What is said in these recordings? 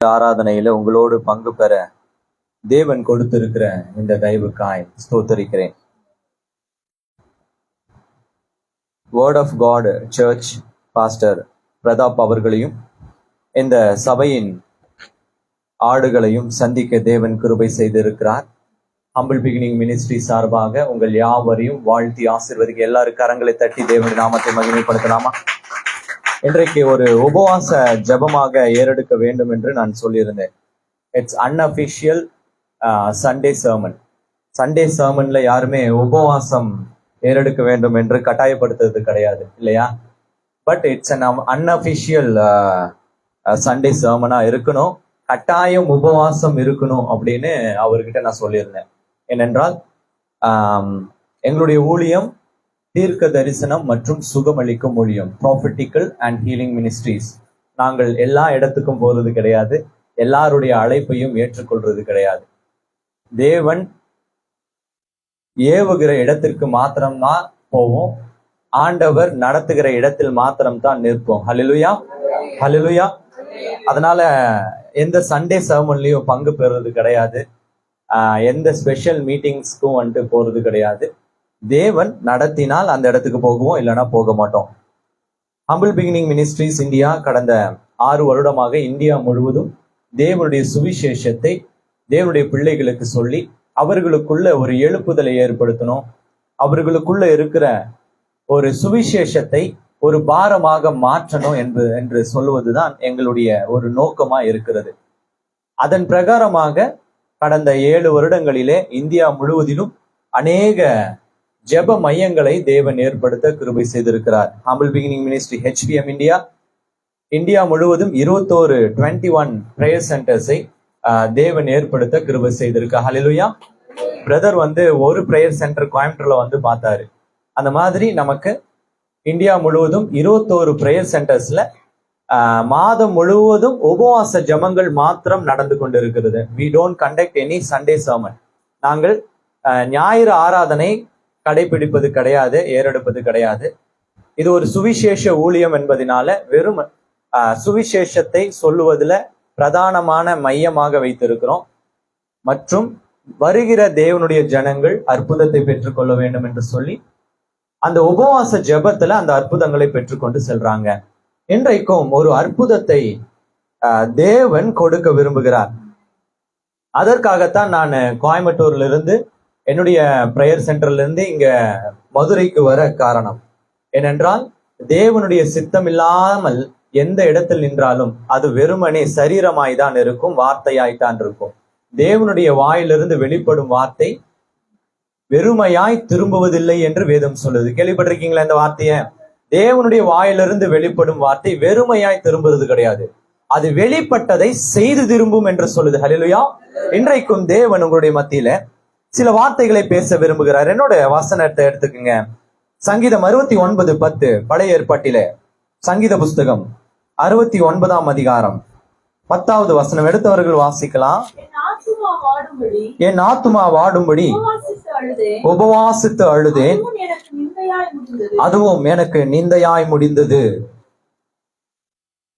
ஆராதனையில உங்களோடு பங்கு பெற தேவன் கொடுத்திருக்கிற இந்த தயவுக்காய் ஸ்தோத்தரிக்கிறேன். Word of God church pastor Pratap அவர்களையும் இந்த சபையின் ஆடுகளையும் சந்திக்க தேவன் கிருபை செய்திருக்கிறார். ஹம்பிள் பிகினிங் மினிஸ்ட்ரி சார்பாக உங்கள் யாவரையும் வாழ்த்தி ஆசீர்வதிக்க எல்லாரும் கரங்களை தட்டி தேவனுடைய நாமத்தை மகிமைப்படுத்தலாமா? இன்றைக்கு ஒரு உபவாச ஜபமாக ஏறெடுக்க வேண்டும் என்று நான் சொல்லியிருந்தேன். It's unofficial Sunday sermon. Sunday சர்மன்ல யாருமே உபவாசம் ஏறெடுக்க வேண்டும் என்று கட்டாயப்படுத்துறது கிடையாது இல்லையா? But it's an unofficial Sunday சர்மனா இருக்கணும், கட்டாயம் உபவாசம் இருக்கணும் அப்படின்னு அவர்கிட்ட நான் சொல்லியிருந்தேன். ஏனென்றால் எங்களுடைய ஊழியம் தீர்க்க தரிசனம் மற்றும் சுகமளிக்கும் ஊழியம், ப்ராஃபெட்டிக்கல் அண்ட் ஹீலிங் மினிஸ்ட்ரீஸ். நாங்கள் எல்லா இடத்துக்கும் போறது கிடையாது, எல்லாருடைய அழைப்பையும் ஏற்றுக்கொள்றது கிடையாது. தேவன் ஏவுகிற இடத்திற்கு மாத்திரம்தான் போவோம், ஆண்டவர் நடத்துகிற இடத்தில் மாத்திரம்தான் நிற்போம். ஹல்லேலூயா, ஹல்லேலூயா. அதனால எந்த சண்டே சர்மன்லயும் பங்கு பெறுறது கிடையாது, எந்த ஸ்பெஷல் மீட்டிங்ஸ்க்கும் வந்துட்டு போறது கிடையாது. தேவன் நடத்தினால் அந்த இடத்துக்கு போகுவோம், இல்லைன்னா போக மாட்டோம். ஹம்பிள் பிகினிங் மினிஸ்ட்ரிஸ் இந்தியா கடந்த 6 வருடமாக இந்தியா முழுவதும் தேவனுடைய சுவிசேஷத்தை தேவனுடைய பிள்ளைகளுக்கு சொல்லி அவர்களுக்குள்ள ஒரு எழுப்புதலை ஏற்படுத்தணும், அவர்களுக்குள்ள இருக்கிற ஒரு சுவிசேஷத்தை ஒரு பாரமாக மாற்றணும் என்று சொல்லுவதுதான் எங்களுடைய ஒரு நோக்கமா இருக்கிறது. அதன் பிரகாரமாக கடந்த 7 வருடங்களிலே இந்தியா முழுவதிலும் அநேக ஜெப மையங்களை தேவன் ஏற்படுத்த கிருபை செய்திருக்கிறார். Humble beginning ministry HPM India முழுவதும் 21 பிரேயர் சென்டர்ஸை தேவன் ஏற்படுத்த கிருபை செய்திருக்கார். ஹல்லேலூயா. பிரதர் ஒரு பிரேயர் சென்டர் கோயம்புத்தூர்ல பார்த்தாரு. அந்த மாதிரி நமக்கு இந்தியா முழுவதும் 21 பிரேயர் சென்டர்ஸ்ல மாதம் முழுவதும் உபவாச ஜபங்கள் மாத்திரம் நடந்து கொண்டிருக்கிறது. we don't conduct any Sunday sermon. நாங்கள் ஞாயிறு ஆராதனை கடைபிடிப்பது கிடையாது, ஏறெடுப்பது கிடையாது. இது ஒரு சுவிசேஷ ஊழியம் என்பதனால வெறும் சுவிசேஷத்தை சொல்லுவதில் பிரதானமான மையமாக வைத்திருக்கிறோம். மற்றும் வருகிற தேவனுடைய ஜனங்கள் அற்புதத்தை பெற்றுக்கொள்ள வேண்டும் என்று சொல்லி அந்த உபவாச ஜெபத்துல அந்த அற்புதங்களை பெற்றுக்கொண்டு செல்றாங்க. இன்றைக்கும் ஒரு அற்புதத்தை தேவன் கொடுக்க விரும்புகிறார். அதற்காகத்தான் நான் கோயம்புத்தூர்ல இருந்து என்னுடைய பிரேயர் சென்டர்ல இருந்து இங்க மதுரைக்கு வர காரணம். ஏனென்றால் தேவனுடைய சித்தம் இல்லாமல் எந்த இடத்தில் நின்றாலும் அது வெறுமனே சரீரமாய்தான் இருக்கும், வார்த்தையாய்த்தான் இருக்கும். தேவனுடைய வாயிலிருந்து வெளிப்படும் வார்த்தை வெறுமையாய் திரும்புவதில்லை என்று வேதம் சொல்லுது. கேள்விப்பட்டிருக்கீங்களா இந்த வார்த்தைய? தேவனுடைய வாயிலிருந்து வெளிப்படும் வார்த்தை வெறுமையாய் திரும்புறது கிடையாது, அது வெளிப்பட்டதை செய்து திரும்பும் என்று சொல்லுது. ஹல்லேலூயா. இன்றைக்கும் தேவன் உங்களுடைய மத்தியில சில வார்த்தைகளை பேச விரும்புகிறார். என்னோட வசனத்தை எடுத்துக்குங்க. சங்கீதம் 69:10 பழைய ஏற்பாட்டிலே சங்கீத புஸ்தகம் 69ஆம் அதிகாரம் 10வது வசனம் எடுத்தவர்கள் வாசிக்கலாம். என் ஆத்துமா வாடும்படி உபவாசித்து அழுதேன், அதுவும் எனக்கு நிந்தையாய் முடிந்தது.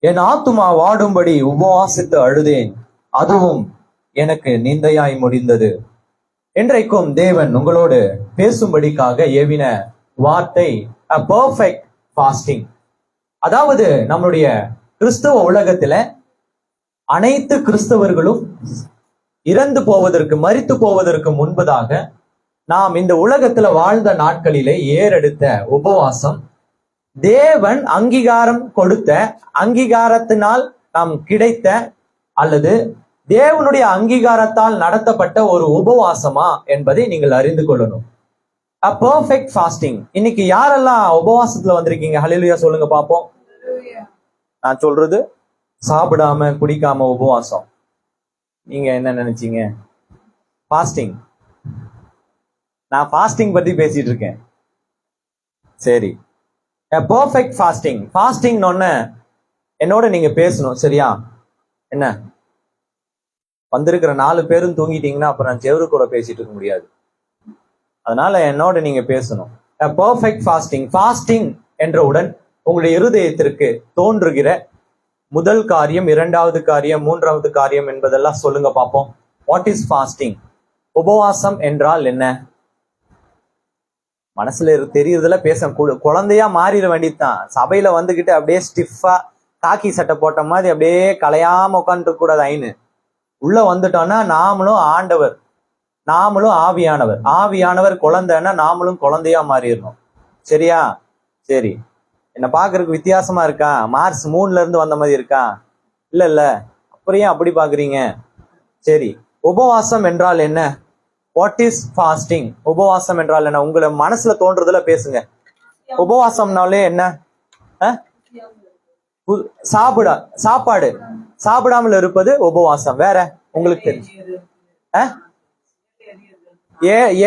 என் ஆத்துமா வாடும்படி உபவாசித்து அழுதேன், அதுவும் எனக்கு நிந்தையாய் முடிந்தது. இன்றைக்கும் தேவன் உங்களோடு பேசும்படிக்காக ஏவின வார்த்தை a perfect fasting. அதாவது நம்முடைய கிறிஸ்தவ உலகத்துல அனைத்து கிறிஸ்தவர்களும் இறந்து போவதற்கு, மரித்து போவதற்கு முன்பதாக நாம் இந்த உலகத்துல வாழ்ந்த நாட்களிலே ஏறெடுத்த உபவாசம் தேவன் அங்கீகாரம் கொடுத்த, அங்கீகாரத்தினால் நாம் கிடைத்த அல்லது தேவனுடைய அங்கீகாரத்தால் நடத்தப்பட்ட ஒரு உபவாசமா என்பதை நீங்கள் அறிந்து கொள்ளணும். a perfect fasting. இன்னைக்கு யாரெல்லாம் உபவாசத்துல வந்திருக்கீங்க? ஹல்லேலூயா சொல்லுங்க பாப்போம். நான் சொல்றது சாப்பிடாம குடிக்காம உபவாசம். நீங்க என்ன நினைச்சீங்க? ஃபாஸ்டிங். நான் ஃபாஸ்டிங் பத்தி பேசிட்டு இருக்கேன். சரி, a perfect fasting. ஃபாஸ்டிங் என்னோட நீங்க பேசணும், சரியா? என்ன வந்திருக்கிற 4 பேரும் தூங்கிட்டீங்கன்னா அப்புறம் நான் செவரு கூட பேசிட்டு இருக்க முடியாது. அதனால என்னோட நீங்க பேசணும். a perfect fasting. ஃபாஸ்டிங் என்றவுடன் உங்களுடைய இருதயத்திற்கு தோன்றுகிற முதல் காரியம், இரண்டாவது காரியம், மூன்றாவது காரியம் என்பதெல்லாம் சொல்லுங்க பார்ப்போம். What is fasting? உபவாசம் என்றால் என்ன? மனசுல தெரியறதுல பேச குழந்தையா மாறிட வேண்டியதுதான். சபையில வந்துகிட்டு அப்படியே ஸ்டிஃபா காக்கி சட்டை போட்ட மாதிரி அப்படியே கலையாம உட்காந்துட்டு கூடாது. ஐனு உள்ள வந்துட்டோம்னா நாமளும் ஆண்டவர், நாமளும் ஆவியானவர், ஆவியானவர் குழந்தைன்னா நாமளும் குழந்தையா மாறிடணும். சரியா? சரி. என்ன பாக்குறதுக்கு வித்தியாசமா இருக்கா? மார்ச் 3ல இருந்து வந்த மாதிரி இருக்கா? இல்ல. அப்புறம் ஏன் அப்படி பாக்குறீங்க? சரி, உபவாசம் என்றால் என்ன? What is fasting? உபவாசம் என்றால் என்ன? உங்களை மனசுல தோன்றதுல பேசுங்க. உபவாசம்னாலே என்ன? சாப்பாடு சாப்பிடாமல் இருப்பது உபவாசம். வேற உங்களுக்கு தெரிஞ்சு?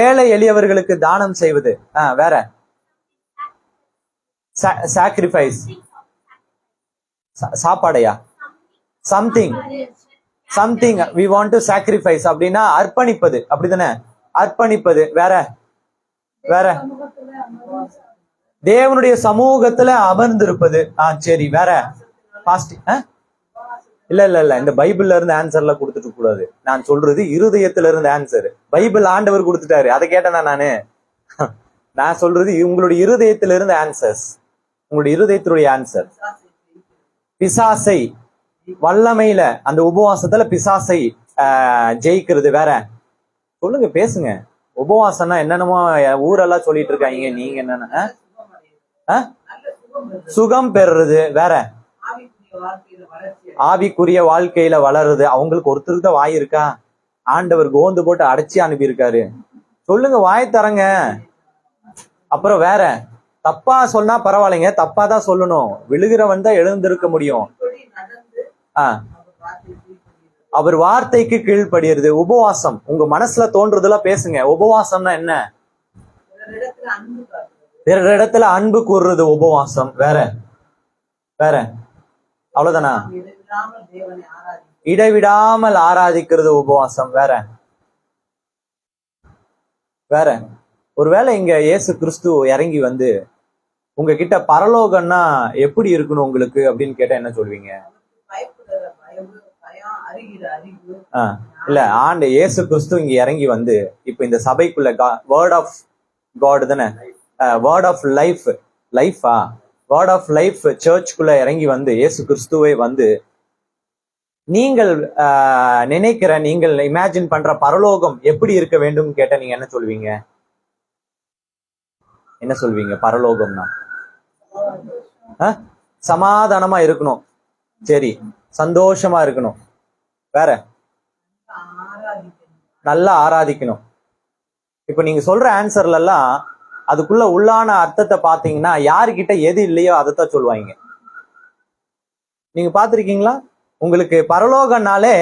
ஏழை எளியவர்களுக்கு தானம் செய்வது. வேற? சாக்ரிஃபைஸ். சாப்பாடையா? Something we want to sacrifice அப்படின்னா அர்ப்பணிப்பது, அப்படிதானே? அர்ப்பணிப்பது. வேற தேவனுடைய சமூகத்துல அமர்ந்திருப்பது. சரி, வேற? ஃபாஸ்டிங். இல்ல இந்த பைபிள்ல இருந்து ஆன்சர்ல கொடுத்துட்டு கூடாது. நான் சொல்றது இருதயத்துல இருந்து ஆன்சர். பைபிள் ஆண்டவர் கொடுத்துட்டாரு, அதை கேட்டேனா நானு? நான் சொல்றது உங்களுடைய இருதயத்துல இருந்து ஆன்சர்ஸ், உங்களுடைய இருதயத்தினுடைய ஆன்சர். பிசாசை வல்லமையில அந்த உபவாசத்துல பிசாசை ஜெயிக்கிறது. வேற சொல்லுங்க, பேசுங்க. உபவாசம்னா என்னென்னமோ ஊரெல்லாம் சொல்லிட்டு இருக்காங்க. நீங்க என்னன்னா சுகம் பெறுறது. வேற? ஆவிக்குரிய வாழ்க்கையில வளருது. அவங்களுக்கு ஒருத்தருக்கு தான் வாய் இருக்கா? ஆண்டவர் கோந்து போட்டு அடைச்சி அனுப்பியிருக்காரு. சொல்லுங்க, வாய் தரங்க. அப்புறம் வேற? தப்பா சொன்னா பரவாயில்லைங்க, தப்பா தான் சொல்லணும். விழுகிறவன் தான் எழுந்திருக்க முடியும். அவர் வார்த்தைக்கு கீழ்படிகிறது. உபவாசம் உங்க மனசுல தோன்றதுல பேசுங்க. உபவாசம்னா என்ன? வேற இடத்துல அன்பு கூறுறது உபவாசம். வேற? அவ்வளவுதானா? இடைவிடாமல் ஆராதிக்கிறது உபவாசம். வேற? ஒருவேளை இங்க இயேசு கிறிஸ்து இறங்கி வந்து உங்ககிட்ட பரலோகம்னா எப்படி இருக்கணும் உங்களுக்கு அப்படின்னு கேட்டா என்ன சொல்வீங்க? இல்ல, ஆண்டு இயேசு கிறிஸ்து இங்க இறங்கி வந்து இப்ப இந்த சபைக்குள்ள வேர்ட் ஆஃப் காட் தானே, வேர்ட் ஆஃப் லைஃப் சர்ச்சுக்குள்ள இறங்கி வந்து இயேசு கிறிஸ்துவை வந்து நீங்கள் நினைக்கிற, நீங்கள் இமேஜின் பண்ற பரலோகம் எப்படி இருக்க வேண்டும் கேட்ட நீங்க என்ன சொல்வீங்க? பரலோகம்னா சமாதானமா இருக்கணும். சரி, சந்தோஷமா இருக்கணும். வேற? நல்லா ஆராதிக்கணும். இப்ப நீங்க சொல்ற ஆன்சர்ல எல்லாம் அதுக்குள்ள உள்ளான அர்த்தத்தை பாத்தீங்கன்னா யாருக்கிட்ட எது இல்லையோ அதைத்தான் சொல்லுவாங்க. நீங்க பாத்திருக்கீங்களா? உங்களுக்கு பரலோகம்னாலே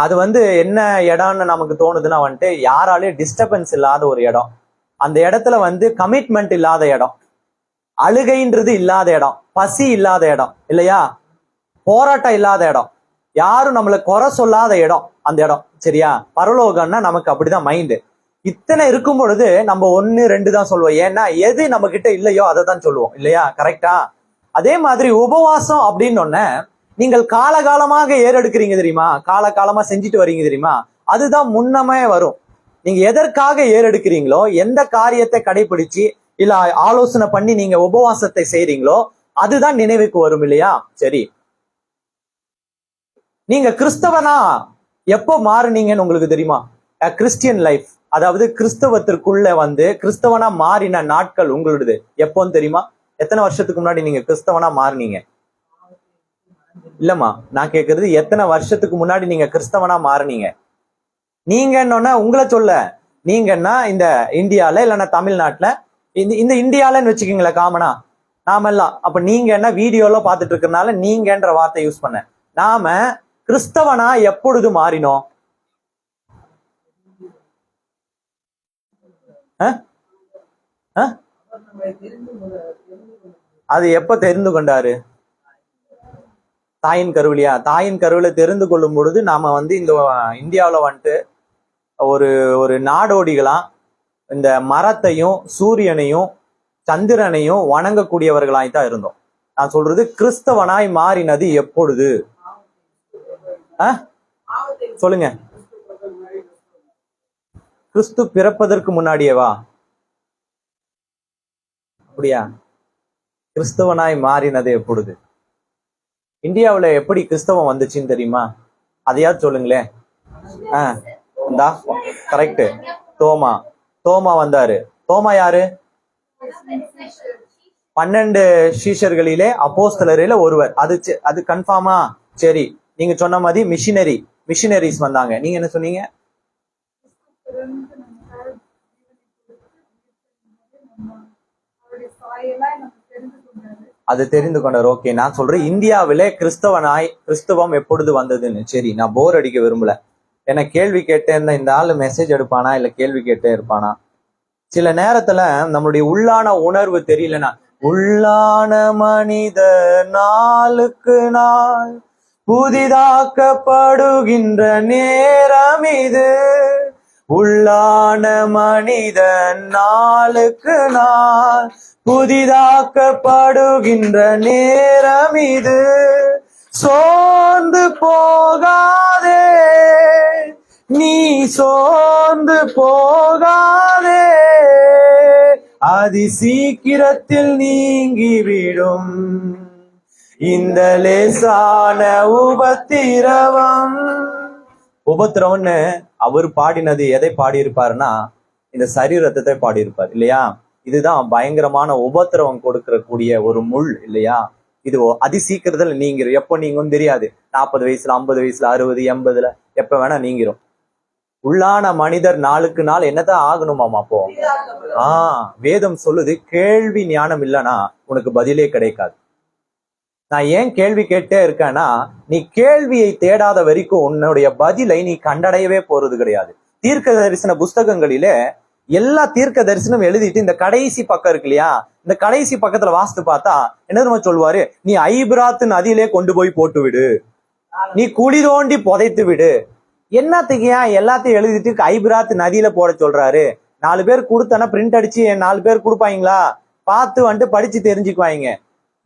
அது வந்து என்ன இடம்னு நமக்கு தோணுதுன்னா வந்துட்டு யாராலே டிஸ்டர்பன்ஸ் இல்லாத ஒரு இடம். அந்த இடத்துல வந்து கமிட்மெண்ட் இல்லாத இடம், அழுகைன்றது இல்லாத இடம், பசி இல்லாத இடம், இல்லையா? போராட்டம் இல்லாத இடம், யாரும் நம்மள குறை சொல்லாத இடம் அந்த இடம். சரியா? பரலோகம்னா நமக்கு அப்படிதான் மைண்டு. இத்தனை இருக்கும் பொழுது நம்ம 1, 2 தான் சொல்லுவோம். ஏன்னா எது நம்ம கிட்ட இல்லையோ அதை தான் சொல்லுவோம், இல்லையா? கரெக்டா? அதே மாதிரி உபவாசம் அப்படின்னு நீங்கள் காலகாலமாக ஏறெடுக்கிறீங்க தெரியுமா? காலகாலமா செஞ்சுட்டு வரீங்க தெரியுமா? அதுதான் முன்னமே வரும். நீங்க எதற்காக ஏறெடுக்கிறீங்களோ, எந்த காரியத்தை கடைபிடிச்சு இல்ல ஆலோசனை பண்ணி நீங்க உபவாசத்தை செய்றீங்களோ அதுதான் நினைவுக்கு வரும், இல்லையா? சரி, நீங்க கிறிஸ்தவனா எப்போ மாறுனீங்கன்னு உங்களுக்கு தெரியுமா? கிறிஸ்டியன் லைஃப், அதாவது கிறிஸ்தவத்திற்குள்ள வந்து கிறிஸ்தவனா மாறின நாட்கள் உங்களுடையது எப்போன்னு தெரியுமா? எத்தனை வருஷத்துக்கு முன்னாடி நீங்க கிறிஸ்தவனா மாறினீங்க? இல்லம்மா, நான் கேட்கறது எத்தனை வருஷத்துக்கு முன்னாடி நீங்க கிறிஸ்தவனா மாறினீங்க? நீங்க என்னன்னா உங்களை சொல்ல, நீங்கன்னா இந்த இந்தியால இல்லைன்னா தமிழ்நாட்டுல, இந்த இந்தியாலன்னு வச்சுக்கீங்களேன் காமனா நாமெல்லாம். அப்ப நீங்க என்ன வீடியோல பாத்துட்டு இருக்கறனால நீங்கன்ற வார்த்தை யூஸ் பண்ண. நாம கிறிஸ்தவனா எப்பொழுது மாறினோம்? அது எப்ப தெரிந்து கொண்டாரு? தாயின் கருவிலையா? தாயின் கருவில தெரிந்து கொள்ளும் பொழுது நாம வந்து இந்த இந்தியாவில வந்துட்டு ஒரு நாடோடிகளாம் இந்த மரத்தையும் சூரியனையும் சந்திரனையும் வணங்கக்கூடியவர்களாய் தான் இருந்தோம். நான் சொல்றது கிறிஸ்தவனாய் மாறினது எப்பொழுது? சொல்லுங்க. கிறிஸ்து பிறப்பதற்கு முன்னாடியேவா? அப்படியா? கிறிஸ்தவனாய் மாறினது எப்பொழுது? இந்தியாவுல எப்படி கிறிஸ்தவம் வந்துச்சுன்னு தெரியுமா? அதையாவது சொல்லுங்களேன். கரெக்ட். தோமா வந்தாரு. தோமா யாரு? 12 சீஷர்களிலே அப்போஸ்தலரிலே ஒருவர். அது கன்ஃபார்மா? சரி, நீங்க சொன்ன மாதிரி மிஷினரிஸ் வந்தாங்க. நீங்க என்ன சொன்னீங்க? அது தெரிந்து கொண்டார். ஓகே, நான் சொல்றேன் இந்தியாவிலே கிறிஸ்தவம் எப்பொழுது வந்ததுன்னு. சரி, நான் போர் அடிக்க விரும்பல. என்ன கேள்வி கேட்டேன், இந்த ஆளு மெசேஜ் எடுப்பானா இல்ல கேள்வி கேட்டே இருப்பானா? சில நேரத்துல நம்மளுடைய உள்ளான உணர்வு தெரியலனா, உள்ளான மனித நாளுக்கு நாள் புதிதாக்கப்படுகின்ற நேரம் இது. உள்ளான மனிதன் நாளுக்கு நாள் புதிதாக்கப்படுகின்ற நேரம் இது. சோர்ந்து போகாதே, நீ சோர்ந்து போகாதே, அதி சீக்கிரத்தில் நீங்கிவிடும் இந்த லேசான உபத்திரவம்னு அவர் பாடினது எதை பாடியிருப்பாருன்னா, இந்த சரீரத்தை பாடியிருப்பார் இல்லையா? இதுதான் பயங்கரமான உபத்திரவம் கொடுக்கிற கூடிய ஒரு முள் இல்லையா? இது அதி சீக்கிரத்துல நீங்கிரும். எப்போ நீங்கும் தெரியாது. 40 வயசுல, 50 வயசுல, 60, 80ல எப்ப வேணா நீங்கிரும். உள்ளான மனிதர் நாளுக்கு நாள் என்னதான் ஆகணுமாமா? அப்போ வேதம் சொல்லுது, கேள்வி ஞானம் இல்லைன்னா உனக்கு பதிலே கிடைக்காது. நான் ஏன் கேள்வி கேட்டே இருக்கேன்னா, நீ கேள்வியை தேடாத வரைக்கும் உன்னுடைய பதிலை நீ கண்டடையவே போறது கிடையாது. தீர்க்க தரிசன புஸ்தகங்களிலே எல்லா தீர்க்க தரிசனம் எழுதிட்டு இந்த கடைசி பக்கம் இருக்கு இல்லையா, இந்த கடைசி பக்கத்துல வாசித்து பார்த்தா என்ன சொல்லுவாரு? நீ ஐபிராத்து நதியிலே கொண்டு போய் போட்டு விடு, நீ குழி தோண்டி புதைத்து விடு. என்னத்துக்கு ஏன் எல்லாத்தையும் எழுதிட்டு ஐபிராத்து நதியில போட சொல்றாரு? 4 பேர் கொடுத்தனா பிரிண்ட் அடிச்சு 4 பேர் கொடுப்பாங்களா? பார்த்து வந்துட்டு படிச்சு தெரிஞ்சுக்குவாங்க.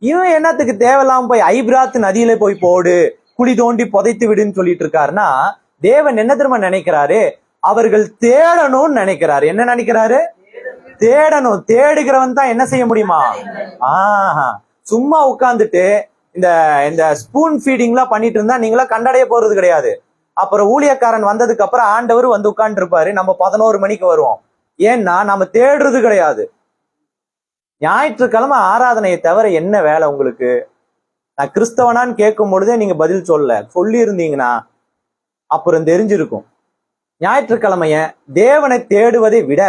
இவன் என்னத்துக்கு தேவையில்லாம போய் ஐபிராத்து நதியில போய் போடு, குழி தோண்டி புதைத்து விடுன்னு சொல்லிட்டு இருக்காருன்னா, தேவன் என்ன தெரியுமா நினைக்கிறாரு? அவர்கள் தேடணும்னு நினைக்கிறாரு. என்ன நினைக்கிறாரு? தேடணும். தேடுகிறவன் தான் என்ன செய்ய முடியுமா? சும்மா உட்கார்ந்துட்டு இந்த ஸ்பூன் ஃபீடிங் எல்லாம் பண்ணிட்டு இருந்தா நீங்களா கண்டடைய போறது கிடையாது. அப்புறம் ஊழியக்காரன் வந்ததுக்கு அப்புறம் ஆண்டவர் வந்து உட்கார்ந்து இருப்பாரு. நம்ம 11 மணிக்கு வருவோம். ஏன்னா நம்ம தேடுறது கிடையாது. ஞாயிற்றுக்கிழமை ஆராதனையை தவிர என்ன வேலை உங்களுக்கு? நான் கிறிஸ்தவனான்னு கேட்கும் பொழுதே நீங்க பதில் சொல்லி இருந்தீங்கன்னா அப்புறம் தெரிஞ்சிருக்கும். ஞாயிற்றுக்கிழமைய தேவனை தேடுவதை விட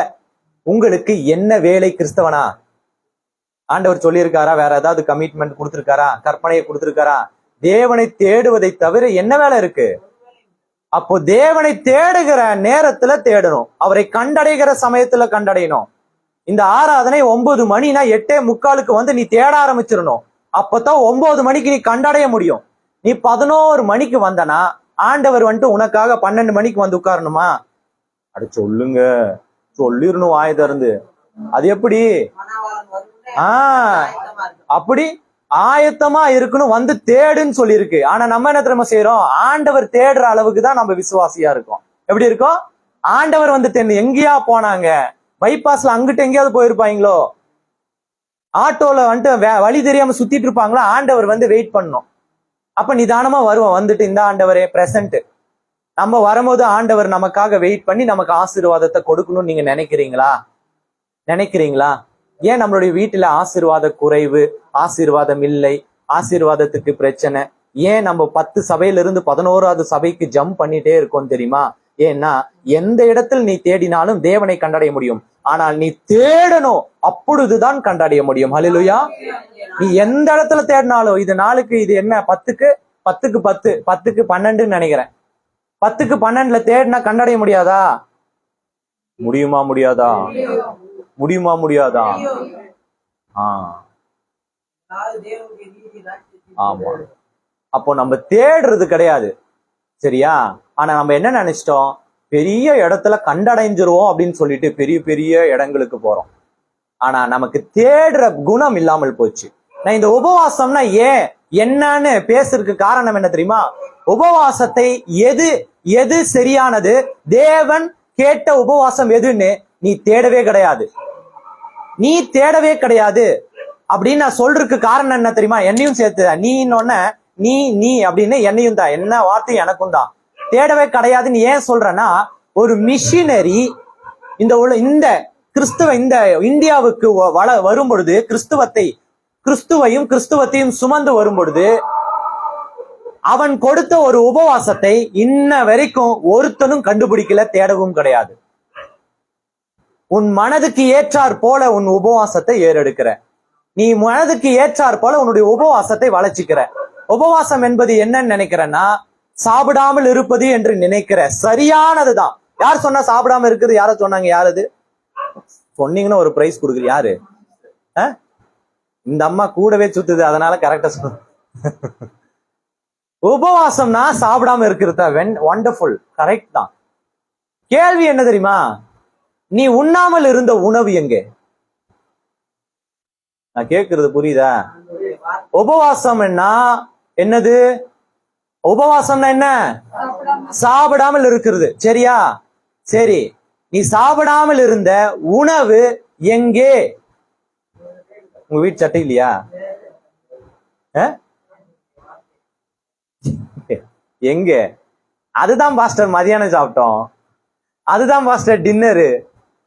உங்களுக்கு என்ன வேலை? கிறிஸ்தவனா? ஆண்டவர் சொல்லியிருக்காரா? வேற ஏதாவது கமிட்மெண்ட் கொடுத்திருக்காரா? கற்பனையை கொடுத்திருக்காரா? தேவனை தேடுவதை தவிர என்ன வேலை இருக்கு? அப்போ தேவனை தேடுகிற நேரத்துல தேடணும், அவரை கண்டடைகிற சமயத்துல கண்டடையணும். இந்த ஆராதனை 9 மணினா 8:45 வந்து நீ தேட ஆரம்பிச்சிடணும். அப்பதான் 9 மணிக்கு நீ கண்டடைய முடியும். நீ 11 மணிக்கு வந்தனா ஆண்டவர் வந்துட்டு உனக்காக 12 மணிக்கு வந்து உட்காரணுமா? அட சொல்லுங்க, சொல்லிடணும் வாயை திறந்து. அது எப்படி? அப்படி ஆயத்தமா இருக்கணும், வந்து தேடுன்னு சொல்லியிருக்கு. ஆனா நம்ம என்ன தெரியுமா செய்யறோம்? ஆண்டவர் தேடுற அளவுக்கு தான் நம்ம விசுவாசியா இருக்கோம். எப்படி இருக்கோம்? ஆண்டவர் வந்து எங்கேயா போனாங்க? பைபாஸ்ல அங்கிட்ட எங்கேயாவது போயிருப்பாங்களோ? ஆட்டோல வந்துட்டு வழி தெரியாம சுத்திட்டு இருப்பாங்களா? ஆண்டவர் வந்து வெயிட் பண்ணணும். அப்ப நிதானமா வருவோம். வந்துட்டு இந்த ஆண்டவரே பிரசன்ட். நம்ம வரும்போது ஆண்டவர் நமக்காக வெயிட் பண்ணி நமக்கு ஆசீர்வாதத்தை கொடுக்கணும்னு நீங்க நினைக்கிறீங்களா? ஏன் நம்மளுடைய வீட்டுல ஆசீர்வாத குறைவு, ஆசீர்வாதம் இல்லை, ஆசீர்வாதத்துக்கு பிரச்சனை? ஏன் நம்ம 10 சபையிலிருந்து 11வது சபைக்கு ஜம்ப் பண்ணிட்டே இருக்கோம் தெரியுமா? ஏன்னா எந்த இடத்தில் நீ தேடினாலும் தேவனை கண்டடைய முடியும். ஆனால் நீ தேடணும், அப்பொழுதுதான் கண்டடைய முடியும். ஹல்லேலூயா. நீ எந்த இடத்துல தேடினாலும், இது நாளுக்கு இது என்ன 10க்கு 10 10க்கு 12 நினைக்கிறேன். 10க்கு 12 தேடினா கண்டடைய முடியாதா? முடியாதா? ஆமா. அப்போ நம்ம தேடுறது கிடையாது, சரியா? ஆனா நம்ம என்ன நினைச்சிட்டோம்? பெரிய இடத்துல கண்டடைஞ்சிருவோம் அப்படின்னு சொல்லிட்டு பெரிய பெரிய இடங்களுக்கு போறோம். ஆனா நமக்கு தேடுற குணம் இல்லாமல் போச்சு. நான் இந்த உபவாசம்னா ஏன் என்னன்னு பேசுறதுக்கு காரணம் என்ன தெரியுமா? உபவாசத்தை எது சரியானது, தேவன் கேட்ட உபவாசம் எதுன்னு நீ தேடவே கிடையாது. அப்படின்னு நான் சொல்றதுக்கு காரணம் என்ன தெரியுமா? என்னையும் சேர்த்து நீ அப்படின்னு என்னையும் தான், என்ன வார்த்தை எனக்கும் தான். தேடவே கிடையாதுன்னு ஏன் சொல்றேன்னா, ஒரு மிஷினரி இந்த இந்தியாவுக்கு வரும் பொழுது, கிறிஸ்துவத்தையும் சுமந்து வரும் பொழுது, அவன் கொடுத்த ஒரு உபவாசத்தை இன்ன வரைக்கும் ஒருத்தனும் கண்டுபிடிக்கல, தேடவும் கிடையாது. உன் மனதுக்கு ஏற்றார் போல உன் உபவாசத்தை ஏறெடுக்கிற, நீ மனதுக்கு ஏற்றார் போல உன்னுடைய உபவாசத்தை வளர்ச்சிக்கிற. உபவாசம் என்பது என்னன்னு நினைக்கிறேன்னா, சாப்பிடாமல் இருப்பது என்று நினைக்கிற. சரியானதுதான். யார் சொன்னா சாப்பிடாம இருக்குது? யார சொன்னாங்க? யாரது சொன்னீங்கன்னா ஒரு பிரைஸ் கொடுக்குற. யாரு? இந்த அம்மா கூடவே சுத்துது, அதனால கரெக்டா சொல்லு. உபவாசம்னா சாப்பிடாம இருக்கிறதா? வண்டர்ஃபுல், கரெக்ட் தான். கேள்வி என்ன தெரியுமா? நீ உண்ணாமல் இருந்த உணவு எங்கே? நான் கேட்கறது புரியுதா? உபவாசம் என்னது? உபவாசம்னா என்ன? சாப்பிடாமல் இருக்கிறது. சரியா? சரி, நீ சாப்பிடாமல் இருந்த உணவு எங்கே? உங்க வீட்டு சட்டை இல்லையா? எங்க? அதுதான் பாஸ்டர் மதியானம் சாப்பிட்டோம், அதுதான் பாஸ்டர் டின்னரு.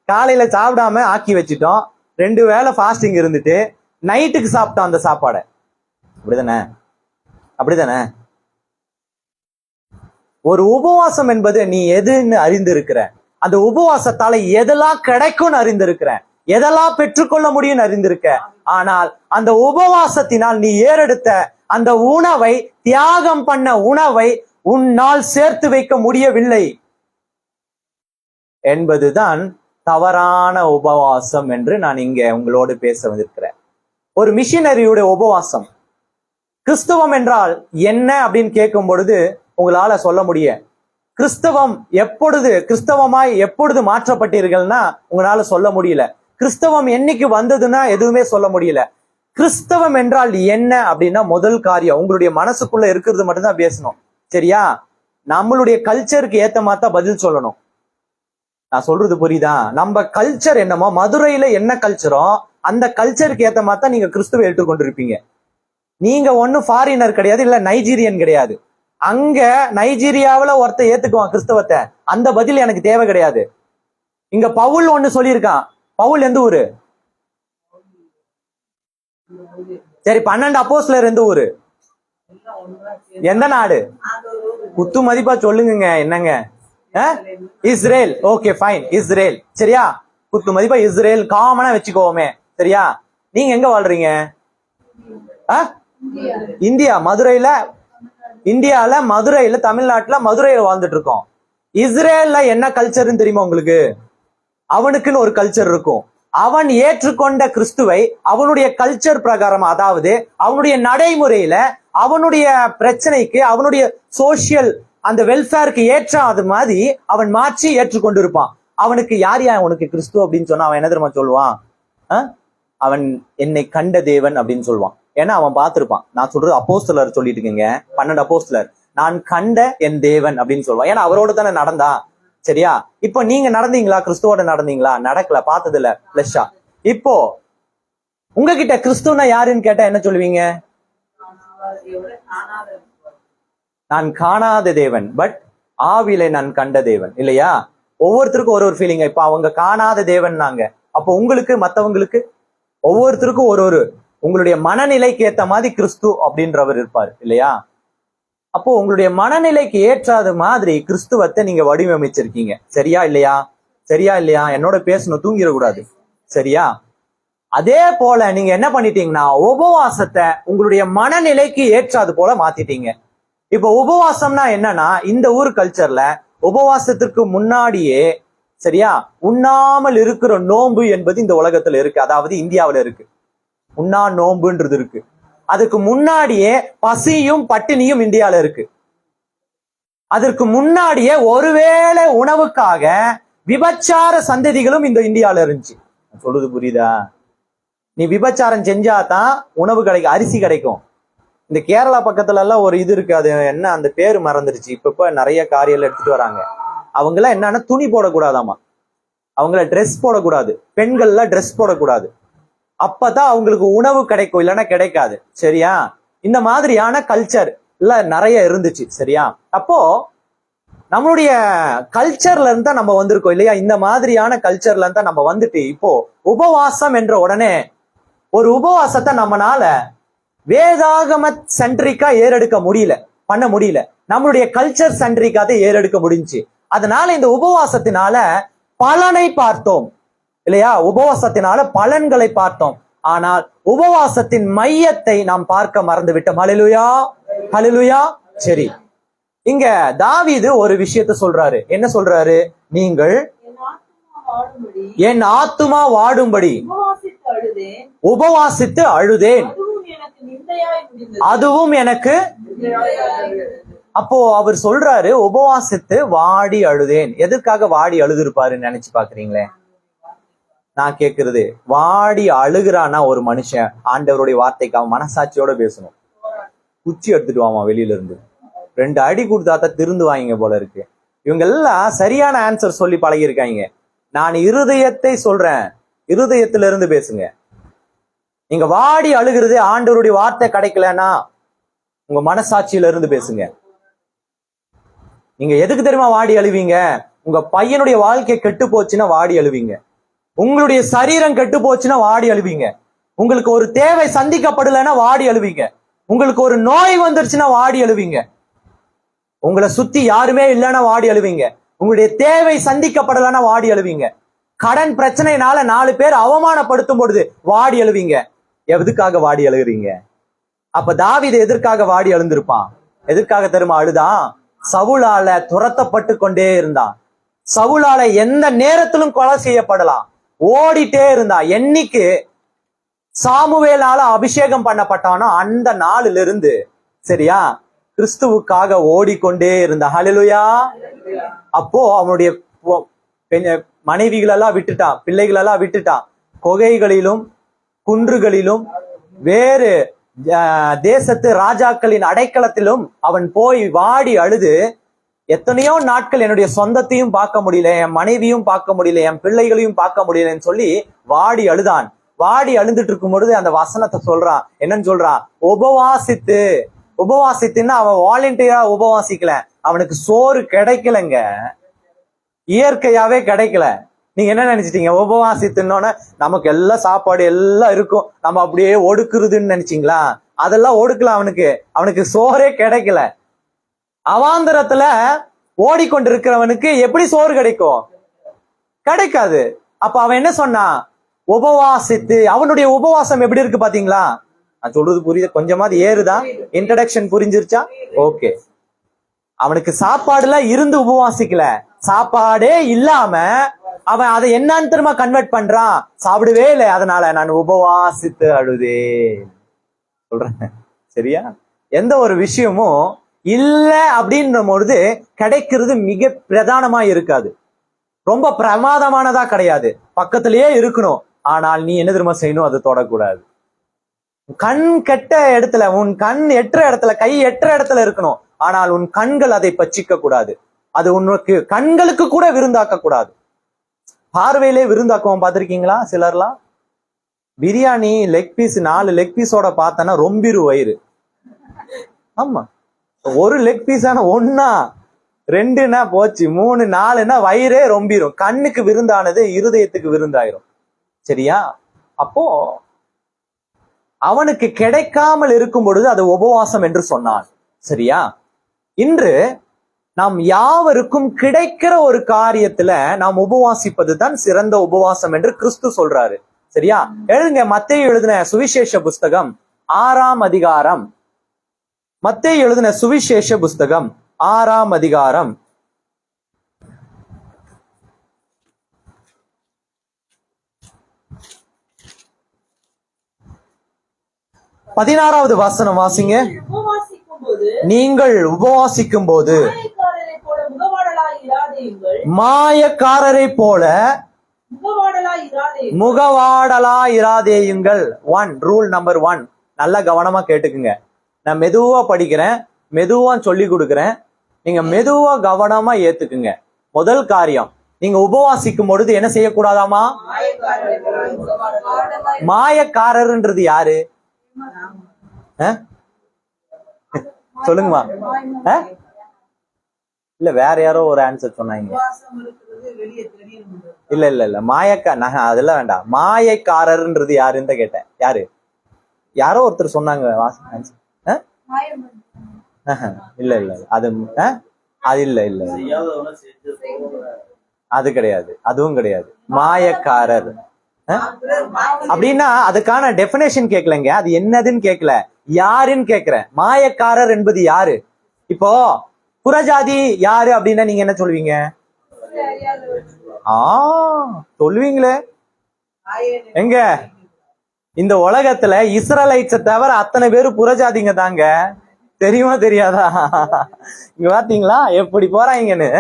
காலையில சாப்பிடாம ஆக்கி வச்சிட்டோம், 2 வேளை ஃபாஸ்டிங் இருந்துட்டு நைட்டுக்கு சாப்பிட்டோம் அந்த சாப்பாடை. அப்படிதானே? ஒரு உபவாசம் என்பது நீ எதுன்னு அறிந்திருக்கிற, அந்த உபவாசத்தால எதெல்லாம் கிடைக்கும்னு அறிந்திருக்கிற, எதெல்லாம் பெற்றுக்கொள்ள முடியும்னு அறிந்திருக்க. ஆனால் அந்த உபவாசத்தினால் நீ ஏறெடுத்த அந்த உணவை, தியாகம் பண்ண உணவை உன்னால் சேர்த்து வைக்க முடியவில்லை என்பதுதான் தவறான உபவாசம் என்று நான் இங்க உங்களோடு பேச வந்திருக்கிறேன். ஒரு மிஷினரியுடைய உபவாசம். கிறிஸ்தவம் என்றால் என்ன அப்படின்னு கேட்கும் பொழுது உங்களால சொல்ல முடியும். கிறிஸ்தவமாய் எப்பொழுது மாற்றப்பட்டீர்கள்னா உங்களால சொல்ல முடியல. கிறிஸ்தவம் என்னைக்கு வந்ததுன்னா எதுவுமே சொல்ல முடியல. கிறிஸ்தவம் என்றால் என்ன அப்படின்னா, முதல் காரியம் உங்களுடைய மனசுக்குள்ள இருக்கிறது மட்டும்தான் பேசணும். சரியா? நம்மளுடைய கல்ச்சருக்கு ஏத்த மாதிரி பதில் சொல்லணும். நான் சொல்றது புரியுதா? நம்ம கல்ச்சர் என்னமோ, மதுரையில என்ன கல்ச்சரோ அந்த கல்ச்சருக்கு ஏத்த மாதிரி தான் நீங்க கிறிஸ்துவ ஏற்றுக்கொண்டிருப்பீங்க. நீங்க ஒன்னும் ஃபாரினர் கிடையாது, இல்ல நைஜீரியன் கிடையாது. அங்க நைஜீரியாவில ஒருத்த ஏத்துக்குவான் கிறிஸ்தவத்தை, அந்த பதில் எனக்கு தேவை கிடையாது. இங்க பவுல் ஒண்ணு சொல்லியிருக்கான். பவுல் எந்த ஊரு? சரி, 12 அப்போஸ்தலர் எந்த ஊரு? எந்த நாடு? குத்து மதிப்பா சொல்லுங்க. என்னங்க? இஸ்ரேல். Okay fine, Israel. சரியா? குத்து மதிப்பா இஸ்ரேல் காமனா வச்சுக்கோமே. சரியா? நீங்க எங்க வாழ்றீங்க? இந்தியா, மதுரையில. இந்தியால மதுரையில, தமிழ்நாட்டுல மதுரையில வாழ்ந்துட்டு இருக்கோம். இஸ்ரேல்ல என்ன கல்ச்சர்னு தெரியுமா உங்களுக்கு? அவனுக்குன்னு ஒரு கல்ச்சர் இருக்கும். அவன் ஏற்றுக்கொண்ட கிறிஸ்துவை அவனுடைய கல்ச்சர் பிரகாரம், அதாவது அவனுடைய நடைமுறையில, அவனுடைய பிரச்சனைக்கு, அவனுடைய சோசியல் அந்த வெல்ஃபேருக்கு ஏற்ற அது மாதிரி அவன் மாற்றி ஏற்றுக்கொண்டு இருப்பான். அவனுக்கு யார் உனக்கு கிறிஸ்து அப்படின்னு சொன்னா அவன் என்ன தெரியுமா சொல்லுவான்? அவன் என்னை கண்ட தேவன் அப்படின்னு சொல்லுவான். ஏன்னா அவன் பார்த்திருப்பான். நான் சொல்றது அப்போஸ்தலர் சொல்லிட்டு இருக்கீங்க, 12 அப்போஸ்தலர். நான் கண்ட என் தேவன் அப்படின்னு சொல்லுவான். ஏன்னா அவரோட தானே நடந்தான். சரியா? இப்போ நீங்க நடந்தீங்களா? கிறிஸ்துவோட நடந்தீங்களா? நடக்கல, பார்த்தது இல்ல பிளஷா. இப்போ உங்ககிட்ட கிறிஸ்துவனா யாருன்னு கேட்டா என்ன சொல்லுவீங்க? நான் காணாத தேவன், பட் ஆவிலை நான் கண்ட தேவன். இல்லையா? ஒவ்வொருத்தருக்கும் ஒரு ஃபீலிங். இப்ப அவங்க காணாத தேவன் நாங்க. அப்போ உங்களுக்கு, மத்தவங்களுக்கு, ஒவ்வொருத்தருக்கும் ஒரு உங்களுடைய மனநிலைக்கு ஏத்த மாதிரி கிறிஸ்து அப்படின்றவர் இருப்பார். இல்லையா? அப்போ உங்களுடைய மனநிலைக்கு ஏற்றாத மாதிரி கிறிஸ்துவத்தை நீங்க வடிவமைச்சிருக்கீங்க. சரியா இல்லையா? சரியா இல்லையா? என்னோட பேசணும், தூங்கிடக்கூடாது. சரியா? அதே போல நீங்க என்ன பண்ணிட்டீங்கன்னா, உபவாசத்தை உங்களுடைய மனநிலைக்கு ஏற்றாது போல மாத்திட்டீங்க. இப்ப உபவாசம்னா என்னன்னா, இந்த ஊர் கல்ச்சர்ல உபவாசத்திற்கு முன்னாடியே, சரியா, உண்ணாமல் இருக்கிற நோன்பு என்பது இந்த உலகத்துல இருக்கு. அதாவது இந்தியாவில இருக்கு. உண்ணா நோன்புன்றது இருக்கு. அதுக்கு முன்னாடியே பசியும் பட்டினியும் இந்தியால இருக்கு. அதற்கு முன்னாடியே ஒருவேளை உணவுக்காக விபச்சார சந்ததிகளும் இந்த இந்தியால இருந்துச்சு. சொல்றது புரியுதா? நீ விபச்சாரம் செஞ்சாதான் உணவு கிடைக்கும், அரிசி கிடைக்கும். இந்த கேரளா பக்கத்துல எல்லாம் ஒரு இது இருக்கு, அது என்ன அந்த பேரு மறந்துருச்சு. இப்ப நிறைய காரியெல்லாம் எடுத்துட்டு வராங்க. அவங்க எல்லாம் என்னன்னா துணி போடக்கூடாதாமா, அவங்கள ட்ரெஸ் போடக்கூடாது, பெண்கள்லாம் ட்ரெஸ் போடக்கூடாது. அப்பதான் அவங்களுக்கு உணவு கிடைக்கும், இல்லைன்னா கிடைக்காது. சரியா? இந்த மாதிரியான கல்ச்சர் எல்லாம் நிறைய இருந்துச்சு. சரியா? அப்போ நம்மளுடைய கல்ச்சர்ல இருந்து தான் நம்ம வந்திருக்கோம் இல்லையா? இந்த மாதிரியான கல்ச்சர்ல இருந்து தான் நம்ம வந்துட்டு இப்போ உபவாசம் என்ற உடனே ஒரு உபவாசத்தை நம்மனால வேதாகம சென்ட்ரிக்கா ஏறெடுக்க முடியல, பண்ண முடியல. நம்மளுடைய கல்ச்சர் சென்ட்ரிக்கா தான் ஏறெடுக்க முடிஞ்சு. அதனால இந்த உபவாசத்தினால பலனை பார்த்தோம் இல்லையா? உபவாசத்தினால பலன்களை பார்த்தோம். ஆனால் உபவாசத்தின் மையத்தை நாம் பார்க்க மறந்து விட்டோம். ஹல்லேலூயா, ஹல்லேலூயா. சரி, இங்க தாவீது ஒரு விஷயத்தை சொல்றாரு. என்ன சொல்றாரு? நீங்கள் என் ஆத்துமா வாடும்படி உபவாசித்து அழுதேன், அதுவும் எனக்கு. அப்போ அவர் சொல்றாரு உபவாசித்து வாடி அழுதேன். எதற்காக வாடி அழுதுருப்பாருன்னு நினைச்சு பாக்குறீங்களே? நான் கேக்குறது, வாடி அழுகிறானா ஒரு மனுஷன் ஆண்டவருடைய வார்த்தைக்கு அவன் மனசாட்சியோட பேசணும். குச்சி எடுத்துட்டு வாமா வெளியில இருந்து, 2 அடி கொடுத்தாத்தான் திருந்து வாங்க போல இருக்கு. இவங்க எல்லாம் சரியான ஆன்சர் சொல்லி பழகிருக்காங்க. நான் இருதயத்தை சொல்றேன், இருதயத்துல இருந்து பேசுங்க. நீங்க வாடி அழுகிறது ஆண்டவருடைய வார்த்தை கிடைக்கலன்னா உங்க மனசாட்சியில இருந்து பேசுங்க. நீங்க எதுக்கு தெரியுமா வாடி அழுவீங்க? உங்க பையனுடைய வாழ்க்கை கெட்டு போச்சுன்னா வாடி அழுவீங்க. உங்களுடைய சரீரம் கெட்டு போச்சுன்னா வாடி அழுவீங்க. உங்களுக்கு ஒரு தேவை சந்திக்கப்படலைன்னா வாடி அழுவீங்க. உங்களுக்கு ஒரு நோய் வந்துருச்சுன்னா வாடி அழுவீங்க. உங்களை சுத்தி யாருமே இல்லைன்னா வாடி அழுவீங்க. உங்களுடைய தேவை சந்திக்கப்படலைன்னா வாடி அழுவீங்க. கடன் பிரச்சனைனால 4 பேர் அவமானப்படுத்தும் பொழுது வாடி அழுவீங்க. எதுக்காக வாடி அழுகிறீங்க? அப்ப தாவீது எதற்காக வாடி அழுந்திருப்பான்? எதற்காக தெரியுமா அழுதான்? சவுலால துரத்தப்பட்டு கொண்டே இருந்தான். சவுலால எந்த நேரத்திலும் கொலை செய்யப்படலாம், ஓடிட்டே இருந்தான். என்னைக்கு சாமுவேலால அபிஷேகம் பண்ணப்பட்டானோ அந்த நாளிலிருந்து இருந்து, சரியா, கிறிஸ்துவுக்காக ஓடிக்கொண்டே இருந்தான். ஹல்லேலூயா. அப்போ அவனுடைய மனைவிகளெல்லாம் விட்டுட்டான், பிள்ளைகளெல்லாம் விட்டுட்டான். குகைகளிலும் குன்றுகளிலும் வேறு தேசத்து ராஜாக்களின் அடைக்கலத்திலும் அவன் போய் வாடி அழுது, எத்தனையோ நாட்கள் என்னுடைய சொந்தத்தையும் பார்க்க முடியல, என் மனைவியும் பார்க்க முடியல, என் பிள்ளைகளையும் பார்க்க முடியலன்னு சொல்லி வாடி அழுதான். வாடி அழுந்துட்டு இருக்கும் பொழுது அந்த வசனத்தை சொல்றான். என்னன்னு சொல்றான்? உபவாசித்து. உபவாசித்துன்னா அவன் வாலண்டியரா உபவாசிக்கல, அவனுக்கு சோறு கிடைக்கலங்க, இயற்கையாவே கிடைக்கல. நீங்க என்ன நினைச்சிட்டீங்க? உபவாசித்துன்னோன்னு நமக்கு எல்லாம் சாப்பாடு எல்லாம் இருக்கும், நம்ம அப்படியே ஒடுக்குறதுன்னு நினைச்சீங்களா? அதெல்லாம் ஒடுக்கல. அவனுக்கு சோறே கிடைக்கல. அவாந்தரத்துல ஓடிக்கொண்டிருக்கிறவனுக்கு எப்படி சோறு கிடைக்கும்? கிடைக்காது. அப்ப அவன் என்ன சொன்னான்? உபவாசித்து. அவனுடைய உபவாசம் எப்படி இருக்கு பாத்தீங்களா? நான் சொல்றது புரியுது? கொஞ்சமாவது ஏறுதா? இன்ட்ரடக்ஷன் புரிஞ்சிருச்சா? ஓகே. அவனுக்கு சாப்பாடுலாம் இருந்து உபவாசிக்கல, சாப்பாடே இல்லாம அவன் அதை என்னன்னு திரும்ப கன்வெர்ட் பண்றான், சாப்பிடவே இல்லை, அதனால நான் உபவாசித்து அழுதேன் சொல்றேன். சரியா? எந்த ஒரு விஷயமும் இல்ல அப்படின்ற பொழுது கிடைக்கிறது மிக பிரதானமா இருக்காது, ரொம்ப பிரமாதமானதா கிடையாது, பக்கத்திலேயே இருக்கணும். ஆனால் நீ என்ன திரும்ப செய்யணும்? அதை தொடக்கூடாது. கண் கெட்ட இடத்துல, உன் கண் எட்டுற இடத்துல, கை எட்டுற இடத்துல இருக்கணும். ஆனால் உன் கண்கள் அதை பச்சிக்க கூடாது. அது உனக்கு கண்களுக்கு கூட விருந்தாக்க கூடாது. பார்வையிலே விருந்தாக்குவோம். பார்த்திருக்கீங்களா? சிலர்லாம் பிரியாணி லெக் பீஸ் 4 லெக் பீஸோட பார்த்தனா ரொம்பிரு வயிறு. ஆமா, ஒரு லெக் பீஸ் ஆனா 1 2னா போச்சு, 3 4னா வயிறே ரொம்பிரும். கண்ணுக்கு விருந்தானது இருதயத்துக்கு விருந்தாயிரும். சரியா? அப்போ அவனுக்கு கிடைக்காமல் இருக்கும் பொழுது அது உபவாசம் என்று சொன்னான். சரியா? இன்று நாம் யாவருக்கும் கிடைக்கிற ஒரு காரியத்துல நாம் உபவாசிப்பது தான் சிறந்த உபவாசம் என்று கிறிஸ்து சொல்றாரு. சரியா? எழுதுங்க, மத்தேயு எழுதின சுவிசேஷ புஸ்தகம் 6ஆம் அதிகாரம். மத்தேயு எழுதின சுவிசேஷ புஸ்தகம் 6ஆம் அதிகாரம் 16வது வசனம் வாசிங்க. நீங்கள் உபவாசிக்கும் போது மாயக்காரரை போல முகவாடலா இராதேயுங்கள். Rule number 1. நல்லா கவனமா கேட்டுக்குங்க. நான் மெதுவா படிக்கிறேன், மெதுவா சொல்லி கொடுக்கிறேன், நீங்க மெதுவா கவனமா ஏத்துக்குங்க. முதல் காரியம், நீங்க உபவாசிக்கும் பொழுது என்ன செய்யக்கூடாதாமா? மாயக்காரர்ன்றது யாரு? சொல்லுங்கம்மா. இல்ல வேற யாரோ ஒரு ஆன்சர் சொன்னாங்க. இல்ல இல்ல இல்ல அதெல்லாம் வேண்டாம். மாயக்காரர்ன்றது யாருன்னு கேட்டேன். யாரோ ஒருத்தர் சொன்னாங்க. இல்ல இல்ல அது இல்ல இல்ல அது கிடையாது, அதுவும் கிடையாது. மாயக்காரர் அப்படின்னா அதுக்கான டெபினேஷன் கேட்கலங்க, அது என்னதுன்னு கேட்கல, யாருன்னு கேட்கிறேன். மாயக்காரர் என்பது யாரு? இப்போ புறஜாதி யாரு அப்படின்னா நீங்க என்ன சொல்லுவீங்க? சொல்லுவீங்களே. எங்க இந்த உலகத்துல இஸ்ரேலைட்ஸை தவிர அத்தனை பேரு புறஜாதிங்க தாங்க. தெரியுமா தெரியாதா? இங்க பாத்தீங்களா எப்படி போறாங்கன்னு.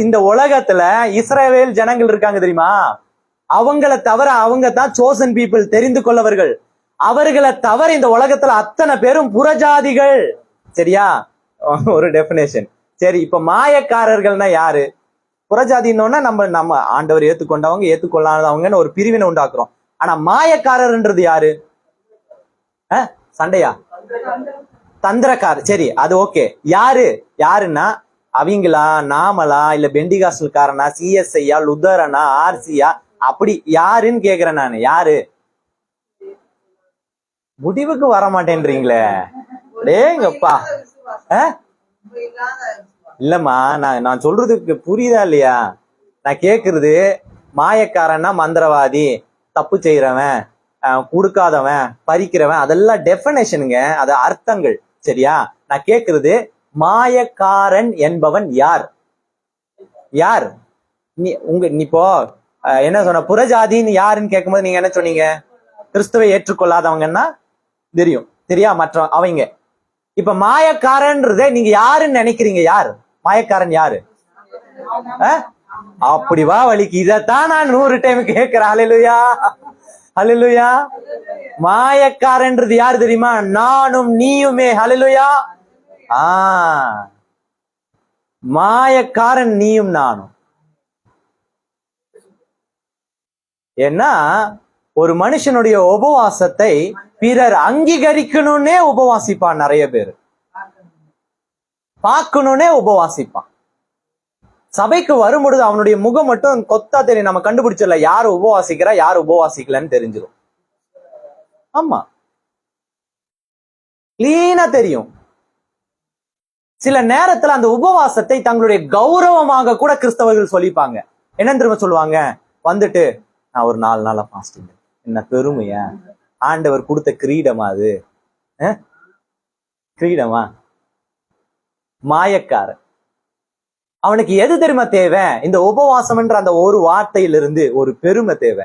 இந்த உலகத்துல இஸ்ரவேல் ஜனங்கள் இருக்காங்க தெரியுமா? அவங்கள தவிர அவங்க தான் சோசன் பீப்புள், தெரிந்து கொள்ளவர்கள். அவர்களை தவிர இந்த உலகத்துல அத்தனை பேரும் புறஜாதிகள். சரியா? ஒரு டெபினேஷன். சரி, இப்ப மாயக்காரர்கள்னா யாரு? புறஜாதின்னொன்னா நம்ம ஆண்டவர் ஏத்துக்கொண்டவங்க ஏத்துக்கொள்ளாதவங்கன்னு ஒரு பிரிவினை உண்டாக்குறோம். ஆனா மாயக்காரர்ன்றது யாரு? சண்டையா? தந்திரக்காரர். சரி, அது ஓகே. யாருன்னா அவங்களா, நாமலா, இல்ல பெண்டிகாஸ்டல்காரனா, சிஎஸ்ஐயா, லுதரனா, ஆர்சியா, அப்படி யாருன்னு கேக்குறேன் நானு. யாரு? முடிவுக்கு வர மாட்டேன்றீங்களே. டேங்கப்பா. இல்லம்மா, நான் சொல்றதுக்கு புரியுதா இல்லையா? நான் கேக்குறது, மாயக்காரன்னா மந்திரவாதி, தப்பு செய்யறவன், கொடுக்காதவன், பறிக்கிறவன், அதெல்லாம் டெபினேஷனுங்க, அது அர்த்தங்கள். சரியா? நான் கேக்குறது, மாயக்காரன் என்பவன் யார்? நீ இப்போ என்ன சொன்ன? புறஜாதின்னு யாருன்னு கேட்கும்போது நீங்க என்ன சொன்னீங்க? கிறிஸ்துவை ஏற்றுக்கொள்ளாதவங்கன்னா தெரியா மற்ற அவங்க. இப்ப மாயக்காரன்றத நீங்க யாருன்னு நினைக்கிறீங்க? யார் மாயக்காரன்? யாரு? அப்படி வா வலிக்கு. இதத்தான் நான் 100 டைம் கேட்கிறேன். ஹல்லேலூயா, ஹல்லேலூயா. மாயக்காரன்றது யாரு தெரியுமா? நானும் நீயுமே. ஹல்லேலூயா. மாயக்காரன் நீயும் நானும். ஏன்னா ஒரு மனுஷனுடைய உபவாசத்தை பிறர் அங்கீகரிக்கணும்னே உபவாசிப்பான். நிறைய பேர் பார்க்கணும்னே உபவாசிப்பான். சபைக்கு வரும்பொழுது அவனுடைய முகம் மட்டும் கொத்தா தெரியும். நம்ம கண்டுபிடிச்சிடல யாரு உபவாசிக்கிறா யாரு உபவாசிக்கலன்னு தெரிஞ்சிடும். ஆமா, கிளீனா தெரியும். சில நேரத்துல அந்த உபவாசத்தை தங்களுடைய கௌரவமாக கூட கிறிஸ்தவர்கள் சொல்லிப்பாங்க. என்ன திரும்ப சொல்லுவாங்க? வந்துட்டு நான் ஒரு 4 நாளா பாஸ்டிங். என்ன பெருமையா? ஆண்டவர் கொடுத்த கிரீடமா அது? கிரீடமா? மாயக்காரன். அவனுக்கு எது தெரியுமா தேவை? இந்த உபவாசம் என்ற அந்த ஒரு வார்த்தையிலிருந்து ஒரு பெருமை தேவை.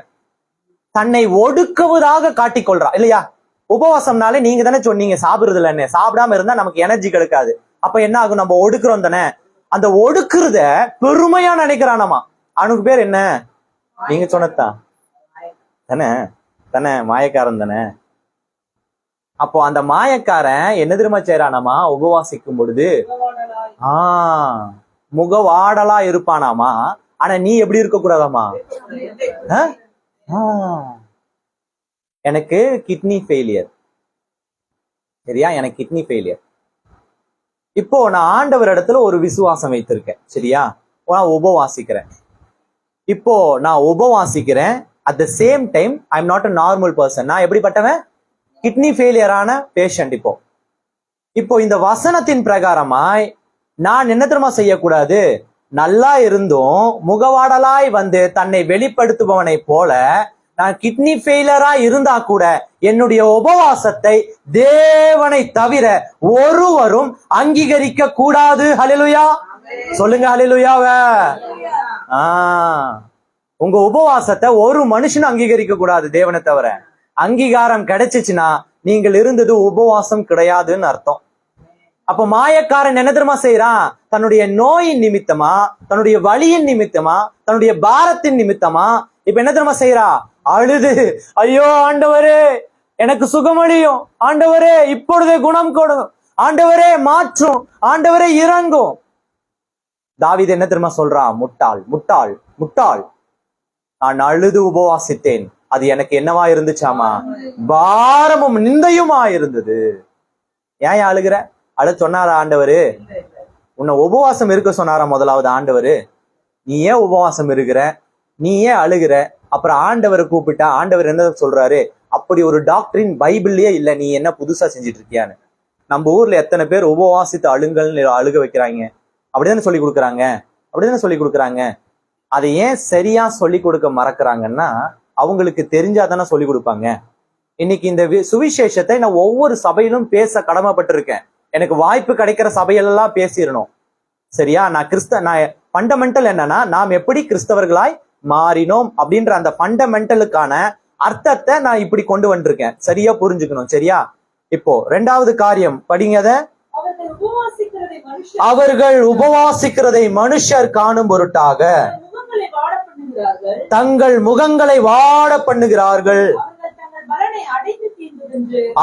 தன்னை ஒடுக்குவதாக காட்டிக்கொள்றா இல்லையா? உபவாசம்னாலே நீங்க தானே சொன்னீங்க சாப்பிடுறது இல்லைன்னு. சாப்பிடாம இருந்தா நமக்கு எனர்ஜி கிடைக்காது. அப்ப என்ன ஆகும்? நம்ம ஒடுக்குறோம் தானே. அந்த ஒடுக்குறத பெருமையா நினைக்கிறானாமா. அவனுக்கு பேர் என்ன? நீங்க சொன்னதான் தானே மாயக்காரன் தானே. அப்போ அந்த மாயக்காரன் என்ன தெரியுமா செய்யறானாமா? உபவாசிக்கும் பொழுது முகவாடலா இருப்பானாமா. ஆனா நீ எப்படி இருக்க கூடாதாமா? எனக்கு கிட்னி ஃபெயிலியர். சரியா? எனக்கு கிட்னி ஃபெயிலியர். இப்போ நான் ஆண்டவர் இடத்துல ஒரு விசுவாசம் வைத்திருக்கேன். சரியா? நான் உபவாசிக்கிறேன். இப்போ நான் உபவாசிக்கிறேன். At the same time I am not a normal person. நான் எப்படிப்பட்டவன்? கிட்னி ஃபெயிலியரான பேஷண்ட். இப்போ இந்த வசனத்தின் பிரகாரமாய் நான் என்ன தெரியுமா செய்யக்கூடாது? நல்லா இருந்தும் முகவாடலாய் வந்து தன்னை வெளிப்படுத்துபவனை போல நான் கிட்னி ஃபெயிலியரா இருந்தா கூட என்னுடைய உபவாசத்தை தேவனை தவிர ஒருவரும் அங்கீகரிக்க கூடாது. ஹல்லேலூயா சொல்லுங்க. ஹல்லேலூயாவ. உங்க உபவாசத்தை ஒரு மனுஷனும் அங்கீகரிக்க கூடாது தேவனை தவிர. அங்கீகாரம் கிடைச்சிச்சுன்னா நீங்கள் இருந்தது உபவாசம் கிடையாதுன்னு அர்த்தம். அப்ப மாயக்காரன் என்ன தெரியுமா செய்யறான்? தன்னுடைய நோயின் நிமித்தமா, தன்னுடைய வலியின் நிமித்தமா, தன்னுடைய பாரத்தின் நிமித்தமா இப்ப என்ன தெரியுமா செய்யறா? அழுது, ஐயோ ஆண்டவரே எனக்கு சுகமளியும், ஆண்டவரே இப்பொழுதே குணம் கொடும், ஆண்டவரே மாற்றும், ஆண்டவரே இறங்கும். தாவீது என்ன தெரியுமா சொல்றான்? முட்டாள் முட்டாள் முட்டாள், நான் அழுது உபவாசித்தேன், அது எனக்கு என்னவா இருந்துச்சாமா? பாரமும் நிந்தையுமா இருந்தது. ஏன் அழுகிற? அழ சொன்னாரா ஆண்டவரு? உன்னை உபவாசம் இருக்க சொன்னாரா முதலாவது ஆண்டவரு? நீ ஏன் உபவாசம் இருக்கிற? நீ ஏன் அழுகிற? அப்புறம் ஆண்டவரை கூப்பிட்டா ஆண்டவர் என்ன சொல்றாரு? அப்படி ஒரு டாக்டரின் பைபிள்லயே இல்ல, நீ என்ன புதுசா செஞ்சுட்டு இருக்கியான்னு. நம்ம ஊர்ல எத்தனை பேர் உபவாசித்து அழுங்கல்னு அழுக வைக்கிறாங்க? அப்படிதானே சொல்லி கொடுக்குறாங்க, அப்படிதானே சொல்லி கொடுக்குறாங்க. அதை ஏன் சரியா சொல்லி கொடுக்க மறக்கிறாங்கன்னா, அவங்களுக்கு தெரிஞ்சாதானே சொல்லி கொடுப்பாங்க. இன்னைக்கு இந்த சுவிசேஷத்தை நான் ஒவ்வொரு சபையிலும் பேச கடமைப்பட்டிருக்கேன். எனக்கு வாய்ப்பு கிடைக்கிற சபையெல்லாம் பேசிடணும். சரியா? நான் ஃபண்டமெண்டல் என்னன்னா, நாம் எப்படி கிறிஸ்தவர்களாய் மாறினோம் அப்படின்ற அந்த ஃபண்டமெண்டலுக்கான அர்த்தத்தை நான் இப்படி கொண்டு வந்திருக்கேன். சரியா புரிஞ்சுக்கணும். சரியா? இப்போ 2வது காரியம் படிங்கத. அவர்கள் உபவாசிக்கிறதை மனுஷர் காணும் பொருட்டாக தங்கள் முகங்களை வாட பண்ணுகிறார்கள்.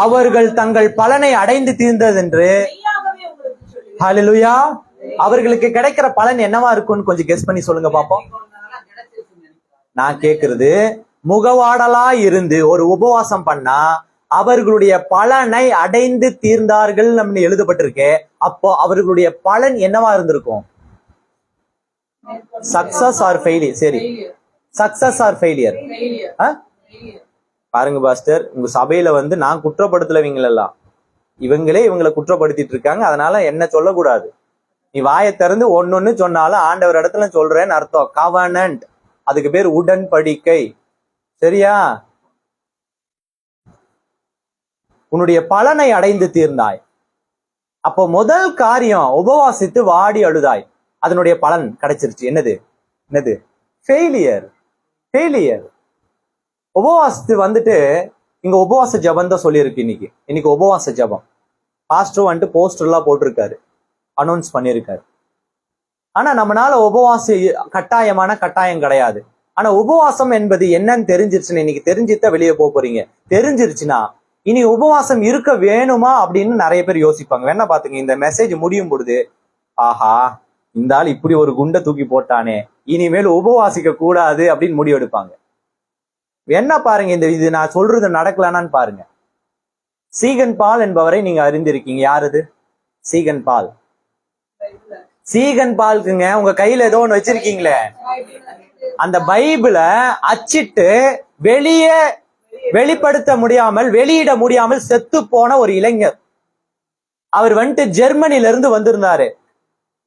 அவர்கள் தங்கள் பலனை அடைந்து தீர்ந்ததென்று. ஹல்லேலூயா. அவர்களுக்கு கிடைக்கிற பலன் என்னவா இருக்கும்னு கொஞ்சம் கெஸ் பண்ணி சொல்லுங்க பாப்போம். நான் கேக்குறது, முகவாடலா இருந்து ஒரு உபவாசம் பண்ணா அவர்களுடைய பலனை அடைந்து தீர்ந்தார்கள் நம்ம எழுதப்பட்டிருக்கு. அப்போ அவர்களுடைய பலன் என்னவா இருந்திருக்கும்? Success or failure? சரி, சக்சஸ் ஆர் ஃபெயிலியர்? பாருங்க பாஸ்டர், உங்க சபையில நான் குற்றப்படுத்தலவங்களெல்லாம் இவங்களே இவங்களை குற்றப்படுத்திட்டு இருக்காங்க, அதனால என்ன சொல்லக்கூடாது. நீ வாயை திறந்து ஒன்னொன்னு சொன்னாலும் ஆண்டவர் இடத்துல சொல்றேன்னு அர்த்தம். கவனன்ட், அதுக்கு பேர் உடன்படிக்கை. சரியா? உன்னுடைய பலனை அடைந்து தீர்ந்தாய். அப்போ முதல் காரியம், உபவாசித்து வாடி அழுதாய், அதனுடைய பலன் கிடைச்சிருச்சு. என்னது? என்னது? ஃபெயிலியர். ஃபெயிலியர். உபவாசித்து இங்க உபவாச ஜபம் தான் சொல்லியிருக்கு. இன்னைக்கு உபவாச ஜபம் பாஸ்டர் போஸ்டர் எல்லாம் போட்டிருக்காரு, அனௌன்ஸ் பண்ணியிருக்காரு. ஆனா நம்மளால உபவாசம் கட்டாயமான கட்டாயம் கிடையாது. ஆனா உபவாசம் என்பது என்னன்னு தெரிஞ்சிருச்சுன்னு இன்னைக்கு தெரிஞ்சுதான் வெளியே போறீங்க. தெரிஞ்சிருச்சுன்னா இனி உபவாசம் இருக்க வேணுமா அப்படின்னு நிறைய பேர் யோசிப்பாங்க. வேணா பாத்துங்க, இந்த மெசேஜ் முடியும் பொழுது, ஆஹா இந்த ஆள் இப்படி ஒரு குண்டை தூக்கி போட்டானே, இனிமேல் உபவாசிக்க கூடாது அப்படின்னு முடிவெடுப்பாங்க. என்ன பாருங்க, இது நான் சொல்றது நடக்கலான்னு பாருங்க. சீகன் பால் என்பவரை நீங்க அறிந்திருக்கீங்க. யாரு? சீகன் பால். சீகன் பால்க்குங்க உங்க கையில ஏதோ ஒண்ணு வச்சிருக்கீங்களே, அந்த பைபிளை அச்சிட்டு வெளிப்படுத்த முடியாமல், வெளியிட முடியாமல் செத்து போன ஒரு இளைஞர். அவர் ஜெர்மனில இருந்து வந்திருந்தாரு.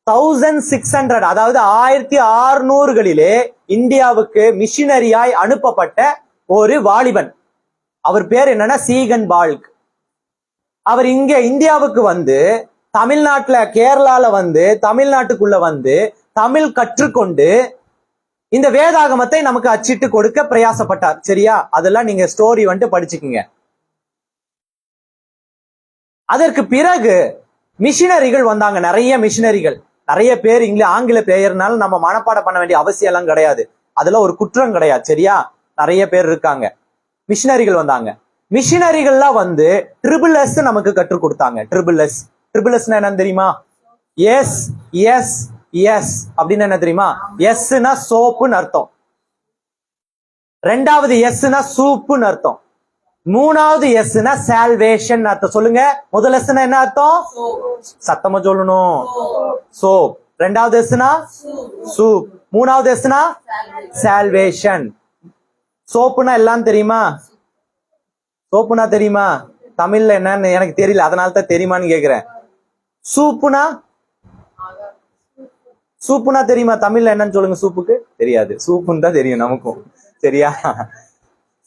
1600, அதாவது 1600களிலே இந்தியாவுக்கு மிஷினரியாய் அனுப்பப்பட்ட ஒரு வாலிபன். அவர் பேர் என்னன்னா சீகன் பால்க். அவர் இங்க இந்தியாவுக்கு தமிழ்நாட்டுல, கேரளால தமிழ்நாட்டுக்குள்ள தமிழ் கற்றுக்கொண்டு இந்த வேதாகமத்தை நமக்கு அச்சிட்டு கொடுக்க பிரயாசப்பட்டார். சரியா? அதெல்லாம் நீங்க ஸ்டோரி படிச்சுக்குங்க. அதற்கு பிறகு மிஷினரிகள் வந்தாங்க. நிறைய மிஷினரிகள், நிறைய பேர் ஆங்கில பெயர்னால நம்ம மனப்பாடம் பண்ண வேண்டிய அவசியம் எல்லாம் கிடையாது. அதுல ஒரு குற்றம் கிடையாது. சரியா? நிறைய பேர் இருக்காங்க. மிஷினரிகள் வந்தாங்க. மிஷினரிகள்லாம் ட்ரிபிள் எஸ் நமக்கு கற்றுக் கொடுத்தாங்க. Triple S. ட்ரிபிள் எஸ் என்னன்னு தெரியுமா? எஸ் எஸ் எஸ் அப்படின்னு என்ன தெரியுமா? எஸ்னா சோப்புன்னு அர்த்தம். 2வது எஸ்னா சூப்புன்னு அர்த்தம். 3வது எஸ்னா சால்வேஷன் அர்த்தம். சொல்லுங்க, முதல் எஸ்னா என்ன அர்த்தம்? சத்தமா சொல்லணும். சோப். 2வது எஸ்னா சூப். 3வது எஸ்னா சால்வேஷன். சோப்புனா எல்லாம் தெரியுமா? சோப்புனா தெரியுமா? தமிழ்ல என்னன்னு எனக்கு தெரியல, அதனால தான் தெரியுமான்னு கேக்குறேன். சூப்புனா? சூப்புனா தெரியுமா? தமிழ்ல என்னன்னு சொல்லுங்க. சூப்புக்கு தெரியாது, சூப்புன்னு தான் தெரியும் நமக்கும். சரியா?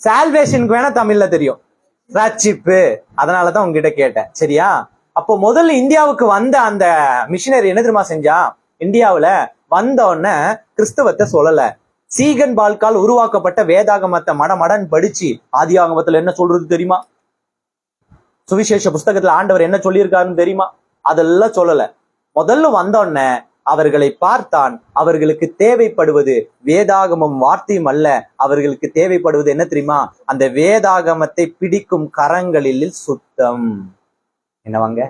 சால்வேஷனுக்கு வேணா தமிழ்ல தெரியும், ரட்சிப்பு. அதனாலதான் உங்ககிட்ட கேட்டேன். சரியா? அப்போ முதல்ல இந்தியாவுக்கு அந்த மிஷினரி என்ன தெரியுமா செஞ்சா? இந்தியாவுல உடனே கிறிஸ்தவத்தை சொல்லல. சீகன் பால்கால் உருவாக்கப்பட்ட வேதாகமத்தை மடமடன் படிச்சு, ஆதியாகமத்துல என்ன சொல்றது தெரியுமா? சுவிசேஷ புஸ்தகத்துல ஆண்டவர் என்ன சொல்லியிருக்காருன்னு தெரியுமா? அதெல்லாம் சொல்லல. முதல்ல வந்தோடனே அவர்களை பார்த்தான். அவர்களுக்கு தேவைப்படுவது வேதாகமம் வார்த்தையும் அல்ல, அவர்களுக்கு தேவைப்படுவது என்ன தெரியுமா? அந்த வேதாகமத்தை பிடிக்கும் கரங்களில் சுத்தம். என்னவாங்க?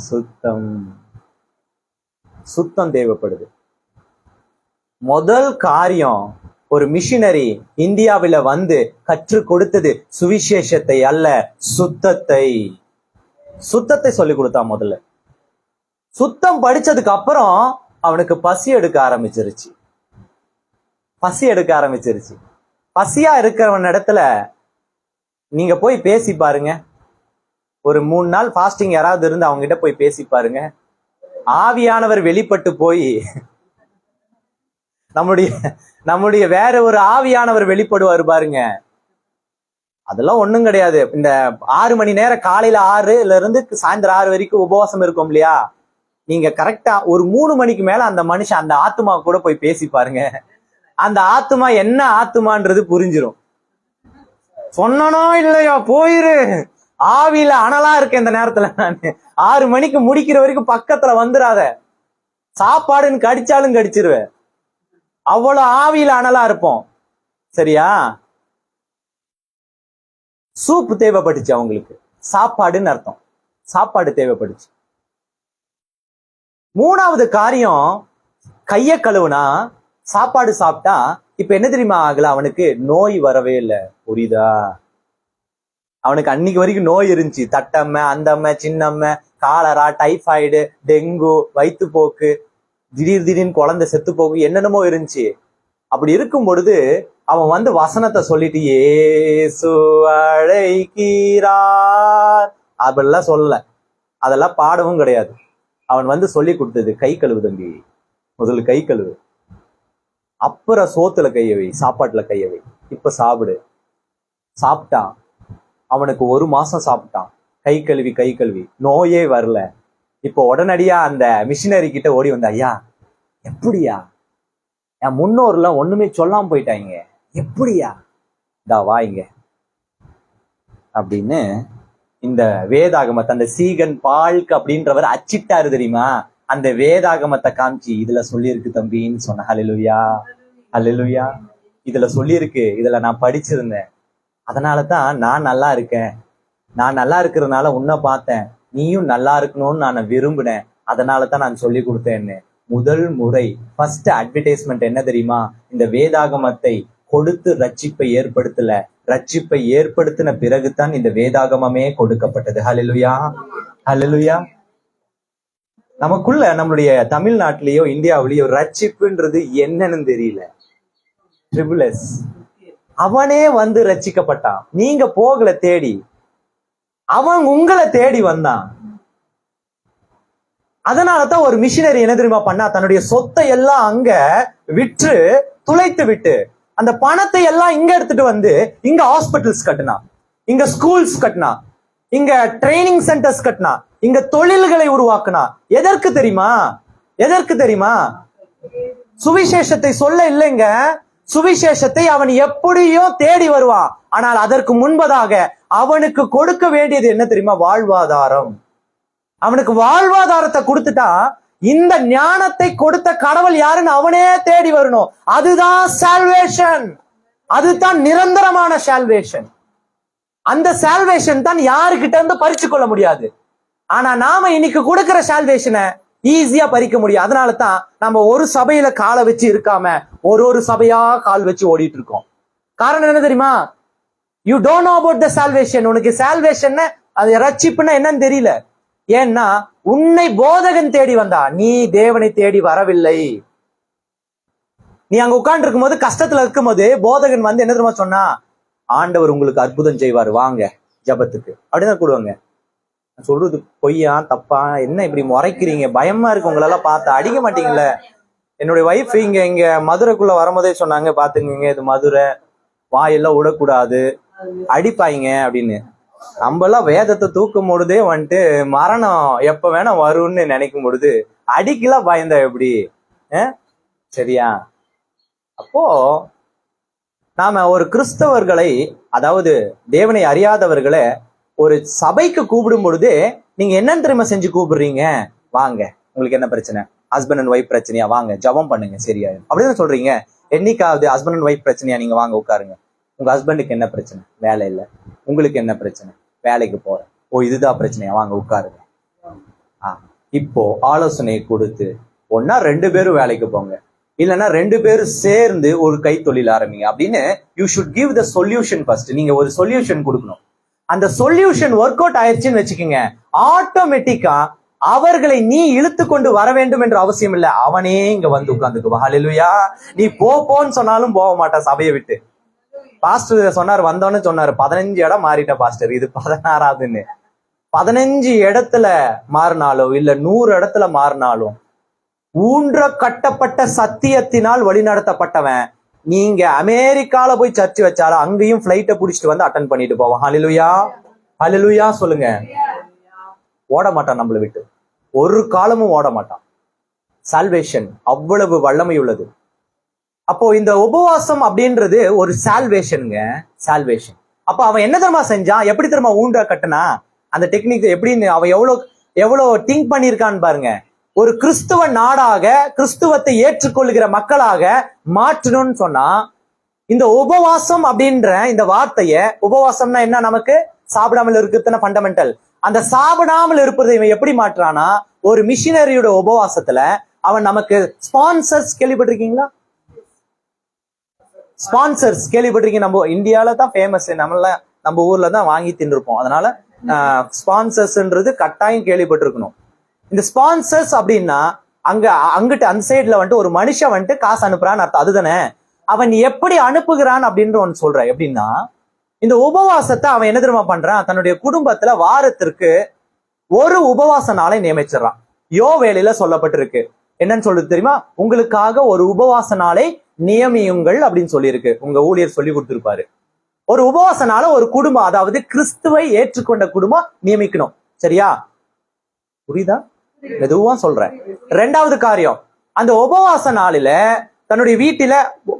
சுத்தம். சுத்தம் தேவைப்படுது. முதல் காரியம், ஒரு மிஷினரி இந்தியாவில வந்து கற்றுக் கொடுத்தது சுவிசேஷத்தை அல்ல, சுத்தத்தை. சுத்தத்தை சொல்லி கொடுத்தான் முதல்ல. சுத்தம் படிச்சதுக்கு அப்புறம் அவனுக்கு பசி எடுக்க ஆரம்பிச்சிருச்சு. பசியா இருக்கிறவன் இடத்துல நீங்க போய் பேசி பாருங்க. ஒரு 3 நாள் ஃபாஸ்டிங் யாராவது இருந்து அவங்க கிட்ட போய் பேசி பாருங்க. ஆவியானவர் வெளிப்பட்டு போய் நம்முடைய வேற ஒரு ஆவியானவர் வெளிப்படுவார் பாருங்க. அதெல்லாம் ஒண்ணும் கிடையாது. இந்த 6 மணி நேரம், காலையில 6ல இருந்து சாயந்தரம் 6 வரைக்கும் உபவாசம் இருக்கும் இல்லையா? நீங்க கரெக்டா ஒரு 3 மணிக்கு மேல அந்த மனுஷன், அந்த ஆத்துமா கூட போய் பேசி பாருங்க. அந்த ஆத்துமா என்ன ஆத்துமான்றது புரிஞ்சிடும். சொன்னனோ இல்லையா, போயிரு, ஆவியில அனலா இருக்க இந்த நேரத்துல. நான் 6 மணிக்கு முடிக்கிற வரைக்கும் பக்கத்துல வந்துடாத. சாப்பாடுன்னு கடிச்சாலும் கடிச்சிருவேன். அவ்வளவு ஆவியில அனலா இருப்போம். சரியா? சூப் தேவைப்பட்டுச்சு அவங்களுக்கு. சாப்பாடுன்னு அர்த்தம். சாப்பாடு தேவைப்பட்டுச்சு. 3வது காரியம், கைய கழுவுனா, சாப்பாடு சாப்பிட்டா இப்ப என்ன தெரியுமா ஆகல? அவனுக்கு நோய் வரவே இல்லை. புரியுதா? அவனுக்கு அன்னைக்கு வரைக்கும் நோய் இருந்துச்சு. தட்டம்மை, அந்தம்மை, சின்னம்மை, காலரா, டைபாய்டு, டெங்கு, வயிற்றுப்போக்கு, திடீர்னு குழந்தை செத்து போக்கு, என்னென்னமோ இருந்துச்சு. அப்படி இருக்கும் பொழுது அவன் வந்து வசனத்தை சொல்லிட்டு இயேசு அழைக்கிறார் அப்படிலாம் சொல்லல. அதெல்லாம் பாடவும் கிடையாது. அவன் வந்து சொல்லி கொடுத்தது, கை கழுவு தம்பி, முதல்ல கை கழுவு, அப்புறம் சோத்துல கைய வை, சாப்பாட்டுல கைய வை, இப்ப சாப்பிடு. சாப்பிட்டான். அவனுக்கு 1 மாசம் சாப்பிட்டான். கை கழுவி நோயே வரல. இப்போ உடனடியா அந்த மிஷினரி கிட்ட ஓடி வந்த, ஐயா எப்படியா, என் முன்னோர்லாம் ஒண்ணுமே சொல்லாம போயிட்டாங்க, எப்படியா, இதா வாங்க அப்படின்னு இந்த வேதாகமத்தை, அந்த சீகன் பால்க் அப்படின்றவர் அச்சிட்டாரு தெரியுமா? அந்த வேதாகமத்தை காமிச்சு, இதுல சொல்லியிருக்கு தம்பின்னு சொன்ன. ஹல்லேலூயா, ஹல்லேலூயா. இதுல சொல்லியிருக்கு, இதுல நான் படிச்சிருந்தேன், அதனாலதான் நான் நல்லா இருக்கேன். நான் நல்லா இருக்கிறதுனால உன்னை பார்த்தேன், நீயும் நல்லா இருக்கணும்னு நான் விரும்பினேன், அதனாலதான் நான் சொல்லி கொடுத்தேன்னு. முதல் முறை ஃபர்ஸ்ட் அட்வர்டைஸ்மெண்ட் என்ன தெரியுமா? இந்த வேதாகமத்தை கொடுத்து ரட்சிப்பை ஏற்படுத்தல, ரட்சிப்பை ஏற்படுத்தின பிறகுதான் இந்த வேதாகமமே கொடுக்கப்பட்டது. ஹல்லேலூயா, ஹல்லேலூயா. நமக்குள்ள, நம்மளுடைய தமிழ்நாட்டிலேயோ இந்தியாவிலேயோ ரட்சிப்புன்றது என்னன்னு தெரியல. ட்ரிபிள்எஸ் அவனே வந்து ரட்சிக்கப்பட்டான். நீங்க போகல தேடி, அவன் உங்களை தேடி வந்தான். அதனாலதான் ஒரு மிஷினரி என்ன தெரியுமா பண்ணா? தன்னுடைய சொத்தை எல்லாம் அங்க விற்று துளைத்து விட்டு அந்த பணத்தை எல்லாம் இங்க எடுத்துட்டு வந்து இங்க ஹாஸ்பிட்டல்ஸ் கட்டினா, இங்க ஸ்கூல்ஸ் கட்டினா, இங்க ட்ரைனிங் சென்டர்ஸ் கட்டினா, இங்க தொழில்களை உருவாக்குனா. எதற்கு தெரியுமா? எதற்கு தெரியுமா? சுவிசேஷத்தை சொல்ல இல்லைங்க. சுவிசேஷத்தை அவன் எப்படியோ தேடி வருவான். ஆனால் அதற்கு முன்பதாக அவனுக்கு கொடுக்க வேண்டியது என்ன தெரியுமா? வாழ்வாதாரம். அவனுக்கு வாழ்வாதாரத்தை கொடுத்துட்டா, இந்த ஞானத்தை கொடுத்த கடவுள் யாருன்னு அவனே தேடி வரணும். அதுதான் சால்வேஷன். அதுதான் நிரந்தரமான சால்வேஷன். அந்த சால்வேஷன் தான் யாருக்கிட்ட இருந்து பறிச்சு கொள்ள முடியாது. ஆனா நாம இன்னைக்கு கொடுக்கிற சால்வேஷனை ஈஸியா பறிக்க முடியும். அதனால தான் நம்ம ஒரு சபையில காலை வச்சு இருக்காம ஒரு சபையா கால் வச்சு ஓடிட்டு இருக்கோம். காரணம் என்ன தெரியுமா? You don't know about the salvation. உனக்கு சால்வேஷன், அது ரட்சிப்புன்னா என்னன்னு தெரியல. ஏன்னா உன்னை போதகன் தேடி வந்தா, நீ தேவனை தேடி வரவில்லை. நீ அங்க உட்கார்ந்து இருக்கும் போது, கஷ்டத்துல இருக்கும் போது போதகன் வந்து என்ன தெரியுமா சொன்னா? ஆண்டவர் உங்களுக்கு அற்புதம் செய்வார், வாங்க ஜபத்துக்கு அப்படிதான் கூடுவாங்க. சொல்றது பொய்யா தப்பா? என்ன இப்படி முறைக்கிறீங்க? பயமா இருக்கு உங்களெல்லாம் பார்த்தா. அடிக்க மாட்டீங்கல்ல? என்னுடைய வைஃப் இங்க மதுரைக்குள்ள வரும்போதே சொன்னாங்க, பாத்துங்க இது மதுரை, வாயெல்லாம் விடக்கூடாது, அடிப்பாங்க அப்படின்னு. நம்ம எல்லாம் வேதத்தை தூக்கும் பொழுதே வந்துட்டு மரணம் எப்ப வேணா வரும்னு நினைக்கும் பொழுது அடிக்கலாம் பயந்தா எப்படி? சரியா? அப்போ நாம ஒரு கிறிஸ்தவர்களை, அதாவது தேவனை அறியாதவர்களை ஒரு சபைக்கு கூப்பிடும் பொழுது நீங்க என்னன்னு தெரியுமா செஞ்சு கூப்பிடுறீங்க? வாங்க, உங்களுக்கு என்ன பிரச்சனை? ஹஸ்பண்ட் அண்ட் ஒய்ஃப் பிரச்சனையா? வாங்க ஜெபம் பண்ணுங்க சரியாயிடும் அப்படின்னு சொல்றீங்க. என்னைக்காவது ஹஸ்பண்ட் அண்ட் ஒய்ஃப் பிரச்சனையா? நீங்க வாங்க உட்காருங்க. உங்க ஹஸ்பண்டுக்கு என்ன பிரச்சனை? வேலை இல்லை. உங்களுக்கு என்ன பிரச்சனை? வேலைக்கு போறேன். ஓ, இதுதான் பிரச்சனையா? வாங்க உட்காருங்க. இப்போ ஆலோசனை கொடுத்து ஒன்னா 2 பேரும் வேலைக்கு போங்க, இல்லைன்னா 2 பேரும் சேர்ந்து ஒரு கைத்தொழில் ஆரம்பிங்க அப்படின்னு you should give the solution first. நீங்க ஒரு சொல்யூஷன் கொடுக்கணும். அந்த சொல்யூஷன் ஒர்க் அவுட் ஆயிடுச்சுன்னு வச்சுக்கோங்க, ஆட்டோமேட்டிக்கா அவர்களை நீ இழுத்து கொண்டு வர வேண்டும் என்ற அவசியம் இல்லை, அவனே இங்க வந்து உட்கார்ந்துக்குவா. ஹல்லேலூயா. நீ போன்னு சொன்னாலும் போக மாட்டான் சபையை விட்டு. பாஸ்டர் சொன்னார், வந்தோன்னு சொன்னாரு 15 இடம் மாறிட்ட பாஸ்டர், இது 16ஆவதுன்னு. 15 இடத்துல மாறினாலும் இல்ல 100 இடத்துல மாறினாலும் ஊன்ற கட்டப்பட்ட சத்தியத்தினால் வழிநடத்தப்பட்டவன் நீங்க அமெரிக்கால போய் சர்ச் வச்சாலும் அங்கேயும் பிளைட்டை புடிச்சிட்டு வந்து அட்டன் பண்ணிட்டு போவான். ஹல்லேலூயா, ஹல்லேலூயா சொல்லுங்க. ஓட மாட்டான் நம்மளை விட்டு, ஒரு காலமும் ஓட மாட்டான். சால்வேஷன் அவ்வளவு வல்லமை உள்ளது. அப்போ இந்த உபவாசம் அப்படின்றது ஒரு சால்வேஷனுங்க, சால்வேஷன். அப்போ அவன் என்ன தெரியுமா செஞ்சான்? எப்படி தெரியுமா ஊன்ற கட்டுனா? அந்த டெக்னிக் எப்படின்னு அவன் எவ்வளவு திங்க் பண்ணியிருக்கான்னு பாருங்க. ஒரு கிறிஸ்துவ நாடாக கிறிஸ்துவத்தை ஏற்றுக்கொள்கிற மக்களாக மாற்றணும்னு சொன்னா இந்த உபவாசம் அப்படின்ற இந்த வார்த்தைய, உபவாசம்னா என்ன? நமக்கு சாப்பிடாமல் இருக்கிறது ஃபண்டமெண்டல். அந்த சாப்பிடாமல் இருப்பதை இவன் எப்படி மாற்றானா, ஒரு மிஷினரியோட உபவாசத்துல அவன் நமக்கு ஸ்பான்சர்ஸ் கேள்விப்பட்டிருக்கீங்களா? ஸ்பான்சர்ஸ் கேள்விப்பட்டிருக்கீங்க? நம்ம இந்தியால தான் ஃபேமஸ், நம்ம ஊர்ல தான் வாங்கி தின்னுருப்போம். அதனால ஸ்பான்சர்ஸ்ன்றது கட்டாயம் கேள்விப்பட்டிருக்கணும். இந்த ஸ்பான்சர்ஸ் அப்படின்னா அங்கிட்டு அந்த சைட்ல வந்துட்டு ஒரு மனுஷன் வந்துட்டு காசு அனுப்புறான்னு அர்த்தம். அதுதானே? அவன் எப்படி அனுப்புகிறான் அப்படின்னு ஒன்று சொல்ற. எப்படின்னா இந்த உபவாசத்தை அவன் என்ன தெரியுமா பண்றான்? தன்னுடைய குடும்பத்துல வாரத்திற்கு ஒரு உபவாச நாளை நியமிச்சிடறான். யோவேலில சொல்லப்பட்டிருக்கு. என்னன்னு சொல்றது தெரியுமா? உங்களுக்காக ஒரு உபவாச நாளை நியமியுங்கள் அப்படின்னு சொல்லியிருக்கு. உங்க ஊழியர் சொல்லி கொடுத்திருப்பாரு. ஒரு உபவாச நாளை ஒரு குடும்பம், அதாவது கிறிஸ்துவை ஏற்றுக்கொண்ட குடும்பம் நியமிக்கணும். சரியா? புரியுதா? மெதுவா சொல்றேன். 2வது காரியம், அந்த உபவாச நாளில தன்னுடைய வீட்டில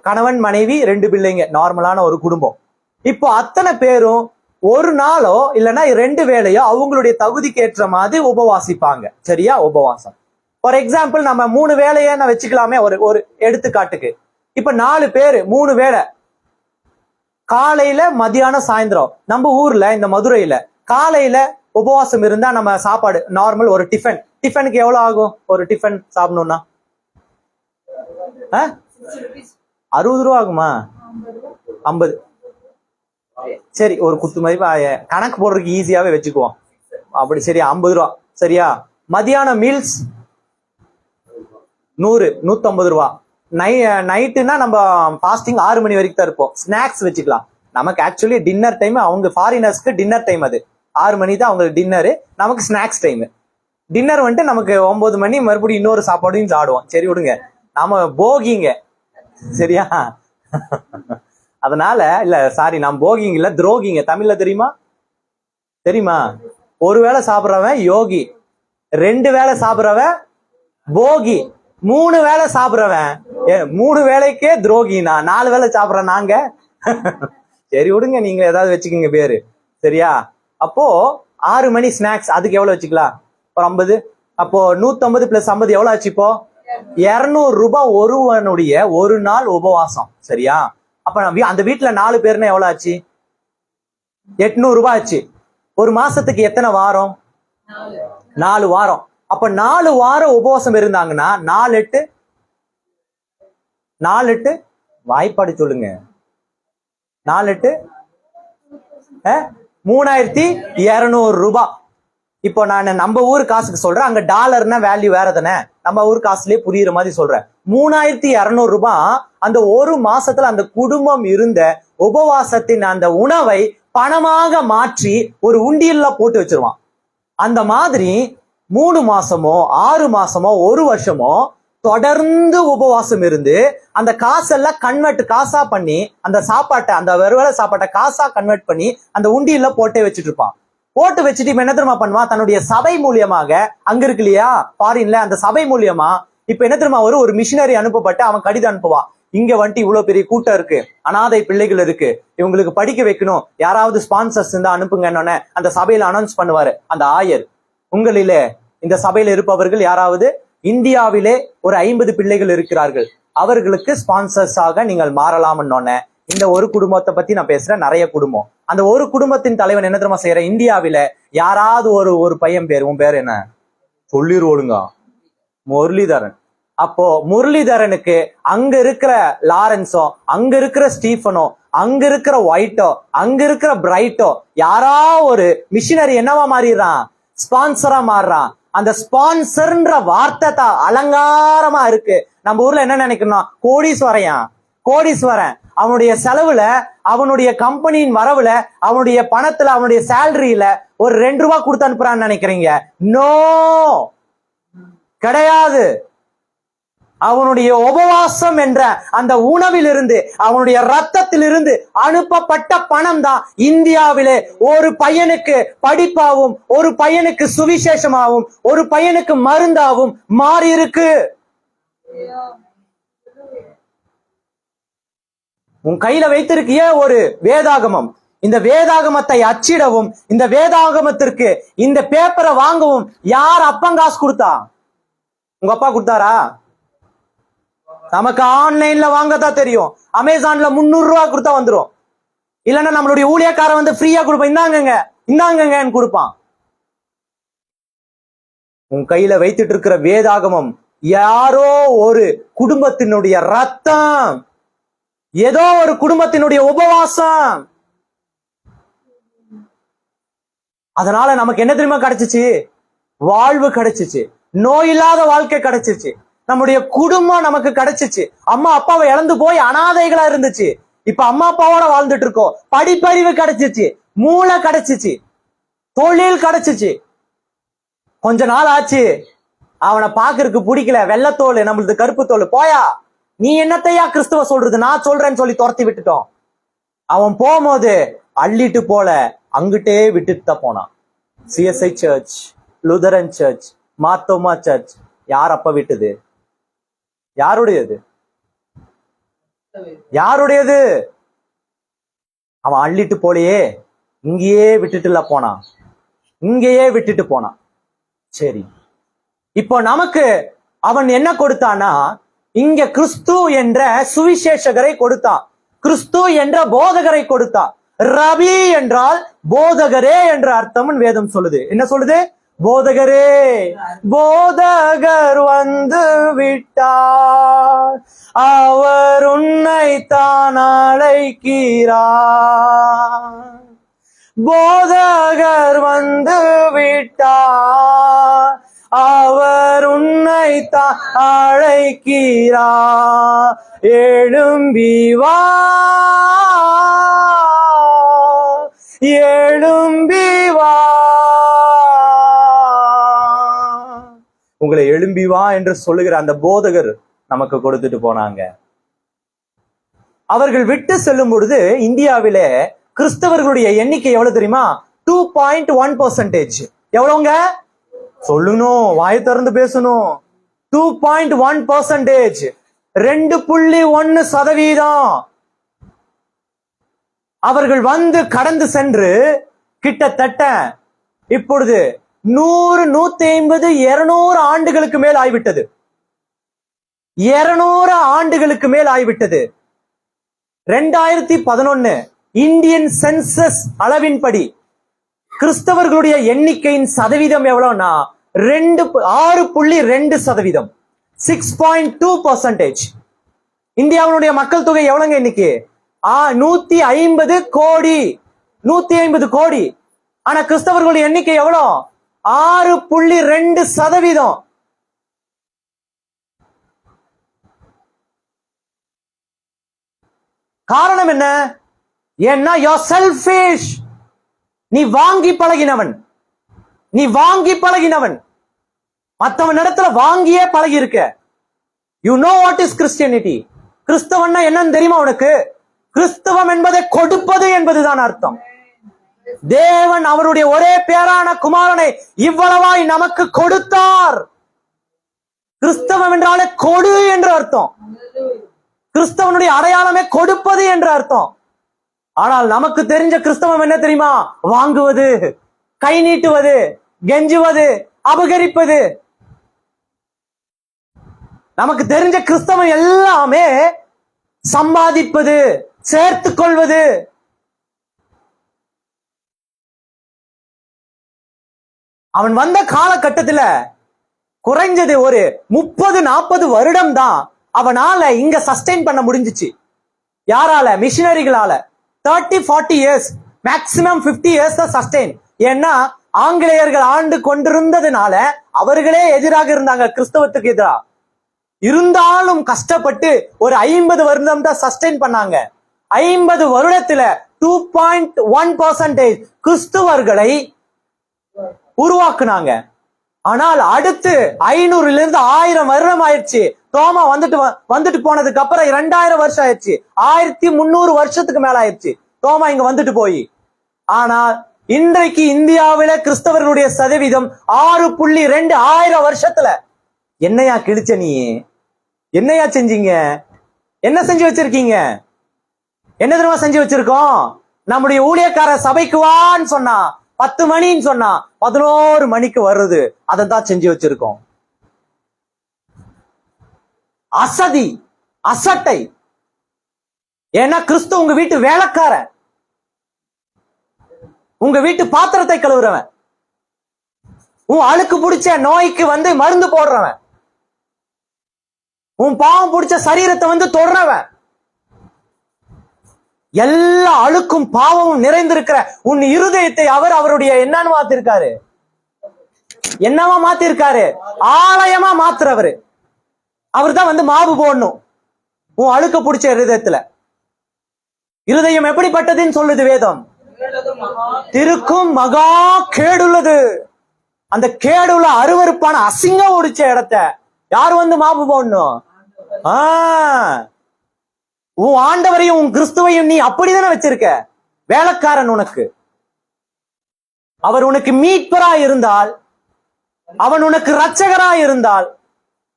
கணவன் மனைவி 2 பிள்ளைங்க, நார்மலான ஒரு குடும்பம். இப்போ அத்தனை பேரும் ஒரு நாளோ இல்லைன்னா 2 வேளையோ அவங்களுடைய தகுதிக்கு ஏற்ற மாதிரி உபவாசிப்பாங்க. சரியா? உபவாசம் ஃபார் எக்ஸாம்பிள் நம்ம 3 வேளைய நான் வச்சுக்கலாமே, ஒரு எடுத்துக்காட்டுக்கு. இப்ப 4 பேரு 3 வேளை, காலையில மதியானம் சாயந்தரம். நம்ம ஊர்ல இந்த மதுரையில காலையில உபவாசம் இருந்தா நம்ம சாப்பாடு நார்மல் ஒரு டிஃபனுக்கு எவ்வளவு ஆகும்? ஒரு டிஃபன் சாப்பிடணும்னா 60 ரூபா ஆகுமா? 50. சரி, ஒரு குத்து மதிப்பு கணக்கு போடுறதுக்கு ஈஸியாவே வச்சுக்குவோம். அப்படி சரியா? 50 ரூபா. சரியா? மதியானம் மீல்ஸ் 150 ரூபா. நைட்டுனா நம்ம ஃபாஸ்டிங் 6 மணி வரைக்கும் தான் இருப்போம். ஸ்நாக்ஸ் வச்சுக்கலாம். நமக்கு ஆக்சுவலி டின்னர் டைம், அவங்க ஃபாரினர்ஸ்க்கு டின்னர் டைம் அது 6 மணி தான் அவங்களுக்கு டின்னரு, நமக்கு ஸ்நாக்ஸ் டைம். டின்னர் வந்துட்டு நமக்கு 9 மணி மறுபடியும் இன்னொரு சாப்பாடையும் சாப்பிடுவோம். சரி விடுங்க, நாம போகிங்க. சரியா? அதனால இல்ல சாரி, நாம் போகிங்க இல்ல, துரோகிங்க. தமிழ்ல தெரியுமா? தெரியுமா? ஒரு வேளை சாப்பிட்றவன் யோகி, 2 வேளை சாப்பிட்றவன் போகி, 3 வேளை சாப்பிட்றவன் 3 வேளைக்கே துரோகினா, 4 வேளை சாப்பிட்றேன் நாங்க. சரி விடுங்க, நீங்க ஏதாவது வச்சுக்கோங்க பேரு. சரியா? அப்போ 6 மணி ஸ்நாக்ஸ், அதுக்கு எவ்வளவு வச்சுக்கலாம்? ஒரு 50. அப்போ 150 + 50 எவ்வளவு ஆச்சு? இப்போ 200 ரூபாய் ஒருவனுடைய ஒரு நாள் உபவாசம். சரியா? அப்ப அந்த வீட்டுல 4 பேர்னா எவ்வளவு ஆச்சு? 800 ரூபாய் ஆச்சு. ஒரு மாசத்துக்கு எத்தனை வாரம்? 4 வாரம். அப்ப 4 வாரம் உபவாசம் இருந்தாங்கன்னா 4 8 வாய்ப்பாடு சொல்லுங்க. 4 8 3200 ரூபாய். இப்போ நான் நம்ம ஊர் காசுக்கு சொல்றேன், அங்க டாலர்னா வேல்யூ வேற தானே, நம்ம ஊர் காசுலயே புரியுற மாதிரி சொல்றேன். 3200 ரூபாய் அந்த ஒரு மாசத்துல அந்த குடும்பம் இருந்த உபவாசத்தின் அந்த உணவை பணமாக மாற்றி ஒரு உண்டியல்ல போட்டு வச்சிருவான். அந்த மாதிரி 3 மாசமோ 6 மாசமோ 1 வருஷமோ தொடர்ந்து உபவாசம் இருந்து அந்த காசெல்லாம் காசா பண்ணி அந்த சாப்பாட்டை, அந்த ஒருவேளை சாப்பாட்டை காசா கன்வெர்ட் பண்ணி அந்த உண்டியல்ல போட்டே வச்சுட்டு இருப்பான். போட்டு வச்சுட்டு இப்ப என்ன தெரியுமா பண்ணுவான்? தன்னுடைய சபை மூலியமாக, அங்க இருக்கு இல்லையா ஃபாரின்ல, அந்த சபை மூலியமா இப்ப என்ன தெரியுமா, ஒரு மிஷினரி அனுப்பப்பட்டு அவன் கடிதம் அனுப்புவான். இங்க வந்துட்டு இவ்வளவு பெரிய கூட்டம் இருக்கு, அனாதை பிள்ளைகள் இருக்கு, இவங்களுக்கு படிக்க வைக்கணும், யாராவது ஸ்பான்சர்ஸ் இருந்தா அனுப்புங்கன்னு அந்த சபையில அனௌன்ஸ் பண்ணுவாரு அந்த ஆயர். உங்களிலே இந்த சபையில் இருப்பவர்கள் யாராவது இந்தியாவிலே ஒரு 50 பிள்ளைகள் இருக்கிறார்கள், அவர்களுக்கு ஸ்பான்சர்ஸாக நீங்கள் மாறலாம்னு இந்த ஒரு குடும்பத்தை பத்தி நான் பேசுறேன். நிறைய குடும்பம். அந்த ஒரு குடும்பத்தின் தலைவன் என்ன தெரியுமா செய்யற? இந்தியாவில யாராவது ஒரு பையன் பேர், உன் பேர் என்ன சொல்லிருவோடுங்க, முரளிதரன். அப்போ முரளிதரனுக்கு அங்க இருக்கிற லாரன்ஸோ, அங்க இருக்கிற ஸ்டீஃபனோ, அங்க இருக்கிற ஒயிட்டோ, அங்க இருக்கிற பிரைட்டோ, யாரா ஒரு மிஷினரி என்னவா மாறிடுறான்? ஸ்பான்சரா மாறுறான். அந்த ஸ்பான்சர்ன்ற வார்த்தை தான் அலங்காரமா இருக்கு. நம்ம ஊர்ல என்ன நினைக்கணும்? கோடீஸ்வரன் அவனுடைய செலவுல, அவனுடைய கம்பெனியின் வரவுல, அவனுடைய பணத்துல, அவனுடைய சேலரியில ஒரு 2 ரூபாய் கொடுத்து அனுப்புறான்னு நினைக்கிறீங்க? நோ, கிடையாது. அவனுடைய உபவாசம் என்ற அந்த உணவிலிருந்து, அவனுடைய ரத்தத்திலிருந்து அனுப்பப்பட்ட பணம் தான் இந்தியாவிலே ஒரு பையனுக்கு படிப்பாவும், ஒரு பையனுக்கு சுவிசேஷமாவும், ஒரு பையனுக்கு மருந்தாவும் மாறி இருக்கு. உன் கையில வைத்திருக்கிய ஒரு வேதாகமம், இந்த வேதாகமத்தை அச்சிடவும், இந்த வேதாகமத்திற்கு இந்த பேப்பரை வாங்கவும் யார் அப்பங்காசு கொடுத்தா? உங்க அப்பா கொடுத்தாரா? நமக்கு ஆன்லைன்ல வாங்கத்தான் தெரியும். அமேசான்ல 300 ரூபாய் கொடுத்தா வந்துரும். இல்லன்னா நம்மளுடைய ஊழியக்காரன் வந்து ஃப்ரீயா கொடுப்பான், இந்தாங்கன்னு கொடுப்பான். உன் கையில வைத்துட்டு இருக்கிற வேதாகமம் யாரோ ஒரு குடும்பத்தினுடைய ரத்தம், ஏதோ ஒரு குடும்பத்தினுடைய உபவாசம். அதனால நமக்கு என்ன தெரியுமா கிடைச்சிச்சு? வாழ்வு கிடைச்சிச்சு, நோய் இல்லாத வாழ்க்கை கிடைச்சிச்சு, நம்முடைய குடும்பம் நமக்கு கிடைச்சிச்சு. அம்மா அப்பாவை இழந்து போய் அனாதைகளா இருந்துச்சு, இப்ப அம்மா அப்பாவோட வாழ்ந்துட்டு இருக்கோம். படிப்பறிவு கிடைச்சிச்சு, மூளை கிடைச்சிச்சு, தொழில் கிடைச்சிச்சு. கொஞ்ச நாள் ஆச்சு, அவனை பாக்குறதுக்கு பிடிக்கல, வெள்ளத்தோல், நம்மளது கருப்பு தோல், போயா நீ என்னத்தையா கிறிஸ்துவ சொல்றது, நான் சொல்றேன்னு சொல்லி துரத்தி விட்டுட்டோம். அவன் போகும்போது அள்ளிட்டு போல, அங்கிட்டே விட்டுட்டு தான் போனான். சிஎஸ்ஐ சர்ச், லுதரன் சர்ச், மாத்தோமா சர்ச் யார் அப்ப விட்டது? யாருடையது? அவன் அள்ளிட்டு போலையே, இங்கேயே விட்டுட்டு போனான். சரி, இப்போ நமக்கு அவன் என்ன கொடுத்தானா? இங்க கிறிஸ்து என்ற சுவிசேஷகரை கொடுத்தான், கிறிஸ்து என்ற போதகரை கொடுத்தான். ரபி என்றால் போதகரே என்ற அர்த்தம் வேதம் சொல்லுது. என்ன சொல்லுது? போதகரே, போதகர் வந்து விட்டார், அவர் உன்னை தான் அழைக்கிறார். போதகர் வந்து விட்டார், அவர் உன்னை தான் அழைக்கிறார். எழும்பி வா, எழும்பி வா. உங்களை எழும்பி வா என்று சொல்லுகிற அந்த போதகர் நமக்கு கொடுத்துட்டு போனாங்க. அவர்கள் விட்டு செல்லும் பொழுது இந்தியாவிலே கிறிஸ்தவர்களுடைய எண்ணிக்கை எவ்வளவு தெரியுமா? 2.1%. எவ்வளவுங்க? சொல்லணும், வாயை திறந்து பேசணும். 2.1%, 2.1%. அவர்கள் வந்து கடந்து சென்று கிட்டத்தட்ட இப்பொழுது 100, 150, 200 ஆண்டுகளுக்கு மேல் ஆய்விட்டது. 200 ஆண்டுகளுக்கு மேல் ஆய்விட்டது. 2011 இந்தியன் சென்சஸ் அளவின்படி கிறிஸ்தவர்களுடைய எண்ணிக்கையின் சதவீதம் எவ்வளவுனா 6.2%, 6.2%. இந்தியாவுடைய மக்கள் தொகை எவ்வளவுங்க இன்னைக்கு? 150 கோடி, 150 கோடி. ஆனா கிறிஸ்தவர்களுடைய எண்ணிக்கை எவ்வளவு? 6.2%. காரணம் என்ன? ஏன்னா you're selfish. நீ வாங்கி பழகினவன், மத்தவன் இடத்துல வாங்கியே பழகி இருக்க. You know what is Christianity? கிறிஸ்தவன்னா என்னன்னு தெரியுமா உனக்கு? கிறிஸ்தவம் என்பதை கொடுப்பது என்பதுதான் அர்த்தம். தேவன் அவருடைய ஒரே பேரான குமாரனை இவ்வளவாய் நமக்கு கொடுத்தார். கிறிஸ்தவம் என்றாலே கொடு என்று அர்த்தம். கிறிஸ்தவனுடைய அடையாளமே கொடுப்பது என்று அர்த்தம். ஆனால் நமக்கு தெரிஞ்ச கிறிஸ்தவம் என்ன தெரியுமா? வாங்குவது, கை நீட்டுவது, கெஞ்சுவது, அபகரிப்பது. நமக்கு தெரிஞ்ச கிறிஸ்தவம் எல்லாமே சம்பாதிப்பது, சேர்த்து கொள்வது. அவன் வந்த காலகட்டத்துல குறைஞ்சது ஒரு 30-40 வருடம் தான் அவனால இங்க சஸ்டெயின் பண்ண முடிஞ்சிச்சு. யாரால? மிஷினரிகளால. 30-40 இயர்ஸ், மேக்சிமம் 50 இயர்ஸ் தான் சஸ்டெயின். ஏன்னா ஆங்கிலேயர்கள் ஆண்டு கொண்டிருந்ததுனால அவர்களே எதிராக இருந்தாங்க கிறிஸ்தவத்துக்கு எதிராக. இருந்தாலும் கஷ்டப்பட்டு ஒரு 50 வருடம் தான் சஸ்டெயின் பண்ணாங்க. 50 வருடத்துல 2.1% கிறிஸ்துவர்களை உருவாக்குனாங்க. ஆனால் அடுத்து 500 1000 வருடம் ஆயிடுச்சு. தோமா வந்துட்டு போனதுக்கு அப்புறம் 2000 வருஷம் ஆயிடுச்சு. 1300 வருஷத்துக்கு மேல ஆயிடுச்சு தோமா இங்க வந்துட்டு போய். ஆனால் இன்றைக்கு இந்தியாவில கிறிஸ்தவர்களுடைய சதவீதம் 6.2. 1000 வருஷத்துல என்னையா கிழிச்ச நீ? என்னையா செஞ்சீங்க? என்ன செஞ்சு வச்சிருக்கீங்க? என்ன தெரியுமா செஞ்சு வச்சிருக்கோம்? நம்முடைய ஊழியக்கார சபைக்கு வான்னு சொன்னா 10 மணின்னு சொன்னா 11 மணிக்கு வருது. அதைத்தான் செஞ்சு வச்சிருக்கோம். அசதி, அசட்டை. ஏன்னா கிறிஸ்து உங்க வீட்டு வேலைக்காரன், உங்க வீட்டு பாத்திரத்தை கழுவுறவன், உன் அழுக்கு பிடிச்ச நோய்க்கு மருந்து போடுறவன், உன் பாவம் பிடிச்ச சரீரத்தை தொடுறவன், எல்லா அழுக்கும் பாவமும் நிறைந்திருக்கிற உன் இருதயத்தை அவருடைய என்னன்னு மாத்திருக்காரு? என்னவா மாத்திருக்காரு? ஆலயமா மாத்துறவரு. அவர் தான் மாவு போடணும் உன் அழுக்க பிடிச்ச இருதயத்துல. இருதயம் எப்படிப்பட்டதுன்னு சொல்லுது வேதம்? திருக்கும் மகா கேடுள்ளது. அந்த கேடுள்ள அருவருப்பான அசிங்கம் ஒடிச்ச இடத்த யார் மாவு போடணும்? உன் ஆண்டவரையும் உன் கிறிஸ்துவையும் நீ அப்படிதானே வச்சிருக்க. வேலைக்காரன் உனக்கு. அவர் உனக்கு மீட்பரா இருந்தால், அவன் உனக்கு இரட்சகரா இருந்தால்,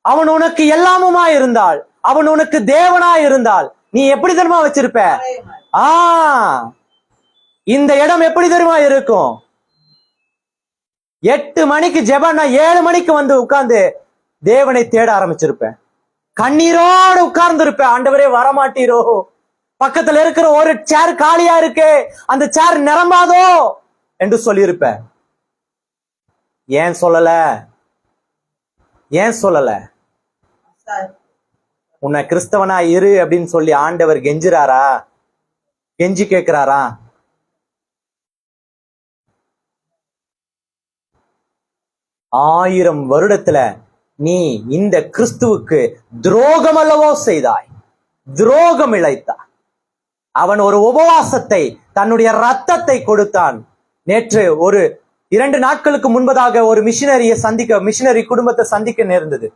அவன் உனக்கு எல்லாமுமா இருந்தால், அவன் உனக்கு தேவனா இருந்தால், நீ எப்படி தெரியுமா வச்சிருப்ப? இந்த இடம் எப்படி தெரியுமா இருக்கும்? 8 மணிக்கு ஜெபம், நான் 7 மணிக்கு உட்கார்ந்து தேவனை தேட ஆரம்பிச்சிருப்பேன். கண்ணீரோடு உட்கார்ந்து இருப்பேன். ஆண்டவரே வரமாட்டீரோ, பக்கத்துல இருக்கிற ஒரு சேர் காலியா இருக்கு, அந்த சேர் நிரம்பாதோ என்று சொல்லியிருப்பேன். ஏன் சொல்லல? ஏன் சொல்லல? உன்னை கிறிஸ்தவனா இரு அப்படின்னு சொல்லி ஆண்டவர் கெஞ்சுறாரா? கெஞ்சி கேட்கிறாரா? ஆயிரம் வருடத்துல நீ இந்த கிறிஸ்துவுக்கு துரோகம் அல்லவோ செய்தாய், துரோகம் இழைத்தாய். அவன் ஒரு உபவாசத்தை, தன்னுடைய ரத்தத்தை கொடுத்தான். நேற்று ஒரு 2 நாட்களுக்கு முன்பதாக ஒரு மிஷினரி குடும்பத்தை சந்திக்க நேர்ந்தது.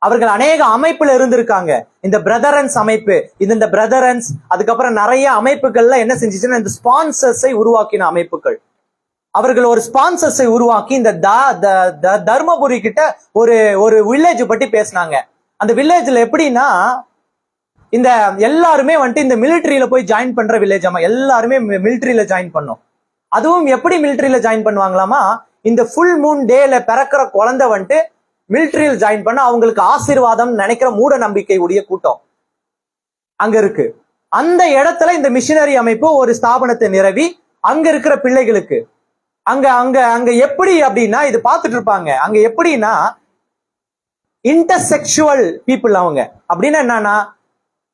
அவர்கள் அநேக அமைப்புல இருந்திருக்காங்க. இந்த பிரதரன்ஸ் அமைப்பு, இந்த பிரதரன்ஸ், அதுக்கப்புறம் நிறைய அமைப்புகள்ல என்ன செஞ்சிச்சுன்னா இந்த ஸ்பான்சர்ஸை உருவாக்கின அமைப்புகள். அவர்கள் ஒரு ஸ்பான்சர்ஸை உருவாக்கி இந்த தர்மபுரி கிட்ட ஒரு வில்லேஜ் பத்தி பேசினாங்க. அந்த வில்லேஜ்ல எப்படின்னா, இந்த எல்லாருமே இந்த மிலிட்டரியில போய் ஜாயின் பண்ற வில்லேஜ். ஆமா, எல்லாருமே மிலிட்டரியில ஜாயின் பண்ணும். அதுவும் எப்படி மிலிட்டரியில ஜாயின் பண்ணுவாங்களாமா, இந்த ஃபுல் மூன் டேல பிறக்கிற குழந்தை மிலிட்டரியில் ஜாயின் பண்ண அவங்களுக்கு ஆசீர்வாதம் நினைக்கிற மூட நம்பிக்கை உடைய கூட்டம் அங்க இருக்கு. அந்த இடத்துல இந்த மிஷினரி அமைப்பு ஒரு ஸ்தாபனத்தை நிறுவி அங்க இருக்கிற பிள்ளைகளுக்கு அங்க அங்க அங்க எப்படி அப்படின்னா இது பார்த்துட்டு இருப்பாங்க. அங்க எப்படின்னா இன்டர்செக்சுவல் பீப்புள். அவங்க அப்படின்னா என்னன்னா,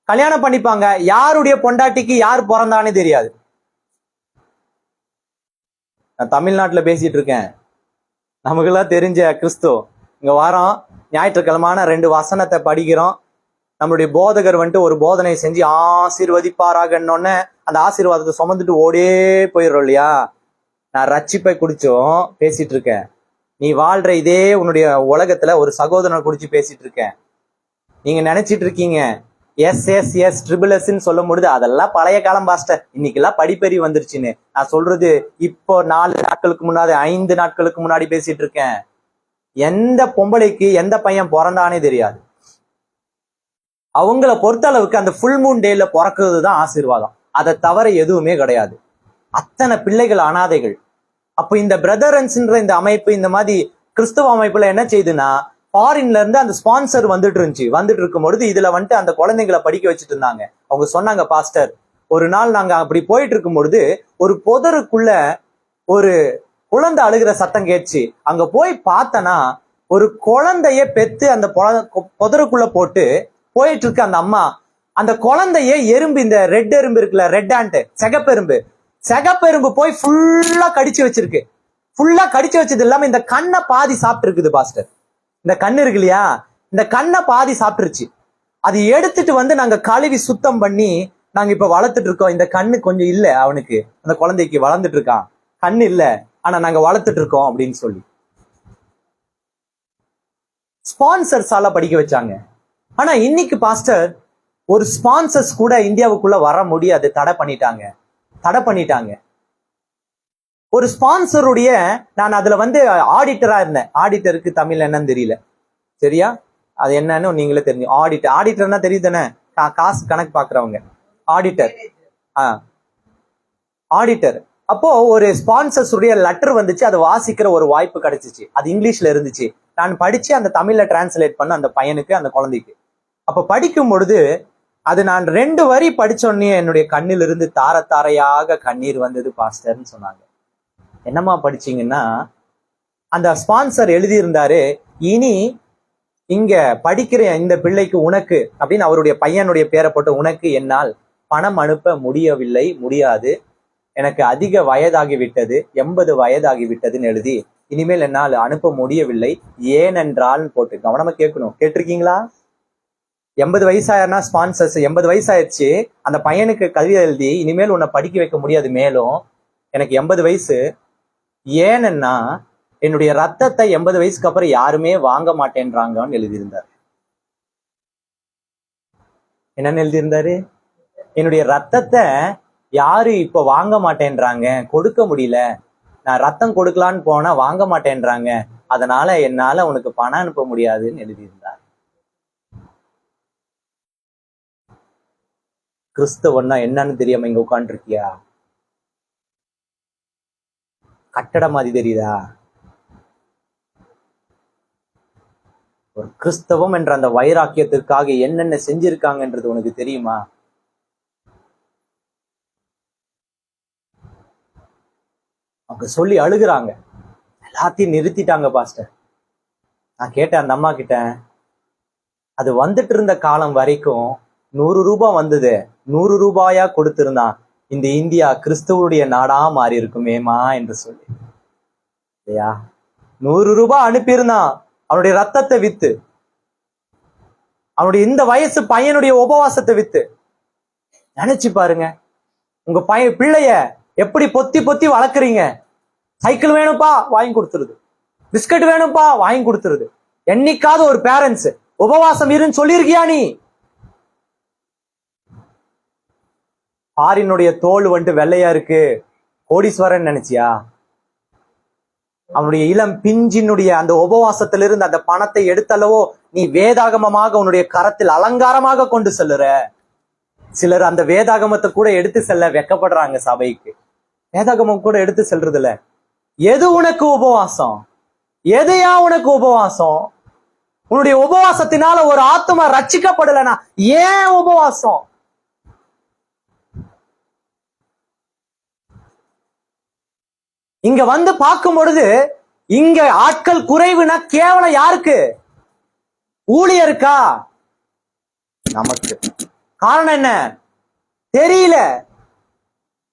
கல்யாணம் பண்ணிப்பாங்க, யாருடைய பொண்டாட்டிக்கு யார் பிறந்தான்னு தெரியாது. நான் தமிழ்நாட்டுல பேசிட்டு இருக்கேன், நமக்கெல்லாம் தெரிஞ்ச கிறிஸ்து. இங்க வாரம் ஞாயிற்றுக்கிழமான 2 வசனத்தை படிக்கிறோம். நம்மளுடைய போதகர் ஒரு போதனை செஞ்சு ஆசீர்வதிப்பாராகன்னொன்னே அந்த ஆசீர்வாதத்தை சுமந்துட்டு ஓடே போயிடுறோம் இல்லையா? நான் ரட்சிப்பை குடிச்சும் பேசிட்டு இருக்கேன். நீ வாழ்ற இதே உன்னுடைய உலகத்துல ஒரு சகோதரனை குடிச்சு பேசிட்டு இருக்கேன். நீங்க நினைச்சிட்டு இருக்கீங்க எஸ் ட்ரிபிள்எஸ்ன்னு சொல்லும் பொழுது அதெல்லாம் பழைய காலம் பாஸ்டர், இன்னைக்கெல்லாம் படிப்பறி வந்துருச்சுன்னு. நான் சொல்றது இப்போ 4 நாட்களுக்கு முன்னாடி 5 நாட்களுக்கு முன்னாடி பேசிட்டு இருக்கேன். எந்த பொம்பளைக்கு எந்த பையன் பிறந்தானே தெரியாது. அவங்கள பொறுத்த அளவுக்கு அந்த ஃபுல் மூன் டேல பிறக்கிறது தான் ஆசீர்வாதம். அதை தவிர எதுவுமே கிடையாது. அத்தனை பிள்ளைகள் அனாதைகள். அப்போ இந்த பிரதரன்ஸ்ன்ற இந்த அமைப்பு, இந்த மாதிரி கிறிஸ்தவ அமைப்புல என்ன செய்யுதுன்னா, ஃபாரின்ல இருந்து அந்த ஸ்பான்சர் வந்துட்டு இருக்கும்பொழுது இதுல வந்துட்டு அந்த குழந்தைங்களை படிக்க வச்சுட்டு இருந்தாங்க. அவங்க சொன்னாங்க, பாஸ்டர், ஒரு நாள் நாங்க அப்படி போயிட்டு இருக்கும் பொழுது ஒரு புதருக்குள்ள ஒரு குழந்தை அழுகிற சத்தம் கேட்டுச்சு. அங்க போய் பார்த்தனா ஒரு குழந்தைய பெத்து அந்த புதருக்குள்ள போட்டு போயிட்டு இருக்கு அந்த அம்மா. அந்த குழந்தைய எறும்பு, இந்த ரெட் எறும்பு இருக்குல்ல, ரெட் ஆண்ட், செகப்பெரும்பு போய் ஃபுல்லா கடிச்சு வச்சிருக்கு. ஃபுல்லா கடிச்சு வச்சது இல்லாம இந்த கண்ணை பாதி சாப்பிட்டு இருக்குது பாஸ்டர். இந்த கண்ணு இருக்கு இல்லையா, இந்த கண்ணை பாதி சாப்பிட்டுருச்சு. அது எடுத்துட்டு வந்து நாங்க கழுவி சுத்தம் பண்ணி நாங்க இப்ப வளர்த்துட்டு இருக்கோம். இந்த கண்ணு கொஞ்சம் இல்ல, அவனுக்கு அந்த குழந்தைக்கு வளர்ந்துட்டு இருக்கான், கண்ணு இல்ல, ஆனா நாங்க வளர்த்துட்டு இருக்கோம் அப்படின்னு சொல்லி ஸ்பான்சர்ஸால படிக்க வச்சாங்க. ஆனா இன்னைக்கு பாஸ்டர், ஒரு ஸ்பான்சர்ஸ் கூட இந்தியாவுக்குள்ள வர முடியாது, தடை பண்ணிட்டாங்க. ஒரு ஸ்பான்சருடைய, நான் அதுல வந்து ஆடிட்டரா இருந்தேன். ஆடிட்டருக்கு தமிழ் என்னன்னு தெரியல, சரியா? அது என்னன்னு நீங்களே தெரிஞ்சு. ஆடிட்டர்னா தெரியுது தானே, காசு கணக்கு பாக்குறவங்க, ஆடிட்டர். அப்போ ஒரு ஸ்பான்சர்ஸ் உடைய லெட்டர் வந்துச்சு, அதை வாசிக்கிற ஒரு வாய்ப்பு கிடைச்சிச்சு. அது இங்கிலீஷ்ல இருந்துச்சு. நான் படிச்சு அந்த தமிழ்ல டிரான்ஸ்லேட் பண்ண அந்த பையனுக்கு, அந்த குழந்தைக்கு. அப்ப படிக்கும் பொழுது அது நான் 2 வரி படிச்சோடனே என்னுடைய கண்ணிலிருந்து தார தாரையாக கண்ணீர் வந்தது பாஸ்டர்ன்னு சொன்னாங்க. என்னமா படிச்சீங்கன்னா, அந்த ஸ்பான்சர் எழுதியிருந்தாரு, இனி இங்க படிக்கிற இந்த பிள்ளைக்கு உனக்கு அப்படின்னு அவருடைய பையனுடைய பேரை போட்டு, உனக்கு என்னால் பணம் அனுப்ப முடியாது, எனக்கு அதிக வயதாகிவிட்டது, 80 வயதாகிவிட்டதுன்னு எழுதி, இனிமேல் என்னால் அனுப்ப முடியவில்லை, ஏனென்றால் போட்டு. கவனமா கேட்கணும், கேட்டிருக்கீங்களா? 80 வயசாயிருன்னா ஸ்பான்சர்ஸ் 80 வயசாயிருச்சு, அந்த பையனுக்கு கல்வி எழுதி, இனிமேல் உன்னை படிக்க வைக்க முடியாது, மேலும் எனக்கு 80 வயசு, ஏன்னா என்னுடைய ரத்தத்தை 80 வயசுக்கு அப்புறம் யாருமே வாங்க மாட்டேன்றாங்கன்னு எழுதியிருந்தார். என்னன்னு எழுதியிருந்தாரு? என்னுடைய ரத்தத்தை யாரு இப்ப வாங்க மாட்டேன்றாங்க, கொடுக்க முடியல, நான் ரத்தம் கொடுக்கலான்னு போனா வாங்க மாட்டேன்றாங்க, அதனால என்னால உனக்கு பணம் அனுப்ப முடியாதுன்னு எழுதியிருந்தார். கிறிஸ்தவன்னா என்னன்னு தெரியாம இங்க உட்காந்துருக்கியா? கட்டட மாதிரி தெரியுதா? ஒரு கிறிஸ்தவம் என்ற அந்த வைராக்கியத்திற்காக என்னென்ன செஞ்சிருக்காங்கன்றது உனக்கு தெரியுமா? அவங்க சொல்லி அழுகுறாங்க, எல்லாத்தையும் நிறுத்திட்டாங்க பாஸ்டர். நான் கேட்டேன் அந்த அம்மா கிட்ட, அது வந்துட்டு இருந்த காலம் வரைக்கும் 100 ரூபாய் வந்தது, 100 ரூபாயா கொடுத்திருந்தான், இந்த இந்தியா கிறிஸ்துவனுடைய நாடா மாறி இருக்குமேமா என்று சொல்லி. இல்லையா? 100 ரூபாய் அனுப்பியிருந்தான் அவனுடைய ரத்தத்தை வித்து, அவனுடைய இந்த வயசு பையனுடைய உபவாசத்தை வித்து. நினைச்சு பாருங்க, உங்க பிள்ளைய எப்படி பொத்தி வளர்க்குறீங்க. சைக்கிள் வேணும்பா வாங்கி கொடுத்துருது, பிஸ்கட் வேணும்பா வாங்கி கொடுத்துருது. என்னைக்காவது ஒரு பேரண்ட்ஸ் உபவாசம் இருன்னு சொல்லியிருக்கியா நீ? ஆரினுடைய தோல் வந்துட்டு வெள்ளையா இருக்கு, கோடீஸ்வரன் நினைச்சியா? அவனுடைய இளம் பிஞ்சினுடைய அந்த உபவாசத்திலிருந்து அந்த பணத்தை எடுத்தளவோ நீ வேதாகமமாக உன்னுடைய கரத்தில் அலங்காரமாக கொண்டு செல்லுற. சிலர் அந்த வேதாகமத்தை கூட எடுத்து செல்ல வெக்கப்படுறாங்க. சபைக்கு வேதாகமம் கூட எடுத்து செல்றதுல எது உனக்கு உபவாசம்? எதையா உனக்கு உபவாசம்? உன்னுடைய உபவாசத்தினால ஒரு ஆத்மா ரட்சிக்கப்படலனா ஏன் உபவாசம்? இங்க வந்து பார்க்கும் பொழுது இங்க ஆட்கள் குறைவுனா கேவலம் யாருக்கு? ஊழியருக்கா? நமக்கு. காரணம் என்ன?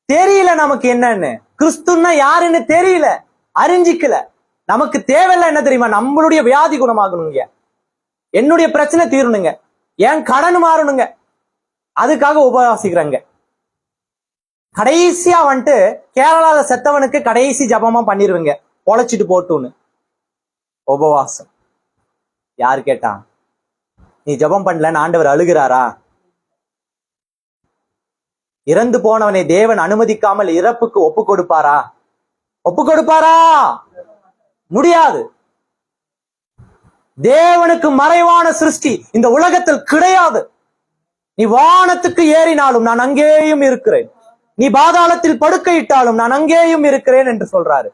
தெரியல நமக்கு என்னன்னு. கிறிஸ்துன்னா யாருன்னு தெரியல, அறிஞ்சிக்கல. நமக்கு தேவையில்ல என்ன தெரியுமா? நம்மளுடைய வியாதி குணமாகணுங்க, என்னுடைய பிரச்சனை தீரணுங்க, என் கடன் மாறணுங்க, அதுக்காக உபவாசிக்கிறாங்க. கடைசியா வந்துட்டு கேரளால செத்தவனுக்கு கடைசி ஜபமா பண்ணிருவீங்க, பொழைச்சிட்டு போட்டுன்னு. உபவாசம் யாரு கேட்டா? நீ ஜபம் பண்ணலன்னு ஆண்டவர் அழுகிறாரா? இறந்து போனவனை தேவன் அனுமதிக்காமல் இறப்புக்கு ஒப்பு கொடுப்பாரா? முடியாது. தேவனுக்கு மறைவான சிருஷ்டி இந்த உலகத்தில் கிடையாது. நீ வானத்துக்கு ஏறினாலும் நான் அங்கேயும் இருக்கிறேன், நீ பாதாளத்தில் படுக்கையிட்டாலும் நான் அங்கேயும் இருக்கிறேன் என்று சொல்றாரு.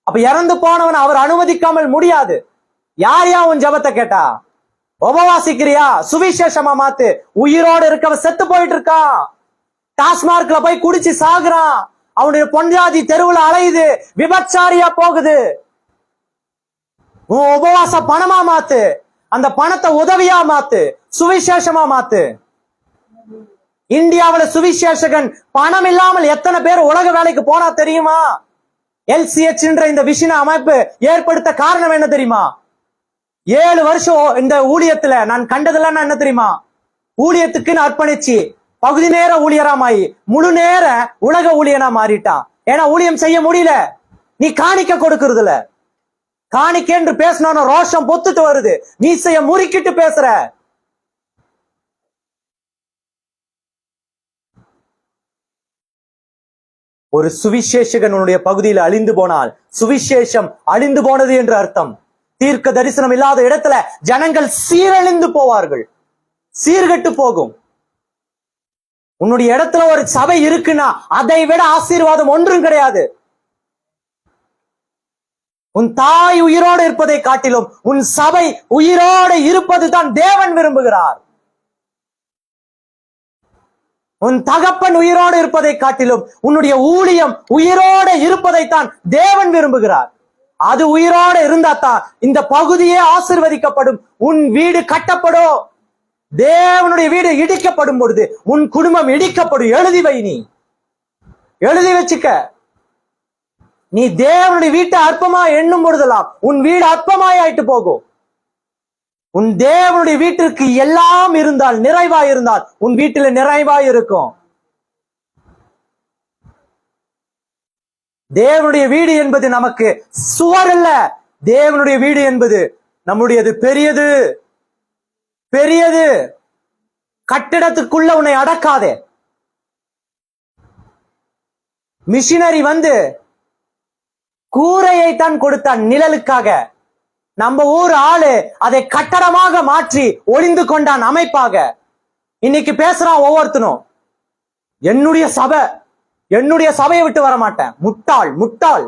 அப்ப இறந்து போனவன் அவர் அனுமதிக்காமல் முடியாது. யார் உன் ஜபத்தை கேட்டா? உபவாசிக்கிறியா? சுவிசேஷமா மாத்து. உயிரோடு இருக்கவன் செத்து போயிட்டு இருக்கான். டாஸ்மார்க்ல போய் குடிச்சு சாகுறான். அவனுடைய பொஞ்சாதி தெருவுல அலையுது, விபச்சாரியா போகுது. உன் உபவாச பணமா மாத்து. அந்த பணத்தை உதவியா மாத்து, சுவிசேஷமா மாத்து. இந்தியாவுல சுவிசேஷகன் பணம் இல்லாமல் எத்தனை பேர் உலக வேலைக்கு போனா தெரியுமா? LCH இந்த விஷய அமைப்பு ஏற்படுத்த காரணம் என்ன தெரியுமா? 7 வருஷம் இந்த ஊழியத்துல நான் கண்டதெல்லாம் என்ன தெரியுமா? ஊழியத்துக்குன்னு அர்ப்பணிச்சு பகுதி நேர ஊழியராமாயி முழு நேர உலக ஊழியனா மாறிட்டான். ஏன்னா ஊழியம் செய்ய முடியல. நீ காணிக்க கொடுக்கறதுல காணிக்க என்று பேசணும், ரோஷம் பொத்துட்டு வருது. மீசைய முறுக்கிட்டு பேசுற. ஒரு சுவிசேஷகனுடைய பகுதியில் அழிந்து போனால் சுவிசேஷம் அழிந்து போனது என்று அர்த்தம். தீர்க்க தரிசனம் இல்லாத இடத்துல ஜனங்கள் சீரழிந்து போவார்கள், சீர்கெட்டு போகும். உன்னுடைய இடத்துல ஒரு சபை இருக்குன்னா அதை விட ஆசீர்வாதம் ஒன்றும் கிடையாது. உன் தாய் உயிரோடு இருப்பதை காட்டிலும் உன் சபை உயிரோடு இருப்பது தான் தேவன் விரும்புகிறார். உன் தகப்பன் உயிரோடு இருப்பதை காட்டிலும் உன்னுடைய ஊழியம் உயிரோடு இருப்பதைத்தான் தேவன் விரும்புகிறார். அது உயிரோடு இருந்தா தான் இந்த பகுதியே ஆசீர்வதிக்கப்படும். உன் வீடு கட்டப்படும். தேவனுடைய வீடு இடிக்கப்படும் பொழுது உன் குடும்பம் இடிக்கப்படும். எழுதி வை, நீ எழுதி வச்சுக்க. நீ தேவனுடைய வீட்டை அற்பமா எண்ணும் பொழுதெல்லாம் உன் வீடு அற்பமாய் ஆயிட்டு போகும். உன் தேவனுடைய வீட்டிற்கு எல்லாம் இருந்தால், நிறைவாய் இருந்தால் உன் வீட்டில நிறைவாய் இருக்கும். தேவனுடைய வீடு என்பது நமக்கு சுவர் அல்ல. தேவனுடைய வீடு என்பது நம்முடையது பெரியது, பெரியது. கட்டிடத்துக்குள்ள உன்னை அடக்காதே. மிஷினரி கூரையை தான் கொடுத்தான் நிழலுக்காக. நம்ம ஊர் ஆளு அதை கட்டடமாக மாற்றி ஒளிந்து கொண்டான் அமைப்பாக. இன்னைக்கு பேசுறான் ஒவ்வொருத்தனும், என்னுடைய சபையை விட்டு வர மாட்டேன். முட்டாள், முட்டாள்.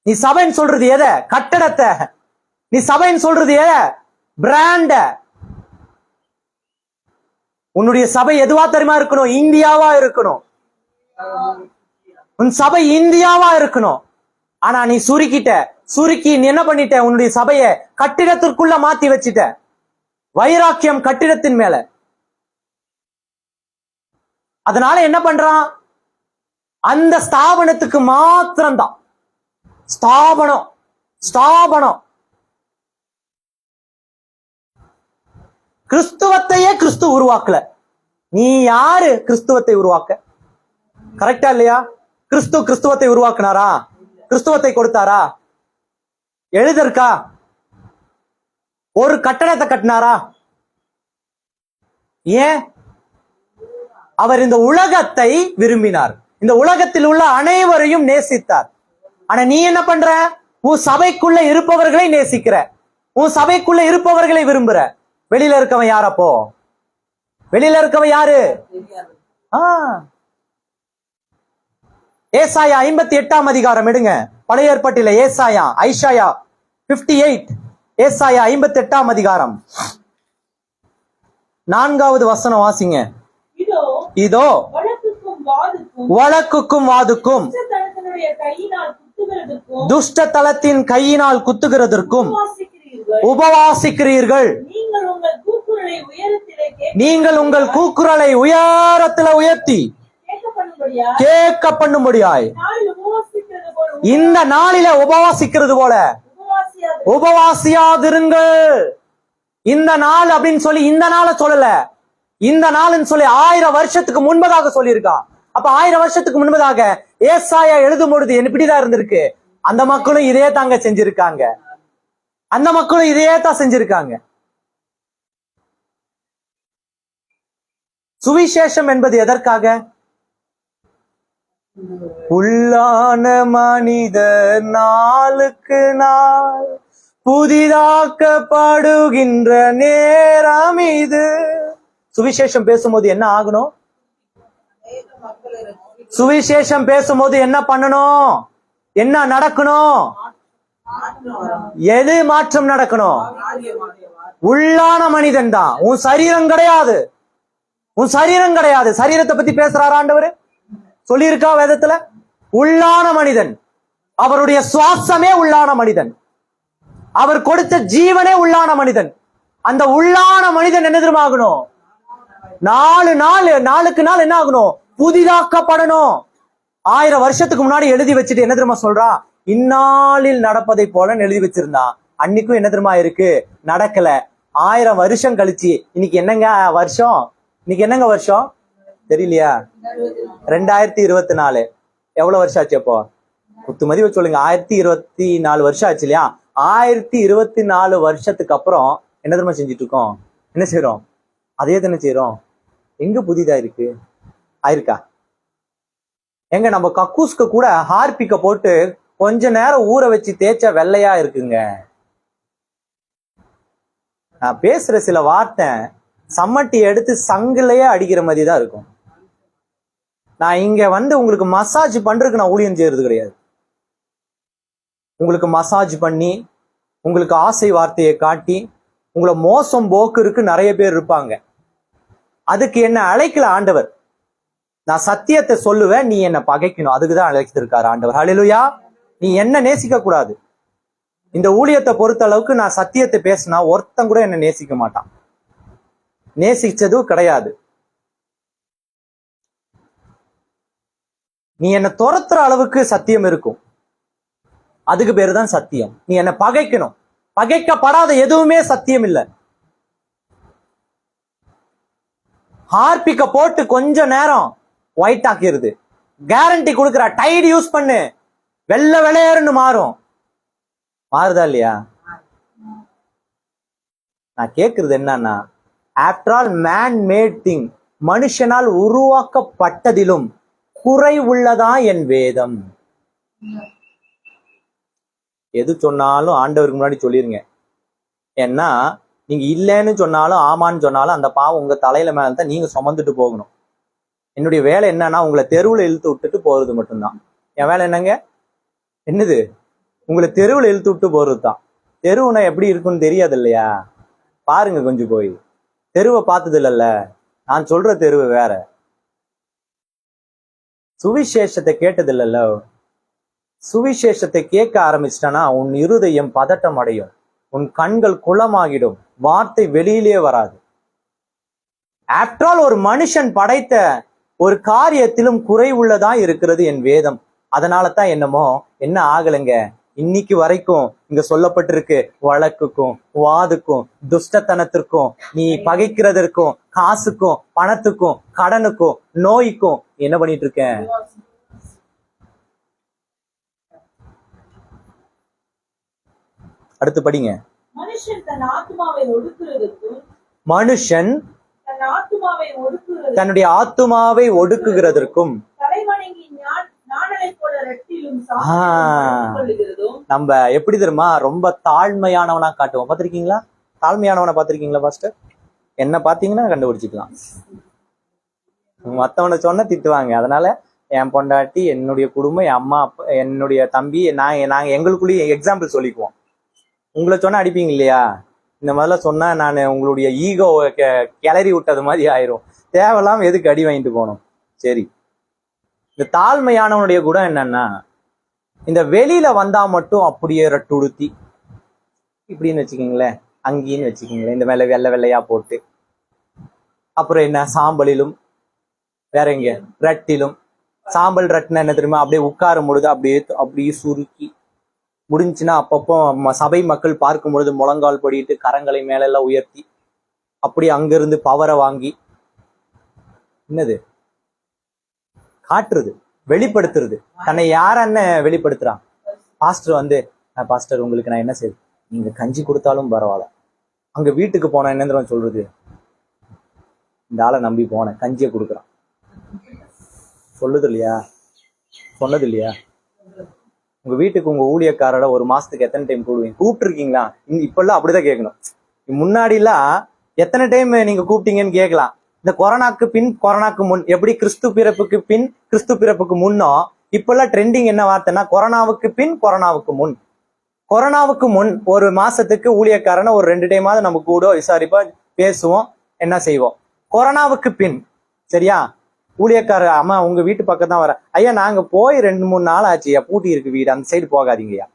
நீ சபைன்னு சொல்றது எதை? கட்டடத்தை. நீ சபைன்னு சொல்றது எதை? பிராண்ட. உன்னுடைய சபை எதுவா தெரியுமா இருக்கணும்? இந்தியாவா இருக்கணும். உன் சபை இந்தியாவா இருக்கணும். ஆனா நீ சுருக்கி நீ என்ன பண்ணிட்ட? உன்னுடைய சபையை கட்டிடத்திற்குள்ள மாத்தி வச்சிட்ட. வைராக்கியம் கட்டிடத்தின் மேல. அதனால என்ன பண்றான்? அந்த ஸ்தாபனத்துக்கு மாத்திரம்தான். ஸ்தாபனம் கிறிஸ்துவத்தையே கிறிஸ்து உருவாக்கல. நீ யாரு கிறிஸ்துவத்தை உருவாக்க? கரெக்டா இல்லையா? கிறிஸ்துவத்தை உருவாக்குனாரா? கிறிஸ்துவத்தை கொடுத்தாரா? எழுதற்கா? ஒரு கட்டடத்தை கட்டினாரா? ஏன்? அவர் இந்த உலகத்தை விரும்பினார். இந்த உலகத்தில் உள்ள அனைவரையும் நேசித்தார். ஆனா நீ என்ன பண்ற? உன் சபைக்குள்ள இருப்பவர்களை நேசிக்கிற, உன் சபைக்குள்ள இருப்பவர்களை விரும்புற. வெளியில இருக்கவன் யாரப்போ? வெளியில இருக்கவன் யாரு? ஏசாயா 58 அதிகாரம் எடுங்க. பழைய ஏற்பாட்டில ஐசாயா 58. ஏசாயா 58 அதிகாரம் 4வது வசனம் வாசிங்க. இதோ வழக்குக்கும் வாதுக்கும் துஷ்ட தலத்தின் கையினால் குத்துகிறதற்கும் உபவாசிக்கிறீர்கள். நீங்கள் உங்கள் கூக்குரலை உயரத்தில் உயர்த்தி கேட்க பண்ணும்படியாய் இந்த நாளில உபவாசிக்கிறது போல உபவாசியாதிருங்கள். இந்த நாள் அப்படின்னு சொல்லி இந்த நாளை சொல்லல, இந்த நாள்னு சொல்லி 1000 வருஷத்துக்கு முன்பதாக சொல்லியிருக்கான். அப்ப 1000 வருஷத்துக்கு முன்பதாக ஏசாயா எழுதும் பொழுது எப்படிதான் இருந்திருக்கு? அந்த மக்களும் இதே தாங்க செஞ்சிருக்காங்க. அந்த மக்களும் இதே தான் செஞ்சிருக்காங்க. சுவிசேஷம் என்பது எதற்காக? உள்ளான மனிதர் நாளுக்கு நாள் புதிதாக்கப்படுகின்ற நேரம் இது. சுவிசேஷம் பேசும்போது என்ன ஆகணும்? சுவிசேஷம் பேசும்போது என்ன பண்ணணும்? என்ன நடக்கணும்? எது மாற்றம் நடக்கணும்? உள்ளான மனிதன் தான். உன் சரீரம் கிடையாது, உன் சரீரம் கிடையாது. சரீரத்தை பத்தி பேசுறாரு ஆண்டவர், சொல்லியிருக்கா வேதத்துல? உள்ளான மனிதன், அவருடைய சுவாசமே உள்ளான மனிதன், அவர் கொடுத்த ஜீவனே உள்ளான மனிதன். அந்த உள்ளான மனிதன் என்ன தெரியுமா ஆகணும்? நாளுக்கு நாள் என்ன ஆகணும்? புதிதாக்கப்படணும். 1000 வருஷத்துக்கு முன்னாடி எழுதி வச்சுட்டு என்ன தெரியுமா சொல்றா? இந்நாளில் நடப்பதை போல எழுதி வச்சிருந்தான். அன்னைக்கும் என்ன தெரியுமா இருக்கு? நடக்கல. 1000 வருஷம் கழிச்சு இன்னைக்கு என்னங்க வருஷம்? இன்னைக்கு என்னங்க வருஷம் தெரியலையா? 2024. எவ்வளவு வருஷம் ஆச்சு? அப்போ குத்துமதி வச்சு சொல்லுங்க. 1024 வருஷம் ஆச்சு இல்லையா? 1024 வருஷத்துக்கு அப்புறம் என்ன தெரியுமா செஞ்சுட்டு இருக்கோம்? என்ன செய்யறோம்? அதே தானே செய்யறோம். எங்க புதிதா இருக்கு? ஆயிருக்கா? எங்க நம்ம கக்கூஸ்க்கு கூட ஹார்பிக்க போட்டு கொஞ்ச நேரம் ஊற வச்சு தேய்ச்சா வெள்ளையா இருக்குங்க. நான் பேசுற சில வார்த்தை சம்மட்டி எடுத்து சங்கிலேயே அடிக்கிற மாதிரி தான் இருக்கும். நான் இங்க வந்து உங்களுக்கு மசாஜ் பண்றதுக்கு நான் ஊழியம் செய்யறது கிடையாது. உங்களுக்கு மசாஜ் பண்ணி உங்களுக்கு ஆசை வார்த்தையை காட்டி உங்களை மோசம் போக்குறதுக்கு நிறைய பேர் இருப்பாங்க. அதுக்கு என்ன அழைக்கல ஆண்டவர். நான் சத்தியத்தை சொல்லுவேன், நீ என்ன பகைக்கணும். அதுக்குதான் அழைச்சிருக்காரு ஆண்டவர். ஹல்லேலூயா. நீ என்ன நேசிக்க கூடாது. இந்த ஊழியத்தை பொறுத்த அளவுக்கு நான் சத்தியத்தை பேசினா ஒருத்தன் கூட என்ன நேசிக்க மாட்டான். நேசிச்சதும் கிடையாது. நீ என்ன துரத்துற அளவுக்கு சத்தியம் இருக்கும். அதுக்கு பேரு தான் சத்தியம். நீ என்ன பகைக்கணும். பகைக்கப்படாத எதுவுமே சத்தியம் இல்லை. ஹார்பிக்க போட்டு கொஞ்ச நேரம் ஒயிட் ஆக்கிருது. கேரண்டி கொடுக்குற டைட் யூஸ் பண்ணு, வெள்ளை வெளையர்னு மாறும். மாறுதா இல்லையா? நான் கேக்குறது என்னன்னா, after all man made thing, மனுஷனால் உருவாக்கப்பட்டதிலும் குறை உள்ளதா என் வேதம். எது சொன்னாலும் ஆண்டவருக்கு முன்னாடி சொல்லிருங்க. ஏன்னா நீங்க இல்லைன்னு சொன்னாலும் ஆமான்னு சொன்னாலும் அந்த பாவம் உங்க தலையில மேலதான் நீங்க சுமந்துட்டு போகணும். என்னுடைய வேலை என்னன்னா உங்களை தெருவுல இழுத்து விட்டுட்டு போறது மட்டும்தான். என் வேலை என்னங்க? என்னது? உங்களை தெருவுல இழுத்து விட்டு போறது தான். தெருவுனா எப்படி இருக்குன்னு தெரியாது இல்லையா? பாருங்க கொஞ்சம் போய். தெருவை பார்த்தது இல்லைல்ல. நான் சொல்ற தெருவு வேற. சுவிசேஷத்தை கேட்டது இல்லைல்ல. சுவிசேஷத்தை கேட்க ஆரம்பிச்சிட்டனா உன் இருதயம் பதட்டம் அடையும், உன் கண்கள் குளமாகிடும், வார்த்தை வெளியிலே வராது. ஆஃப்டர் ஆல் ஒரு மனுஷன் படைத்த ஒரு காரியத்திலும் குறை உள்ளதா இருக்கிறது என் வேதம். அதனால தான் என்னமோ என்ன ஆகலைங்க இன்னைக்கு வரைக்கும் இங்க சொல்லப்பட்டிருக்கு. வழக்குக்கும் வாதுக்கும் துஷ்டத்தனத்திற்கும் நீ பகைக்கிறதற்கும் காசுக்கும் பணத்துக்கும் கடனுக்கும் நோய்க்கும் என்ன பண்ணிட்டு இருக்கேன்? அடுத்து படிங்க. மனுஷன் தன்னுடைய ஆத்துமாவை ஒடுக்குகிறதற்கும் நம்ம எப்படி தெரியுமா ரொம்ப தாழ்மையானவனா காட்டுவோம். பாத்திருக்கீங்களா? தாழ்மையானவனை பாத்திருக்கீங்களா பாஸ்டர்? என்ன பாத்தீங்கன்னா கண்டுபிடிச்சிக்கலாம். மத்தவனை சொன்ன திட்டுவாங்க. அதனால என் பொண்டாட்டி, என்னுடைய குடும்பம், என் அம்மா அப்பா, என்னுடைய தம்பி, நாங்க எங்களுக்குள்ளேயே எக்ஸாம்பிள் சொல்லிக்குவோம். உங்களை சொன்னா அடிப்பீங்க இல்லையா? இந்த மாதிரிலாம் சொன்னா நான் உங்களுடைய ஈகோ கிளறி விட்டது மாதிரி ஆயிரும். தேவையில்லாம எதுக்கு அடி வாங்கிட்டு போகணும்? சரி, இந்த தாழ்மையானவனுடைய குணம் என்னன்னா, இந்த வெளியில வந்தா மட்டும் அப்படியே ரட்டுடுத்தி இப்படின்னு வச்சுக்கீங்களேன், அங்கேன்னு வச்சுக்கீங்களேன், இந்த மேல வெள்ளை வெள்ளையா போட்டு, அப்புறம் என்ன சாம்பலிலும் வேற எங்க ரட்டிலும். சாம்பல் ரட்டினா என்ன தெரியுமா? அப்படியே உட்காரும் பொழுது அப்படியே சுருக்கி முடிஞ்சுன்னா அப்பப்போ சபை மக்கள் பார்க்கும் பொழுது முழங்கால் படிட்டு கரங்களை மேலெல்லாம் உயர்த்தி அப்படி அங்கிருந்து பவரை வாங்கி என்னது காட்டுறது, வெளிப்படுத்துறது. தன்னை யாரன்னு வெளிப்படுத்துறான்? பாஸ்டர் வந்து, பாஸ்டர் உங்களுக்கு நான் என்ன செய்யுது, நீங்க கஞ்சி கொடுத்தாலும் பரவாயில்ல. அங்க வீட்டுக்கு போனா என்ன சொல்றது? இந்த ஆளை நம்பி போனேன், கஞ்சியை கொடுக்குறான். சொல்லுது இல்லையா? சொன்னது இல்லையா? உங்க வீட்டுக்கு உங்க ஊழியக்காரோட ஒரு மாசத்துக்கு எத்தனை டைம் கூடுவீங்க? கூப்பிட்டு இருக்கீங்களா? இப்பெல்லாம் அப்படிதான் கேட்கணும். முன்னாடி எல்லாம் எத்தனை டைம் நீங்க கூப்பிட்டீங்கன்னு கேட்கலாம். இந்த கொரோனாக்கு பின் கொரோனாக்கு முன் எப்படி கிறிஸ்து பிறப்புக்கு பின் கிறிஸ்து பிறப்புக்கு முன்னோ இப்பெல்லாம் ட்ரெண்டிங் என்ன வார்த்தைன்னா கொரோனாவுக்கு பின் கொரோனாவுக்கு முன். கொரோனாவுக்கு முன் ஒரு மாசத்துக்கு ஊழியக்காரனை ஒரு 2 டைமாவது நம்ம கூட விசாரிப்பா பேசுவோம், என்ன செய்வோம். கொரோனாவுக்கு பின் சரியா, ஊழியக்கார அம்மா உங்க வீட்டு பக்கம் தான் வர, ஐயா நாங்க போய் 2-3 நாள் ஆச்சுயா, பூட்டி இருக்கு வீடு, அந்த சைடு போகாதீங்கய்யா.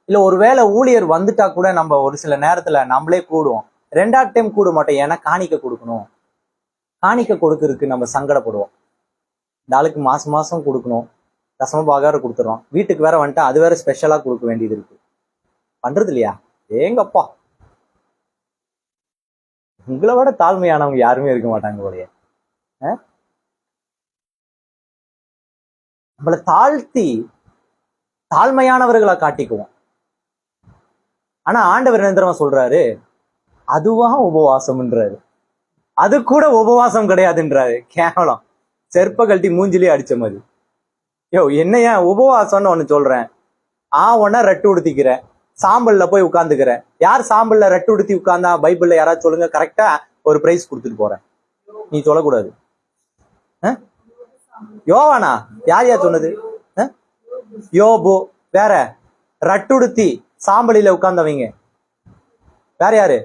இல்ல ஒருவேளை ஊழியர் வந்துட்டா கூட நம்ம ஒரு சில நேரத்துல நம்மளே கூடுவோம், 2வது டைம் கூட மாட்டோம். ஏன்னா காணிக்க கொடுக்கணும், காணிக்க கொடுக்கறதுக்கு நம்ம சங்கடப்படுவோம். இந்த ஆளுக்கு மாசம் மாசம் கொடுக்கணும், தசம பாகம் கொடுத்துறோம், வீட்டுக்கு வேற வந்துட்டா அது வேற ஸ்பெஷலா கொடுக்க வேண்டியது இருக்கு. பண்றது இல்லையா? ஏங்கப்பா, உங்களை விட தாழ்மையானவங்க யாருமே இருக்க மாட்டாங்க போலயே. நம்மளை தாழ்த்தி தாழ்மையானவர்களா காட்டிக்குவோம். ஆனா ஆண்டவர் நிரந்தரமா சொல்றாரு, அதுவா உபவாசம்ன்றாரு. அது கூட உபவாசம் கிடையாதுன்றாரு. கேவலம், செருப்ப கழட்டி மூஞ்சிலே அடிச்ச மாதிரி. யோ என்னையா உபவாசம்னு ஒண்ணு சொல்றேன், ஒன்னா ரெட்டு உடுத்திக்கிற, சாம்பல்ல போய் உட்கார்ந்துக்கிற. யார் சாம்பல்ல ரெட்டு உடுத்தி உட்கார்ந்தா பைபிள்ல யாராவது சொல்லுங்க, கரெக்டா ஒரு பிரைஸ் கொடுத்துட்டு போறேன். நீ சொல்லக்கூடாது. யோவானா? யார் யார் சொன்னது? யோபு. வேற ரட்டுடுத்தி சாம்பலில உட்கார்ந்தவங்க வேற யாரு?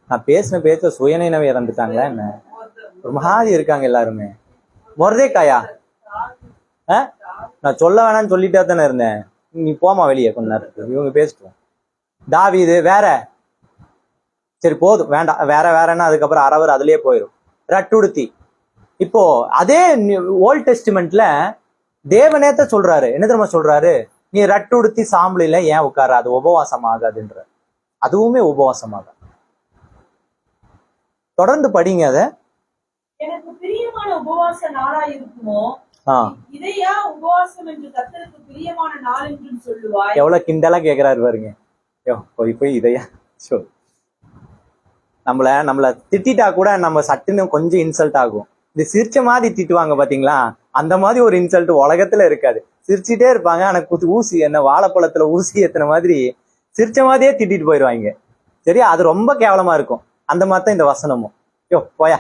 நான் பேசின பேச்ச சுயநினைவை இறந்துட்டாங்களா என்ன? ஒரு மாதிரி இருக்காங்க எல்லாருமே. மொர்தேக்காயா? நான் சொல்ல வேணாம்னு சொல்லிட்டே தானே இருந்தேன். நீ போமா வெளியே கொஞ்ச நேரத்துக்கு, இவங்க பேசிட்டோம். தாவீது. வேற? சரி போதும், வேண்டாம். வேற வேறன்னா அதுக்கப்புறம் அரவர் அதுலயே போயிடும். ரட்டுடுத்தி. இப்போ அதே ஓல்ட் டெஸ்டிமெண்ட்ல தேவனேத்த சொல்றாரு, என்ன தெரியுமா சொல்றாரு? நீ ரட்டுடுத்தி சாம்பலில ஏன் உட்கார, அது உபவாசம் ஆகாதுன்ற. அதுவுமே உபவாசம் ஆகாது. தொடர்ந்து படிங்க. அத எனக்கு பிரியமான உபவாச நாளா இருக்குமோ, இதையா உபவாசம் என்று கர்த்தருக்கு பிரியமான நாள் என்று சொல்லுவாய். எவ்வளவு கிண்டலா கேக்குறாரு பாருங்க. போய் இதையா சொல். நம்மள திட்டா கூட நம்ம சட்டுன்னு கொஞ்சம் இன்சல்ட் ஆகும். இது சிரிச்ச மாதிரி திட்டுவாங்க பாத்தீங்களா, அந்த மாதிரி ஒரு இன்சல்ட் உலகத்துல இருக்காது. சிரிச்சுட்டே இருப்பாங்க, ஆனா ஊசி என்ன வாழைப்பழத்துல ஊசி ஏத்தின மாதிரி சிரிச்ச மாதிரியே திட்டிட்டு போயிடுவாங்க. சரியா? அது ரொம்ப கேவலமா இருக்கும். அந்த மாதிரி தான் இந்த வசனமும். போயா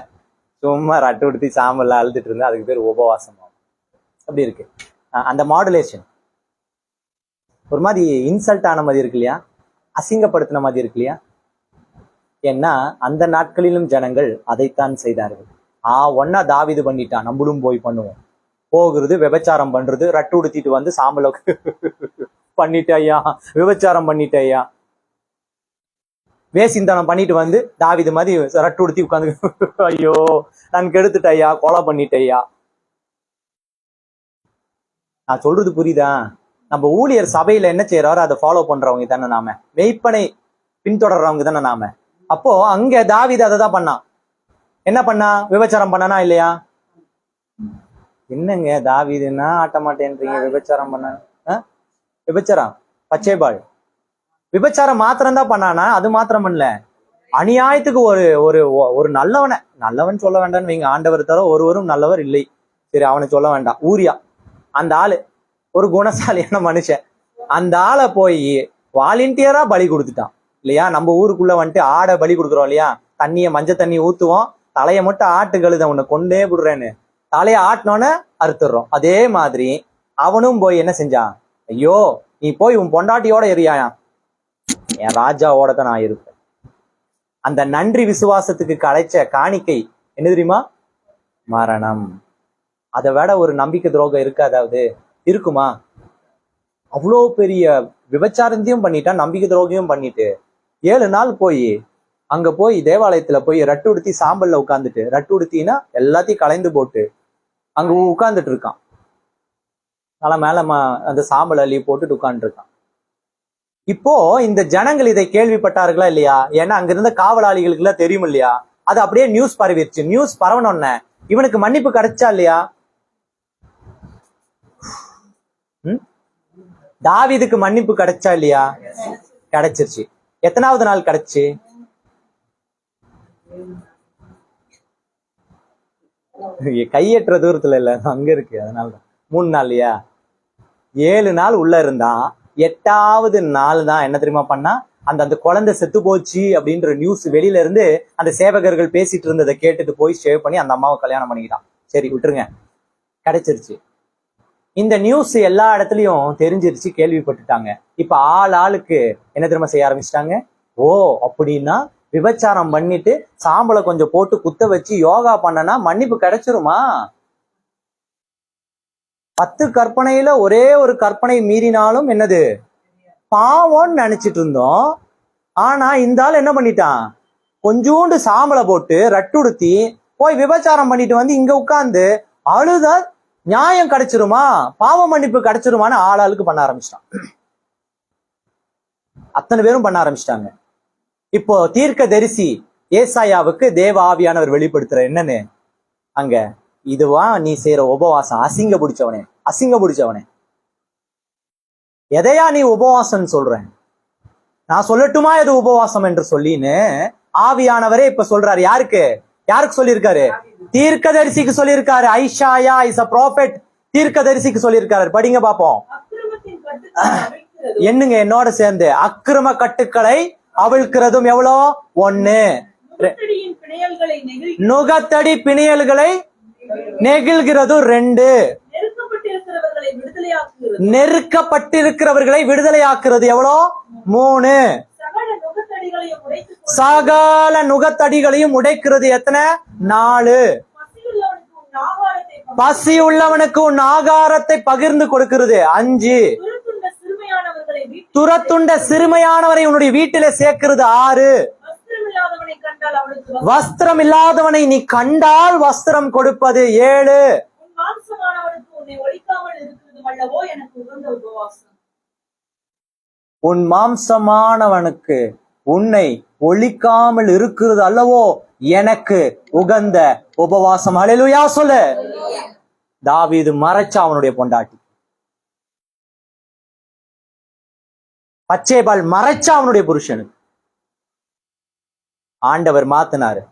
சும்மா ரட்டு உடுத்தி சாம்பல்ல அழுதுட்டு இருந்தா அதுக்கு பேர் உபவாசம். அப்படி இருக்கு. அந்த மாடுலேஷன் ஒரு மாதிரி இன்சல்ட் ஆன மாதிரி இருக்கு இல்லையா, அசிங்கப்படுத்தின மாதிரி இருக்கு இல்லையா. ஏன்னா அந்த நாட்களிலும் ஜனங்கள் அதைத்தான் செய்தார்கள். ஒன்னா தாவீது பண்ணிட்டான், நம்மளும் போய் பண்ணுவோம். போகிறது விபச்சாரம் பண்றது, ரட்டு உடுத்திட்டு வந்து சாம்பல பண்ணிட்டு ஐயா விபச்சாரம் பண்ணிட்டு ஐயா, வேசிந்தனம் பண்ணிட்டு வந்து தாவீது மாதிரி ரட்டு உடுத்தி உட்காந்து ஐயோ நான் கெடுத்துட்ட ஐயா, கொலை பண்ணிட்ட ஐயா. நான் சொல்றது புரியுதா? நம்ம ஊழியர் சபையில என்ன செய்யறாரோ அதை ஃபாலோ பண்றவங்க தானே நாம, மெய்ப்பனை பின்தொடர்றவங்க தானே நாம. அப்போ அங்க தாவீது அதை தான் பண்ணான். என்ன பண்ணா? விபச்சாரம் பண்ணனா இல்லையா? என்னங்க தாவீதுன்னா ஆட்ட மாட்டேன்றீங்க, விபச்சாரம் பண்ண? விபச்சாரம் பச்சைபாள் விபச்சாரம் மாத்திரம் தான் பண்ணானா? அது மாத்திரம் பண்ணல, அநியாயத்துக்கு ஒரு நல்லவன் சொல்ல வேண்டாம்னு வைங்க. ஆண்டவர் தவிர ஒருவரும் நல்லவர் இல்லை. சரி அவனை சொல்ல வேண்டாம். ஊரியா அந்த ஆளு ஒரு குணசாலியான மனுஷன். அந்த ஆளை போய் வாலண்டியரா பலி கொடுத்துட்டான் இல்லையா. நம்ம ஊருக்குள்ள வந்துட்டு ஆடை பலி கொடுக்குறோம் இல்லையா, மஞ்சள் தண்ணி ஊத்துவோம், தலையை மட்டும் ஆட்டு கழுத உன்னை கொண்டே விடுறேன்னு தலையை ஆட்டினோன்னு அறுத்துடுறோம். அதே மாதிரி அவனும் போய் என்ன செஞ்சான்? ஐயோ நீ போய் உன் பொண்டாட்டியோட எரியாயா, என் ராஜாவோட தான் நான் இருப்பேன். அந்த நன்றி விசுவாசத்துக்கு கிடைச்ச காணிக்கை என்ன தெரியுமா? மரணம். அதை விட ஒரு நம்பிக்கை துரோகம் இருக்காதாவது இருக்குமா? அவ்வளோ பெரிய விபச்சாரத்தையும் பண்ணிட்டான், நம்பிக்கை துரோகியும் பண்ணிட்டு 7 நாள் போய் அங்க போய் தேவாலயத்துல போய் ரட்டு உடுத்தி சாம்பல்ல உட்காந்துட்டு, ரட்டு உடுத்தினா எல்லாத்தையும் கலைந்து போட்டு அங்க உட்கார்ந்துட்டு இருக்கான். நல்லா மேல அந்த சாம்பல் அள்ளி போட்டுட்டு உட்கார்ந்து இருக்கான். இப்போ இந்த ஜனங்கள் இதை கேள்விப்பட்டார்களா இல்லையா? ஏன்னா அங்க இருந்த காவலாளிகளுக்கு எல்லாம் தெரியும் இல்லையா. அது அப்படியே நியூஸ் பரவிடுச்சு. நியூஸ் பரவணும்ன இவனுக்கு மன்னிப்பு கிடைச்சா இல்லையா? தாவீதுக்கு மன்னிப்பு கிடைச்சா இல்லையா? கிடைச்சிருச்சு. எத்தனாவது நாள் கிடைச்சு? கையேற்ற தூரத்துல இல்ல, அங்க இருக்கு. அதனாலதான் 3 நாள் இல்லையா. 7 நாள் உள்ள இருந்தா 8வது நாள் தான் என்ன தெரியுமா பண்ணா? அந்த குழந்தை செத்து போச்சு அப்படின்ற நியூஸ் வெளியில இருந்து அந்த சேவகர்கள் பேசிட்டு இருந்ததை கேட்டுட்டு போய் ஷேவ் பண்ணி அந்த அம்மாவை கல்யாணம் பண்ணிக்கிட்டான். சரி விட்டுருங்க, கிடைச்சிருச்சு. இந்த நியூஸ் எல்லா இடத்துலயும் தெரிஞ்சிருச்சு, கேள்விப்பட்டுட்டாங்க. இப்ப ஆளுக்கு என்ன தெரியுமா செய்ய ஆரம்பிச்சிட்டாங்க? ஓ அப்படின்னா விபச்சாரம் பண்ணிட்டு சாம்பலை கொஞ்சம் போட்டு குத்த வச்சு யோகா பண்ணனா மன்னிப்பு கிடைச்சிருமா? 10 கற்பனையில ஒரே ஒரு கற்பனை மீறினாலும் என்னது பாவம்னு நினைச்சிட்டு இருந்தோம். ஆனா இந்த ஆள் என்ன பண்ணிட்டான்? கொஞ்சோண்டு சாம்பலை போட்டு ரட்டுடுத்தி போய் விபச்சாரம் பண்ணிட்டு வந்து இங்க உட்கார்ந்து அழுத நியாயம் கிடைச்சிருமா, பாவ மன்னிப்பு கிடைச்சிருமான்னு ஆளுக்கு பண்ண ஆரம்பிச்சிட்டான். அத்தனை பேரும் பண்ண ஆரம்பிச்சிட்டாங்க. இப்போ தீர்க்க தரிசி ஏசாயாவுக்கு தேவ ஆவியானவர் வெளிப்படுத்துற என்னன்னு, அங்க இதுவா நீ செய்யற உபவாசம், அசிங்க பிடிச்சவனே, எதையா நீ உபவாசம் சொல்ற? நான் சொல்லட்டுமா எது உபவாசம் என்று சொல்லின்னு ஆவியானவரே இப்ப சொல்றாரு. யாருக்கு சொல்லியிருக்காரு? தீர்க்க தரிசிக்கு சொல்லியிருக்காரு. ஐஷாயா இஸ் a prophet. தீர்க்க தரிசிக்கு சொல்லியிருக்காரு. படிங்க பாப்போம். என்னங்க என்னோட சேர்ந்து அக்கிரம கட்டுக்களை அவிழ்க்கிறதும் எவ்வளோ? 1. நுகத்தடி பிணியல்களை நெகிழ்கிறதும் 2. நெருக்கப்பட்டிருக்கிறவர்களை விடுதலையாக்குறது எவ்வளோ? 3. சகல நுகத்தடிகளையும் உடைக்கிறது எத்தனை? 4. பசி உள்ளவனுக்கு உன் ஆகாரத்தை பகிர்ந்து கொடுக்கிறது 5. துரத்துண்ட சிறுமையானவரை உன்னுடைய வீட்டிலே சேர்க்கிறது 6. வஸ்திரம் இல்லாதவனை நீ கண்டால் வஸ்திரம் கொடுப்பது 7. உன் மாம்சமானவனுக்கு உன்னை ஒழிக்காமல் இருக்கிறது அல்லவோ எனக்கு உகந்த உபவாசம். அல்லேலூயா சொல்லு. தாவீது மறைச்சா அவனுடைய பொண்டாட்டி, பச்சைபால் மறைச்சா அவனுடைய புருஷனுக்கு. ஆண்டவர் மாத்தினாரு.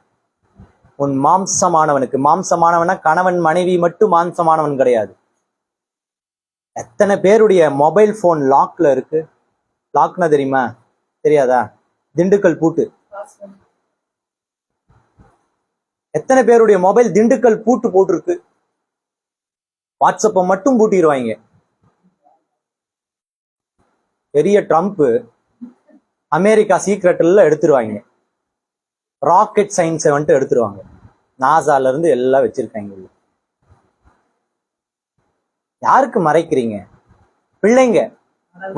உன் மாம்சமானவனுக்கு, மாம்சமானவனா கணவன் மனைவி மட்டும் மாம்சமானவன் கிடையாது. எத்தனை பேருடைய மொபைல் போன் லாக்ல இருக்கு? லாக்னா தெரியுமா? தெரியாதா? திண்டுக்கல் பூட்டு. எத்தனை பேருடைய மொபைல் திண்டுக்கல் பூட்டு போட்டிருக்கு? வாட்ஸ்அப்பை மட்டும் பூட்டிடுவாங்க. பெரிய ட்ரம்ப் அமெரிக்கா சீக்ரெட்ல எடுத்துருவாங்க. ராக்கெட் சயின்ஸை வந்துட்டு எடுத்துருவாங்க. நாசால இருந்து எல்லாம் வச்சிருக்காங்க. யாருக்கு மறைக்கிறீங்க? பிள்ளைங்க,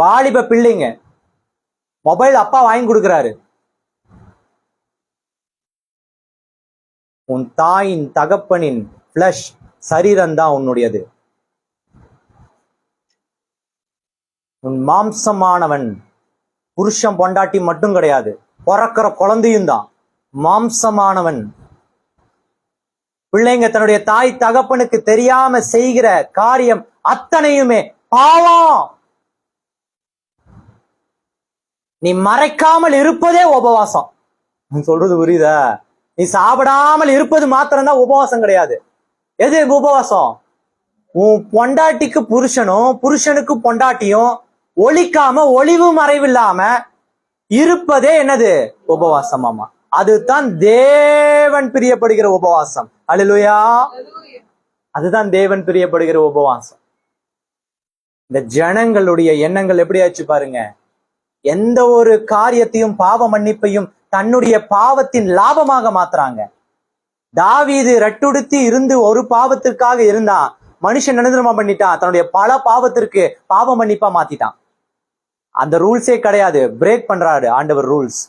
வாலிப பிள்ளைங்க. மொபைல் அப்பா வாங்கி கொடுக்கிறாரு. உன் தாயின் தகப்பனின் பிளஷ் சரீரம் தான் உன்னுடையது. உன் மாம்சமானவன் புருஷன் பொண்டாட்டி மட்டும் கிடையாது, பிறக்கிற குழந்தையும் தான் மாம்சமானவன். பிள்ளைங்க தன்னுடைய தாய் தகப்பனுக்கு தெரியாம செய்கிற காரியம் அத்தனையுமே பாவம். நீ மறைக்காமல் இருப்பதே உபவாசம். சொல்றது புரியுதா? நீ சாப்பிடாமல் இருப்பது மாத்திரம்தான் உபவாசம் கிடையாது. எது உபவாசம்? உன் பொண்டாட்டிக்கு புருஷனும் புருஷனுக்கு பொண்டாட்டியும் ஒழிக்காம ஒளிவு மறைவு இல்லாம இருப்பதே என்னது? உபவாசமாமா. அதுதான் தேவன் பிரியப்படுகிற உபவாசம். அல்லேலூயா. அதுதான் தேவன் பிரியப்படுகிற உபவாசம். இந்த ஜனங்களுடைய எண்ணங்கள் எப்படி ஆச்சு பாருங்க. எந்த ஒரு காரியத்தையும் பாவ மன்னிப்பையும் தன்னுடைய பாவத்தின் லாபமாக மாத்துறாங்க. தாவீது ரட்டுடுத்தி இருந்து ஒரு பாவத்திற்காக இருந்தான். மனுஷன் நினைந்திரமா பண்ணிட்டான், தன்னுடைய பல பாவத்திற்கு பாவ மன்னிப்பா மாத்திட்டான். அந்த ரூல்ஸே கிடையாது, பிரேக் பண்றாரு ஆண்டவர் ரூல்ஸ்.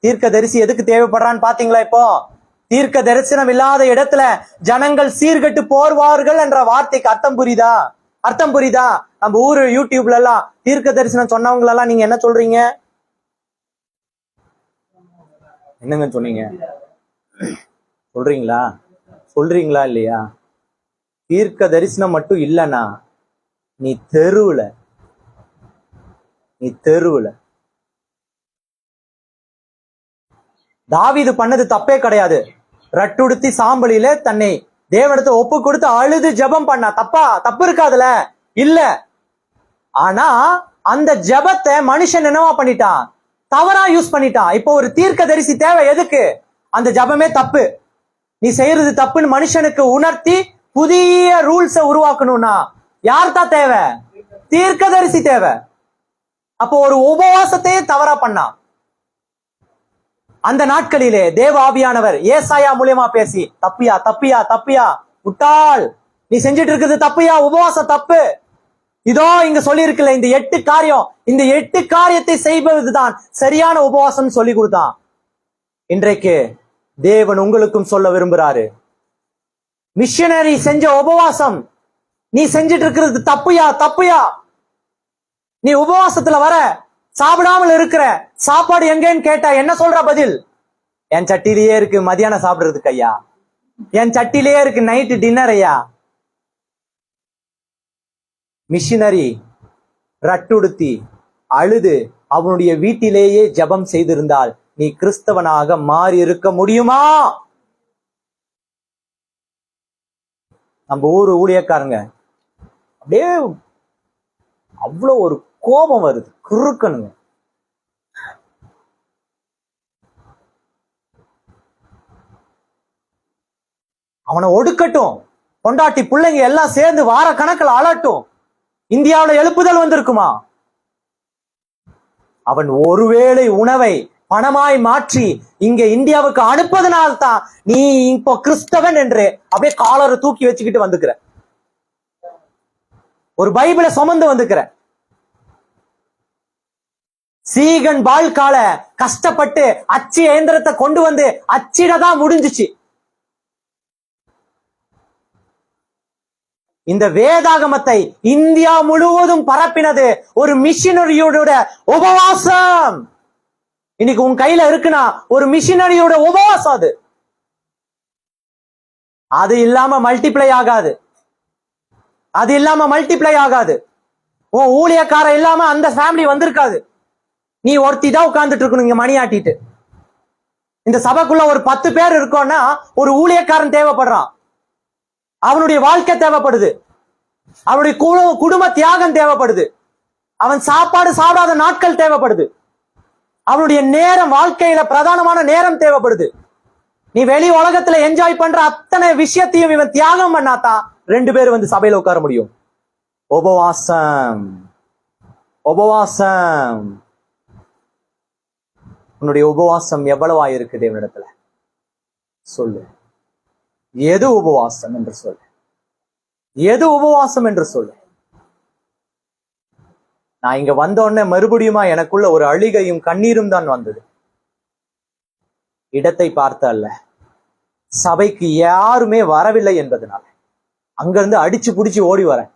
தீர்க்க தரிசி எதுக்கு தேவைப்படுறான்னு பாத்தீங்களா? இப்போ தீர்க்க தரிசனம் இல்லாத இடத்துல ஜனங்கள் சீர்கெட்டு போர்வார்கள் என்ற வார்த்தைக்கு அர்த்தம் புரியுதா? நம்ம ஊரு யூடியூப்ல எல்லாம் தீர்க்க தரிசனம் சொன்னவங்க எல்லாம் நீங்க என்ன சொல்றீங்க? என்னங்க சொன்னீங்க? சொல்றீங்களா இல்லையா? தீர்க்க தரிசனம் மட்டும் இல்லைன்னா நீ தெருவுல தாவீது பண்ணது தப்பே கிடையாது. ரட்டுடுத்தி சாம்பலில தன்னை தேவனிடத்தை ஒப்பு கொடுத்து அழுது ஜெபம் பண்ணா. தப்பு இருக்காதுல? இல்ல. ஆனா அந்த ஜெபத்தை மனுஷன் என்னவா பண்ணிட்டான்? தவறா யூஸ் பண்ணிட்டான். இப்போ ஒரு தீர்க்கதரிசி தேவை எதுக்கு? அந்த ஜபமே தப்பு, நீ செய்யறது தப்புன்னு மனுஷனுக்கு உணர்த்தி புதிய ரூல்ஸ உருவாக்கணும்னா யார் தான் தேவை? தீர்க்கதரிசி தேவை. அப்போ ஒரு உபவாசத்தையே தவறா பண்ணான். அந்த நாட்களிலே தேவ ஆவியானவர் ஏசாயா மூலியமா பேசி, தப்பியா தப்பியா தப்பியா, முட்டாள், நீ செஞ்சிட்டு இருக்குது தப்பியா, உபவாசம் தப்பு. இதோ இங்க சொல்லி இருக்குல்ல, இந்த 8 காரியம், இந்த 8 காரியத்தை செய்வதுதான் சரியான உபவாசம் சொல்லி கொடுத்தான். இன்றைக்கு தேவன் உங்களுக்கும் சொல்ல விரும்புறாரு, மிஷனரி செஞ்ச உபவாசம் நீ செஞ்சிட்டு இருக்கிறது தப்புயா தப்புயா. நீ உபவாசத்துல வர சாப்பிடாமல் இருக்கிற, சாப்பாடு எங்கன்னு கேட்டா என்ன சொல்ற பதில்? என் சட்டிலேயே இருக்கு மதியானம் சாப்பிடுறதுக்கு ஐயா, என் சட்டிலேயே இருக்கு நைட்டு டின்னர் ஐயா. மிஷினரி ரட்டுடுத்தி அழுது அவனுடைய வீட்டிலேயே ஜெபம் செய்திருந்தால் நீ கிறிஸ்தவனாக மாறி இருக்க முடியுமா? நம்ம ஊழியக்காரங்க அப்படியே அவ்வளவு ஒரு கோபம் வருது, குறுக்கணுங்க. அவனை ஒடுக்கட்டும், பொண்டாட்டி பிள்ளைங்க எல்லாம் சேர்ந்து வார கணக்கில் அலட்டும். இந்தியாவுல எழுப்புதல் வந்திருக்குமா? அவன் ஒருவேளை உணவை பணமாய் மாற்றி இங்க இந்தியாவுக்கு அனுப்பதனால்தான் நீ இப்போ கிறிஸ்தவன் என்று அப்படியே காலரை தூக்கி வச்சுக்கிட்டு வந்துக்கிற, ஒரு பைபிளை சுமந்து வந்துக்கிற. சீகன் வாழ்கால கஷ்டப்பட்டு அச்சு இயந்திரத்தை கொண்டு வந்து அச்சிடதான் முடிஞ்சிச்சு. இந்த வேதாகமத்தை இந்தியா முழுவதும் பரப்பினது ஒரு மிஷினரியோட உபவாசம். இன்னைக்கு உன் கையில இருக்குன்னா ஒரு மிஷினரியோட உபவாசம். அது இல்லாம மல்டிப்ளை ஆகாது, அது இல்லாம மல்டிப்ளை ஆகாது. உன் ஊழியக்கார இல்லாம அந்த ஃபேமிலி வந்திருக்காது. நீ ஒருத்தி தான் உட்கார்ந்துட்டு இருக்கணும் இங்க மணி ஆட்டிட்டு. இந்த சபைக்குள்ள ஒரு 10 பேர் இருக்கோம்னா ஒரு ஊழியக்காரன் தேவைப்படுறான், அவனுடைய வாழ்க்கை தேவைப்படுது, அவனுடைய குடும்ப தியாகம் தேவைப்படுது, அவன் சாப்பாடு சாப்பிடாத நாட்கள் தேவைப்படுது, அவனுடைய நேரம், வாழ்க்கையில பிரதானமான நேரம் தேவைப்படுது. நீ வெளி உலகத்துல என்ஜாய் பண்ற அத்தனை விஷயத்தையும் இவன் தியாகம் பண்ணாதான் 2 பேர் வந்து சபையில உட்கார முடியும். உபவாசம், உபவாசம். உன்னுடைய உபவாசம் எவ்வளவா இருக்கு தேவனிடத்துல? சொல்லு. எது உபவாசம் என்று சொல்லு, எது உபவாசம் என்று சொல்லு. நான் இங்க வந்தோடனே மறுபடியுமா எனக்குள்ள ஒரு அழுகையும் கண்ணீரும் தான் வந்தது. இடத்தை பார்த்து அல்ல, சபைக்கு யாருமே வரவில்லை என்பதனால அங்கிருந்து அடிச்சு புடிச்சு ஓடி வரேன்.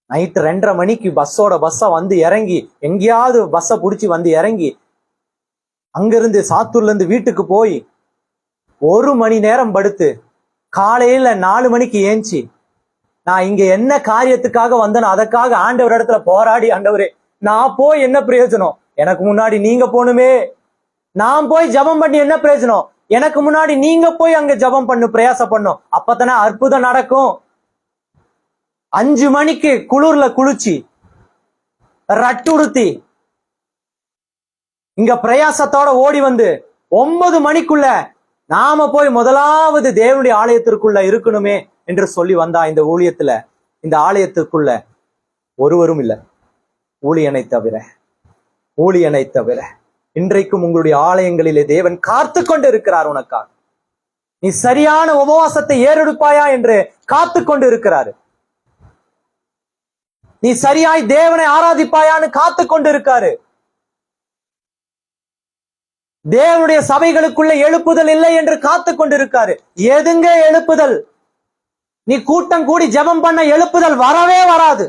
நைட்டு 2:30 மணிக்கு பஸ்ஸா வந்து இறங்கி, எங்கேயாவது பஸ்ஸை புடிச்சு வந்து இறங்கி, அங்கிருந்து சாத்தூர்ல இருந்து வீட்டுக்கு போய் 1 மணி நேரம் படுத்து காலையில 4 மணிக்கு ஏஞ்சி, நான் இங்க என்ன காரியத்துக்காக வந்தேனோ அதற்காக ஆண்டவர் இடத்துல போராடி, ஆண்டவரே நான் போய் என்ன பிரயோஜனம், எனக்கு முன்னாடி நீங்க போகணுமே, நான் போய் ஜபம் பண்ணி என்ன பிரயோஜனம், எனக்கு முன்னாடி நீங்க போய் அங்க ஜபம் பண்ணு, பிரயாசம் பண்ணும், அப்பதானே அற்புதம் நடக்கும். 5 மணிக்கு குளிர்ல குளிச்சு ரட்டுடுத்தி இங்க பிரயாசத்தோட ஓடி வந்து 9 மணிக்குள்ள நாம போய் முதலாவது தேவனுடைய ஆலயத்திற்குள்ள இருக்கணுமே என்று சொல்லி வந்தா. இந்த ஊழியத்துல, இந்த ஆலயத்திற்குள்ள ஒருவரும் இல்லை, ஊழியனை தவிர, ஊழியனை தவிர. இன்றைக்கும் உங்களுடைய ஆலயங்களிலே தேவன் காத்து கொண்டு இருக்கிறார் உனக்காக. நீ சரியான உபவாசத்தை ஏறெடுப்பாயா என்று காத்து கொண்டு இருக்கிறாரு. நீ சரியாய் தேவனை ஆராதிப்பாயான்னு காத்து கொண்டு இருக்காரு. தேவனுடைய சபைகளுக்குள்ள எழுப்புதல் இல்லை என்று காத்து கொண்டிருக்காரு. எதுங்க எழுப்புதல்? நீ கூட்டம் கூடி ஜெபம் பண்ண எழுப்புதல் வரவே வராது.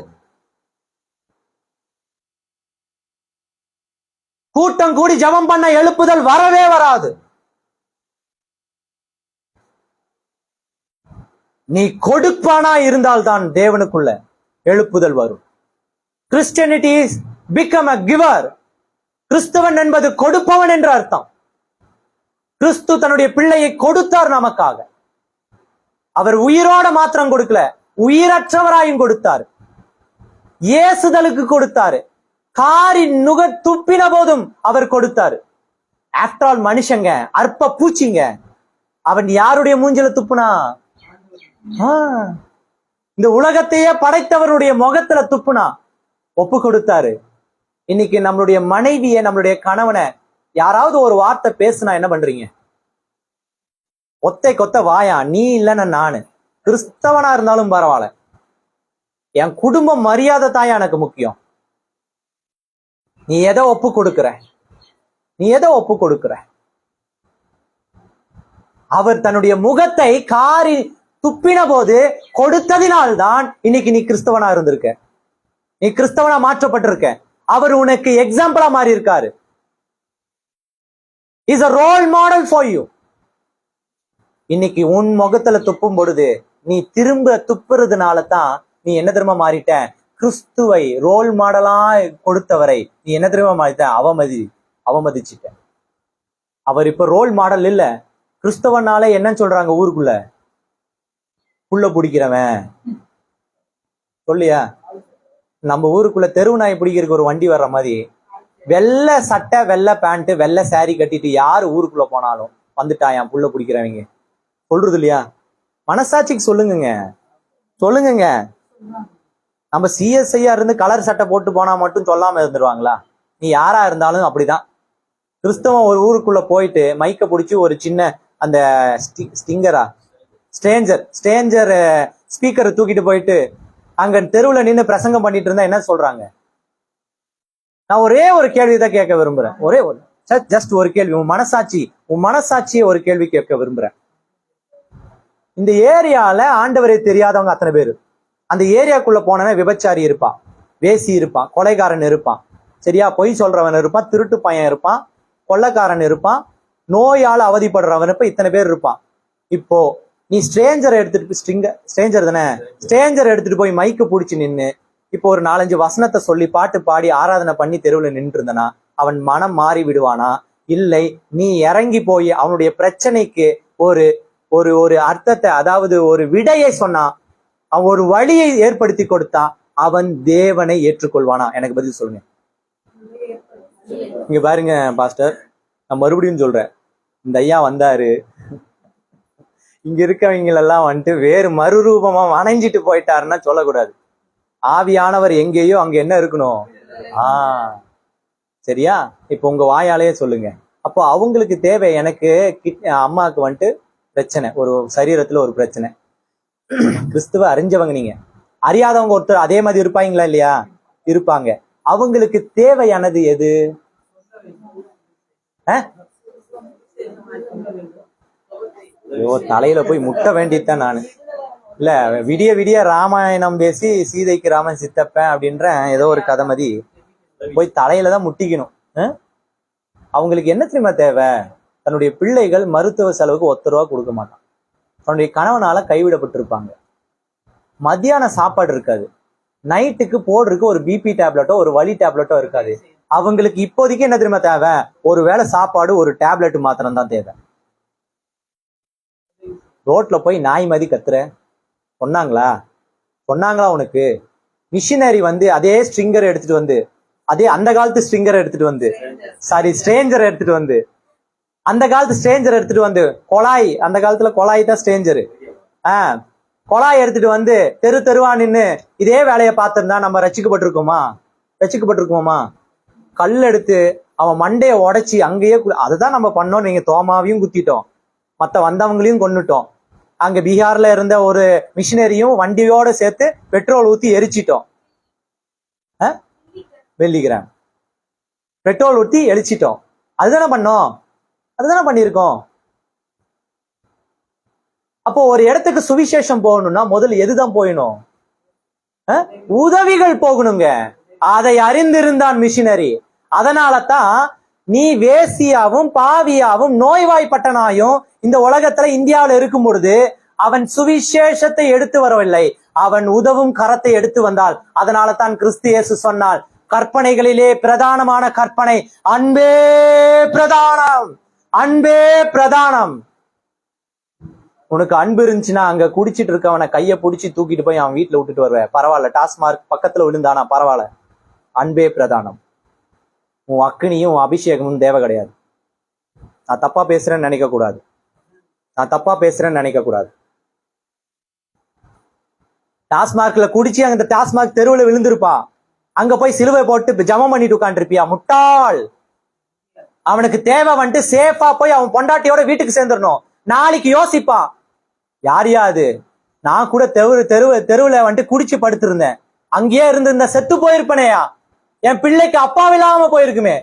கூட்டம் கூடி ஜெபம் பண்ண எழுப்புதல் வரவே வராது. நீ கொடுப்பானா இருந்தால்தான் தேவனுக்குள்ள எழுப்புதல் வரும். Christianity is become a giver. கிறிஸ்தவன் என்பது கொடுப்பவன் என்ற அர்த்தம். கிறிஸ்து தன்னுடைய பிள்ளையை கொடுத்தார் நமக்காக. அவர் உயிரோட மாத்திரம் கொடுக்கல, உயிரற்றவராயும் கொடுத்தார். ஏசுதலுக்கு கொடுத்தாரு. காரி நுக துப்பின போதும் அவர் கொடுத்தாரு. ஆஃப்டர் ஆல் மனுஷங்க, அற்ப பூச்சிங்க. அவன் யாருடைய மூஞ்சில துப்புனா? இந்த உலகத்தையே படைத்தவருடைய முகத்துல துப்புனா. ஒப்பு கொடுத்தாரு. இன்னைக்கு நம்மளுடைய மனைவிய, நம்மளுடைய கணவனை யாராவது ஒரு வார்த்தை பேசுனா என்ன பண்றீங்க? ஒத்தை கொத்த வாயா, நீ இல்லைன்னா நானு. கிறிஸ்தவனா இருந்தாலும் பரவாயில்ல, என் குடும்ப மரியாதை தான் எனக்கு முக்கியம். நீ எதை ஒப்பு கொடுக்கிற? நீ எதை ஒப்பு கொடுக்கிற? அவர் தன்னுடைய முகத்தை காரி துப்பின போது கொடுத்ததினால்தான் இன்னைக்கு நீ கிறிஸ்தவனா இருந்திருக்க, நீ கிறிஸ்தவனா மாற்றப்பட்டிருக்க. அவர் உனக்கு எக்ஸாம்பிளா மாறி இருக்காரு. Is a role model for you. இன்னைக்கு உன் முகத்துல துப்பும் பொழுது நீ திரும்ப துப்புறதுனால தான் நீ என்ன திரும்ப மாறிட்ட? கிறிஸ்துவை ரோல் மாடலா கொடுத்தவரை நீ என்ன திரும்ப மாறிட்ட? அவமதிச்சிட்ட. அவர் இப்ப ரோல் மாடல் இல்ல. கிறிஸ்தவனால என்ன சொல்றாங்க ஊருக்குள்ள? புள்ள பிடிக்கிறவன் சொல்லியா? நம்ம ஊருக்குள்ள தெருவு நாய் பிடிக்கிறதுக்கு ஒரு வண்டி வர்ற மாதிரி வெள்ளை சட்டை, வெள்ளை பேண்ட், வெள்ளை சாரி கட்டிட்டு யாரு ஊருக்குள்ள போனாலும் வந்துட்டான் புள்ள பிடிக்கிறவங்க சொல்றது இல்லையா? மனசாட்சிக்கு சொல்லுங்க. நம்ம சிஎஸ்ஐயா இருந்து கலர் சட்டை போட்டு போனா மட்டும் சொல்லாம இருந்துருவாங்களா? நீ யாரா இருந்தாலும் அப்படிதான். கிறிஸ்தவன் ஒரு ஊருக்குள்ள போயிட்டு மைக்க பிடிச்சி ஒரு சின்ன அந்த ஸ்ட்ரேஞ்சர் ஸ்பீக்கரை தூக்கிட்டு போயிட்டு அங்க தெருவுல நின்று பிரசங்கம் பண்ணிட்டு இருந்தா என்ன சொல்றாங்க? நான் ஒரே ஒரு கேள்விதான் கேட்க விரும்புறேன். ஜஸ்ட் ஒரு கேள்வி. உன் மனசாட்சியை ஒரு கேள்வி கேட்க விரும்புறேன். இந்த ஏரியால ஆண்டவரை தெரியாதவங்க அத்தனை பேரு. அந்த ஏரியாக்குள்ள போன விபச்சாரி இருப்பான், வேசி இருப்பான், கொலைகாரன் இருப்பான், சரியா, பொய் சொல்றவன் இருப்பான், திருட்டு பையன் இருப்பான், கொள்ளைக்காரன் இருப்பான், நோயால அவதிப்படுறவன் இருப்பான், இத்தனை பேர் இருப்பான். இப்போ நீ ஸ்ட்ரேஞ்சர் எடுத்துட்டு போய் மைக்கு பிடிச்சி நின்று இப்போ ஒரு 4-5 வசனத்தை சொல்லி பாட்டு பாடி ஆராதனை பண்ணி தெருவில் நின்று இருந்தனா அவன் மனம் மாறி விடுவானா? இல்லை, நீ இறங்கி போய் அவனுடைய பிரச்சனைக்கு ஒரு ஒரு ஒரு அர்த்தத்தை, அதாவது ஒரு விடையை சொன்னா, அவன் ஒரு வழியை ஏற்படுத்தி கொடுத்தா அவன் தேவனை ஏற்றுக்கொள்வானா? எனக்கு பதில் சொல்லுங்க. இங்க பாருங்க பாஸ்டர், நான் மறுபடியும் சொல்றேன். இந்த ஐயா வந்தாரு, இங்க இருக்கவங்களெல்லாம் வந்துட்டு வேறு மறுரூபமா வணைஞ்சிட்டு போயிட்டாருன்னா சொல்லக்கூடாது. ஆவியானவர் எங்கேயோ அங்க என்ன இருக்கணும்? சரியா? இப்ப உங்க வாயாலேயே சொல்லுங்க. அப்போ அவங்களுக்கு தேவை. எனக்கு அம்மாவுக்கு வந்துட்டு பிரச்சனை, ஒரு சரீரத்துல ஒரு பிரச்சனை. கிறிஸ்துவ அறிஞ்சவங்க, நீங்க அறியாதவங்க ஒருத்தர் அதே மாதிரி இருப்பாங்களா? இல்லையா? இருப்பாங்க. அவங்களுக்கு தேவையானது எது? தலையில போய் முட்ட வேண்டியதுதான் நானு. இல்ல, விடிய விடிய ராமாயணம் பேசி சீதைக்கு ராமன் சித்தப்பேன் அப்படின்ற ஏதோ ஒரு கதை மாதிரி போய் தலையில தான் முட்டிக்கணும். அவங்களுக்கு என்ன தெரியுமா தேவை? தன்னுடைய பிள்ளைகள் மருத்துவ செலவுக்கு 1 ரூபா கொடுக்க மாட்டான். தன்னுடைய கணவனால கைவிடப்பட்டிருப்பாங்க. மத்தியான சாப்பாடு இருக்காது. நைட்டுக்கு போடுறதுக்கு ஒரு பிபி டேப்லெட்டோ ஒரு வலி டேப்லெட்டோ இருக்காது. அவங்களுக்கு இப்போதைக்கு என்ன தெரியுமா தேவை? ஒரு வேளை சாப்பாடு, ஒரு டேப்லெட் மாத்திரம் தான் தேவை. ரோட்ல போய் நாய் மாதிரி கத்துற சொன்னாங்களா உனக்கு? மிஷினரி வந்து அதே ஸ்ட்ரிங்கர் எடுத்துட்டு வந்து, அதே அந்த காலத்து ஸ்ட்ரிங்கர் எடுத்துட்டு வந்து, ஸ்ட்ரேஞ்சர் எடுத்துட்டு வந்து, அந்த காலத்து ஸ்ட்ரேஞ்சர் எடுத்துட்டு வந்து, கொலாய், அந்த காலத்துல கொலாய் தான் ஸ்ட்ரேஞ்சரு. கொலாய் எடுத்துட்டு வந்து தெருவா நின்னு இதே வேலையை பார்த்திருந்தா நம்ம ரசிக்கப்பட்டிருக்கோமா? கல் எடுத்து அவன் மண்டைய உடைச்சி அங்கேயே, அதுதான் நம்ம பண்ணோம். நீங்க தோமாவையும் குத்திட்டோம், மத்த வந்தவங்களையும் கொன்னுட்டோம். அங்க பீகார்ல இருந்த ஒரு மிஷினரியும் வண்டியோட சேர்த்து பெட்ரோல் ஊத்தி எரிச்சிட்டோம். வெள்ளிக்கிராம் பெட்ரோல் ஊத்தி எரிச்சிட்டோம். அதுதானே பண்ணோம், அதுதானே பண்ணிருக்கோம். அப்போ ஒரு இடத்துக்கு சுவிசேஷம் போகணும்னா முதல்ல எதுதான் போயணும்? உதவிகள் போகணுங்க. அதை அறிந்திருந்தான் மிஷினரி. அதனாலதான் நீ வேசியாவும் பாவியாவும் நோய்வாய்ப்பட்டனாயும் இந்த உலகத்துல இந்தியாவில இருக்கும் பொழுது அவன் சுவிசேஷத்தை எடுத்து வரவில்லை, அவன் உதவும் கரத்தை எடுத்து வந்தால். அதனால தான் கிறிஸ்து இயேசு சொன்னால், கற்பனைகளிலே பிரதானமான கற்பனை அன்பே பிரதானம், அன்பே பிரதானம். உனக்கு அன்பு இருந்துச்சுன்னா அங்க குடிச்சிட்டு இருக்கவனை கையை பிடிச்சி தூக்கிட்டு போய் அவன் வீட்டுல விட்டுட்டு வருவேன். பரவாயில்ல, டாஸ்மார்க் பக்கத்துல விழுந்தானா பரவாயில்ல. அன்பே பிரதானம். உன் அக்னியும் உன் அபிஷேகமும் தேவை கிடையாது. நான் தப்பா பேசுறேன்னு நினைக்க கூடாது. டாஸ்மார்க்ல குடிச்சு அந்த டாஸ்மார்க் தெருவுல விழுந்திருப்பா. அங்க போய் சிலுவை போட்டு ஜெபம் பண்ணிட்டு உட்காந்துருப்பியா? முட்டாள். அவனுக்கு தேவை வந்துட்டு சேஃபா போய் அவன் பொண்டாட்டியோட வீட்டுக்கு சேர்ந்துடணும். நாளைக்கு யோசிப்பான், யாரையா அது? நான் கூட தெருவுல வந்துட்டு குடிச்சு படுத்திருந்தேன், அங்கேயே இருந்திருந்த செத்து போயிருப்பனேயா. என் பிள்ளைக்கு அப்பாவும் இல்லாம போயிருக்குமே,